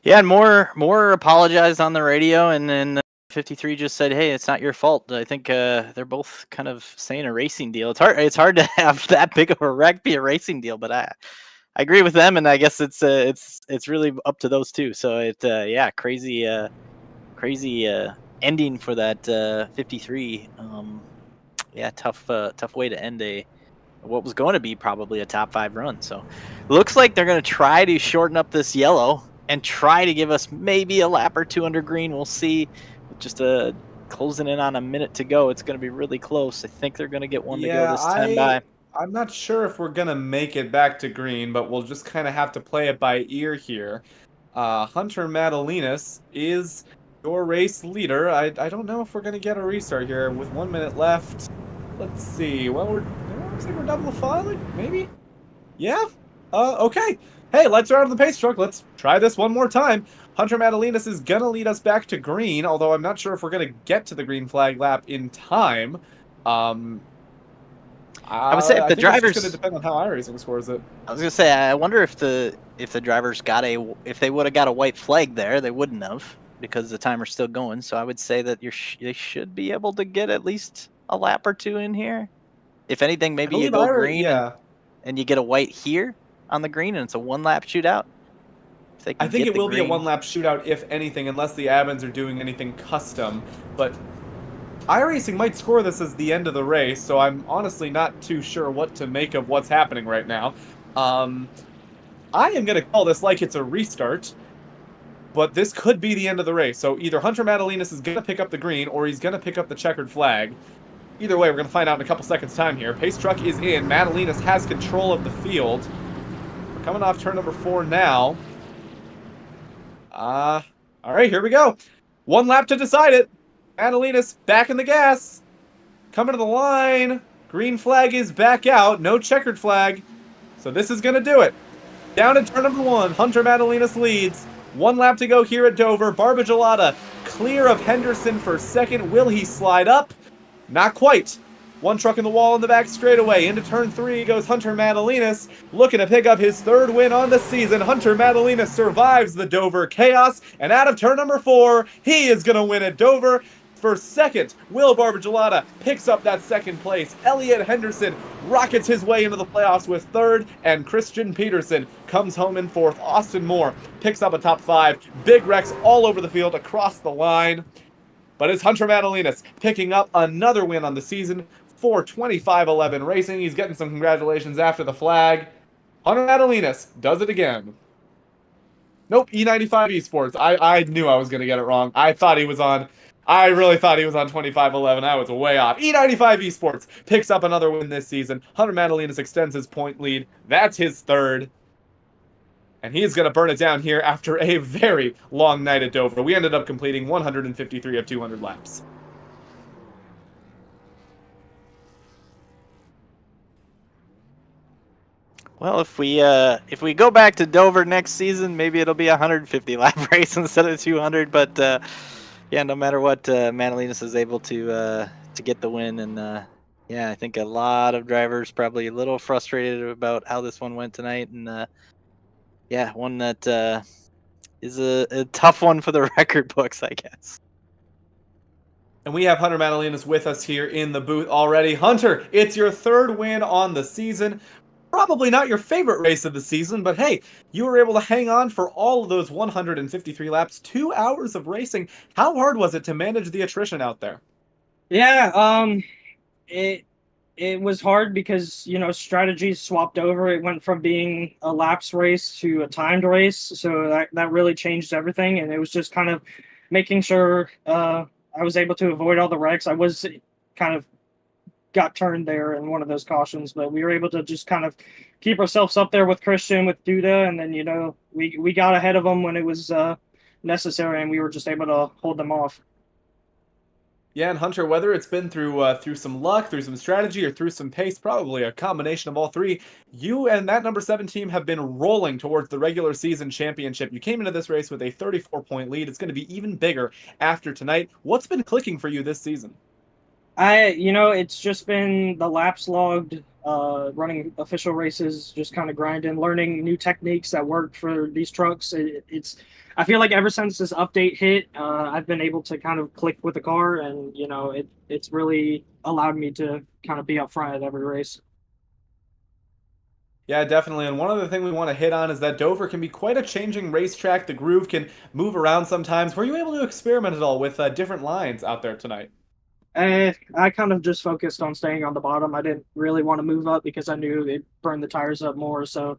Yeah, and Moore apologized on the radio, and then 53 just said, "Hey, it's not your fault." I think they're both kind of saying a racing deal. It's hard to have that big of a wreck be a racing deal, but I agree with them, and I guess it's really up to those two. So yeah, crazy ending for that 53. Yeah, tough way to end what was going to be probably a top 5 run. So looks like they're going to try to shorten up this yellow and try to give us maybe a lap or 2 under green. We'll see. Just closing in on a minute to go. It's going to be really close. I think they're going to get one to go this time by. I'm not sure if we're going to make it back to green, but we'll just kind of have to play it by ear here. Hunter Madalinas is your race leader. I don't know if we're going to get a restart here with 1 minute left. Let's see. Well, looks like we're double filing, maybe? Yeah? Okay. Hey, lights are out on the pace truck. Let's try this one more time. Hunter Madalinas is gonna lead us back to green, although I'm not sure if we're gonna get to the green flag lap in time. I would say if the drivers, it's gonna depend on how iRacing scores it. I was gonna say, I wonder if the drivers if they would have got a white flag there, they wouldn't have, because the timer's still going. So I would say that they should be able to get at least a lap or 2 in here. If anything, maybe you go green, yeah, and you get a white here on the green, and it's a 1 lap shootout. If they I can think get it the will be a green. one-lap shootout, if anything, unless the Abbins are doing anything custom. But iRacing might score this as the end of the race, so I'm honestly not too sure what to make of what's happening right now. I am going to call this like it's a restart, but this could be the end of the race. So either Hunter Madalinas is going to pick up the green, or he's going to pick up the checkered flag. Either way, we're going to find out in a couple seconds' time here. Pace truck is in. Madalinas has control of the field. We're coming off turn number 4 now. All right, here we go. One lap to decide it. Madalinas back in the gas. Coming to the line. Green flag is back out. No checkered flag. So this is going to do it. Down in turn number 1. Hunter Madalinas leads. 1 lap to go here at Dover. Barbagelata clear of Henderson for second. Will he slide up? Not quite. 1 truck in the wall in the back straightaway. Into turn 3 goes Hunter Madalinas, looking to pick up his 3rd win on the season. Hunter Madalinas survives the Dover chaos, and out of turn number 4, he is going to win at Dover. For second, Will Barbagelata picks up that 2nd place. Elliot Henderson rockets his way into the playoffs with 3rd, and Christian Peterson comes home in 4th. Austin Moore picks up a top 5. Big wrecks all over the field across the line. But it's Hunter Madalinas picking up another win on the season for 25-11 Racing. He's getting some congratulations after the flag. Hunter Madalinas does it again. Nope, E95 Esports. I knew I was going to get it wrong. I really thought he was on 25-11. I was way off. E95 Esports picks up another win this season. Hunter Madalinas extends his point lead. That's his 3rd. And he's going to burn it down here after a very long night at Dover. We ended up completing 153 of 200 laps. Well, if we go back to Dover next season, maybe it'll be a 150 lap race instead of 200. But yeah, no matter what, Madalinas is able to get the win, and yeah, I think a lot of drivers probably a little frustrated about how this one went tonight, and yeah, one that is a tough one for the record books, I guess. And we have Hunter Madalinas with us here in the booth already. Hunter, it's your 3rd win on the season. Probably not your favorite race of the season, but hey, you were able to hang on for all of those 153 laps, 2 hours of racing. How hard was it to manage the attrition out there? Yeah, it was hard because strategies swapped over. It went from being a laps race to a timed race, so that really changed everything. And it was just kind of making sure I was able to avoid all the wrecks. I was kind of got turned there in one of those cautions, but we were able to just kind of keep ourselves up there with Christian, with Duda, and then we got ahead of them when it was necessary, and we were just able to hold them off. Yeah, and Hunter, whether it's been through some luck, through some strategy, or through some pace, probably a combination of all 3, you and that number 7 team have been rolling towards the regular season championship. You came into this race with a 34-point lead. It's going to be even bigger after tonight. What's been clicking for you this season? It's just been the laps logged, running official races, just kind of grinding, learning new techniques that work for these trucks. I feel like ever since this update hit, I've been able to kind of click with the car, and it's really allowed me to kind of be up front at every race. Yeah, definitely. And one other thing we want to hit on is that Dover can be quite a changing racetrack. The groove can move around sometimes. Were you able to experiment at all with different lines out there tonight? I kind of just focused on staying on the bottom. I didn't really want to move up because I knew it burned the tires up more. So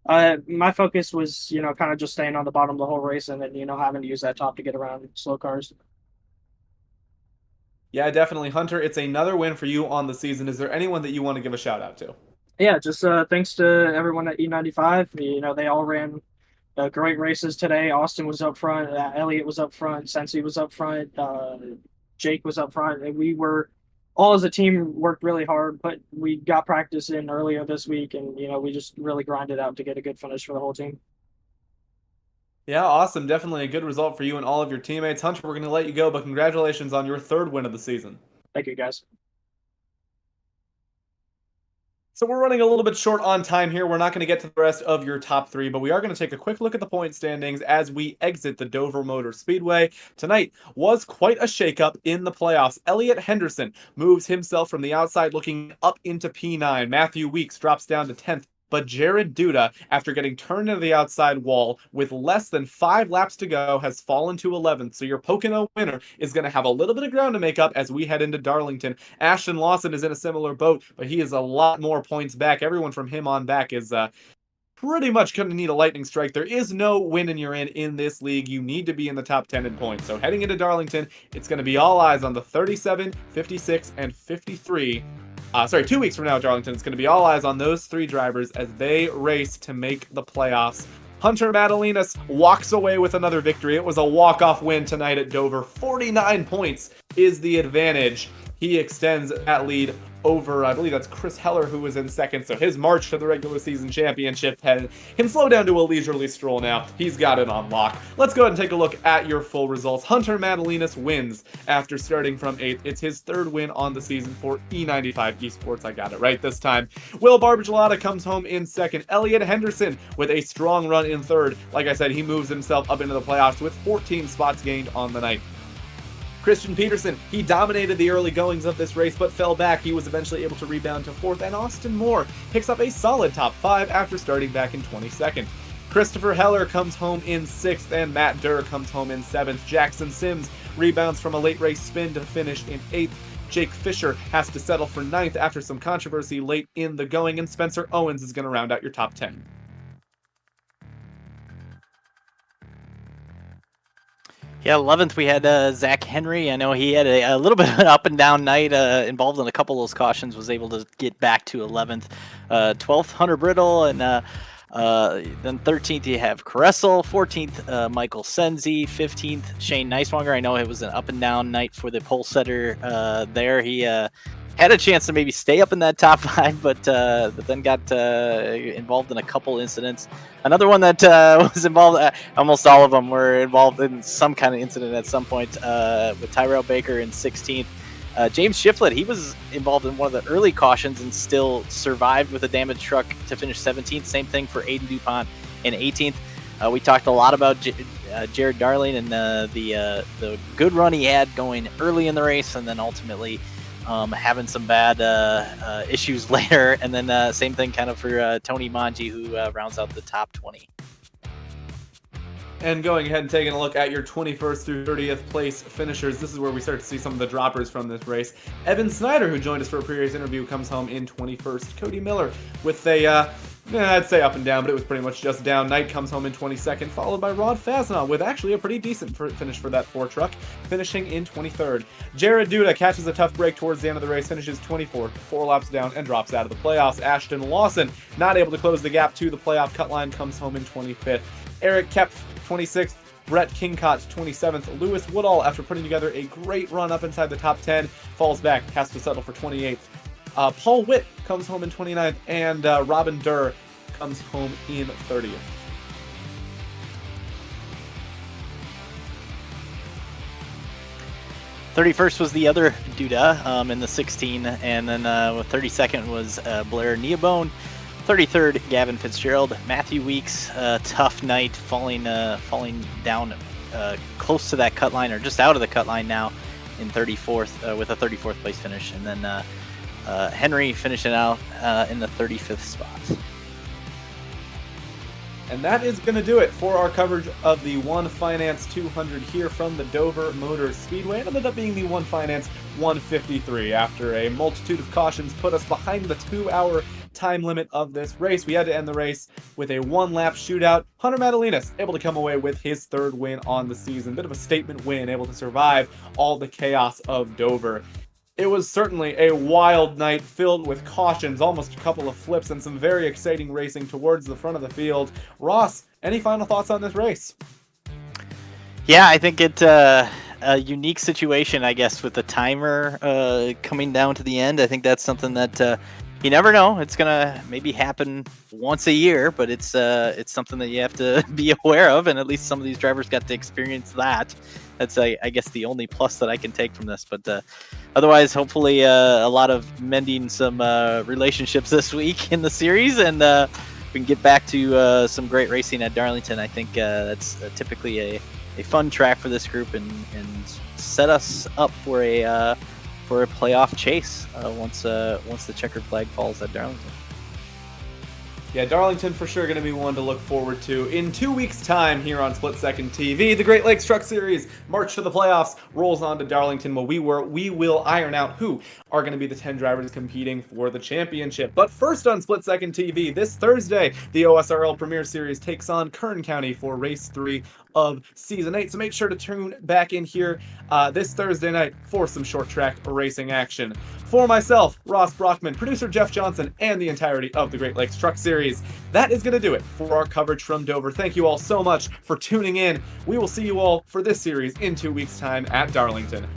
my focus was, kind of just staying on the bottom the whole race, and then, having to use that top to get around slow cars. Yeah, definitely. Hunter, it's another win for you on the season. Is there anyone that you want to give a shout out to? Yeah, just thanks to everyone at E95. They all ran great races today. Austin was up front. Elliot was up front. Sensi was up front. Jake was up front, and we were all as a team worked really hard, but we got practice in earlier this week, and we just really grinded out to get a good finish for the whole team. Yeah, awesome. Definitely a good result for you and all of your teammates. Hunter, we're going to let you go, but congratulations on your 3rd win of the season. Thank you, guys. So we're running a little bit short on time here. We're not going to get to the rest of your top 3, but we are going to take a quick look at the point standings as we exit the Dover Motor Speedway. Tonight was quite a shakeup in the playoffs. Elliot Henderson moves himself from the outside looking up into P9. Matthew Weeks drops down to 10th but Jared Duda, after getting turned into the outside wall with less than 5 laps to go, has fallen to 11th. So your Pocono winner is going to have a little bit of ground to make up as we head into Darlington. Ashton Lawson is in a similar boat, but he is a lot more points back. Everyone from him on back is pretty much going to need a lightning strike. There is no win and you're in this league. You need to be in the top 10 in points. So heading into Darlington, it's going to be all eyes on the 37, 56, and 53. 2 weeks from now at Darlington, it's going to be all eyes on those 3 drivers as they race to make the playoffs. Hunter Madalinas walks away with another victory. It was a walk-off win tonight at Dover. 49 points is the advantage. He extends that lead over, I believe that's Chris Heller, who was in second. So his march to the regular season championship can slow down to a leisurely stroll now. He's got it on lock. Let's go ahead and take a look at your full results. Hunter Madalinas wins after starting from 8th. It's his 3rd win on the season for E95 Esports. I got it right this time. Will Barbagelata comes home in 2nd. Elliot Henderson with a strong run in 3rd. Like I said, he moves himself up into the playoffs with 14 spots gained on the night. Christian Peterson, he dominated the early goings of this race, but fell back. He was eventually able to rebound to 4th, and Austin Moore picks up a solid top 5 after starting back in 22nd. Christopher Heller comes home in 6th, and Matt Durr comes home in 7th. Jackson Sims rebounds from a late race spin to finish in 8th. Jake Fisher has to settle for 9th after some controversy late in the going, and Spencer Owens is going to round out your top 10. Yeah, 11th we had Zach Henry. I know he had a little bit of an up and down night, involved in a couple of those cautions, was able to get back to 11th. 12th, Hunter Brittle, and then 13th you have Caressel. 14th, Michael Senzi. 15th, Shane Neiswanger. I know it was an up and down night for the pole setter there. He had a chance to maybe stay up in that top 5, but then got involved in a couple incidents. Another one that was involved, almost all of them were involved in some kind of incident at some point, with Tyrell Baker in 16th. James Shiflett, he was involved in one of the early cautions and still survived with a damaged truck to finish 17th. Same thing for Aiden DuPont in 18th. We talked a lot about Jared Darling and the good run he had going early in the race, and then ultimately having some bad issues later. And then same thing kind of for Tony Manji, who rounds out the top 20. And going ahead and taking a look at your 21st through 30th place finishers, this is where we start to see some of the droppers from this race. Evan Snyder, who joined us for a previous interview, comes home in 21st. Cody Miller with a, I'd say up and down, but it was pretty much just down. Knight comes home in 22nd, followed by Rod Fasnaugh with actually a pretty decent finish for that 4 truck, finishing in 23rd. Jared Duda catches a tough break towards the end of the race, finishes 24th, 4 laps down, and drops out of the playoffs. Ashton Lawson, not able to close the gap to the playoff cut line, comes home in 25th. Eric Kepf, 26th. Brett Kingcott, 27th. Lewis Woodall, after putting together a great run up inside the top 10, falls back, has to settle for 28th. Paul Witt comes home in 29th, and Robin Durr comes home in 30th. '31st was the other Duda in the 16, and then 32nd was Blair Neobone. 33rd, Gavin Fitzgerald. Matthew Weeks, tough night, falling down close to that cut line, or just out of the cut line now, in 34th with a 34th place finish. And then Henry finishing out in the 35th spot. And that is going to do it for our coverage of the One Finance 200 here from the Dover Motor Speedway. It ended up being the One Finance 153 after a multitude of cautions put us behind the 2-hour time limit of this race. We had to end the race with a 1-lap shootout. Hunter Madalinas able to come away with his 3rd win on the season. Bit of a statement win, able to survive all the chaos of Dover. It was certainly a wild night filled with cautions, almost a couple of flips, and some very exciting racing towards the front of the field. Ross, any final thoughts on this race? Yeah, I think it's a unique situation, I guess, with the timer coming down to the end. I think that's something that you never know. It's gonna maybe happen once a year, but it's something that you have to be aware of, and at least some of these drivers got to experience that. That's I guess the only plus that I can take from this. But otherwise, hopefully a lot of mending some relationships this week in the series, and we can get back to some great racing at Darlington. I think that's typically a fun track for this group, and set us up for a playoff chase once the checkered flag falls at Darlington. Yeah, Darlington for sure going to be one to look forward to in 2 weeks' time here on Split Second TV. The Great Lakes Truck Series march to the playoffs rolls on to Darlington, where we will iron out who are going to be the 10 drivers competing for the championship. But first on Split Second TV, this Thursday, the OSRL Premier Series takes on Kern County for Race 3 of Season 8. So make sure to tune back in here this Thursday night for some short track racing action. For myself, Ross Brockman, producer Jeff Johnson, and the entirety of the Great Lakes Truck Series, that is going to do it for our coverage from Dover. Thank you all so much for tuning in. We will see you all for this series in 2 weeks' time at Darlington.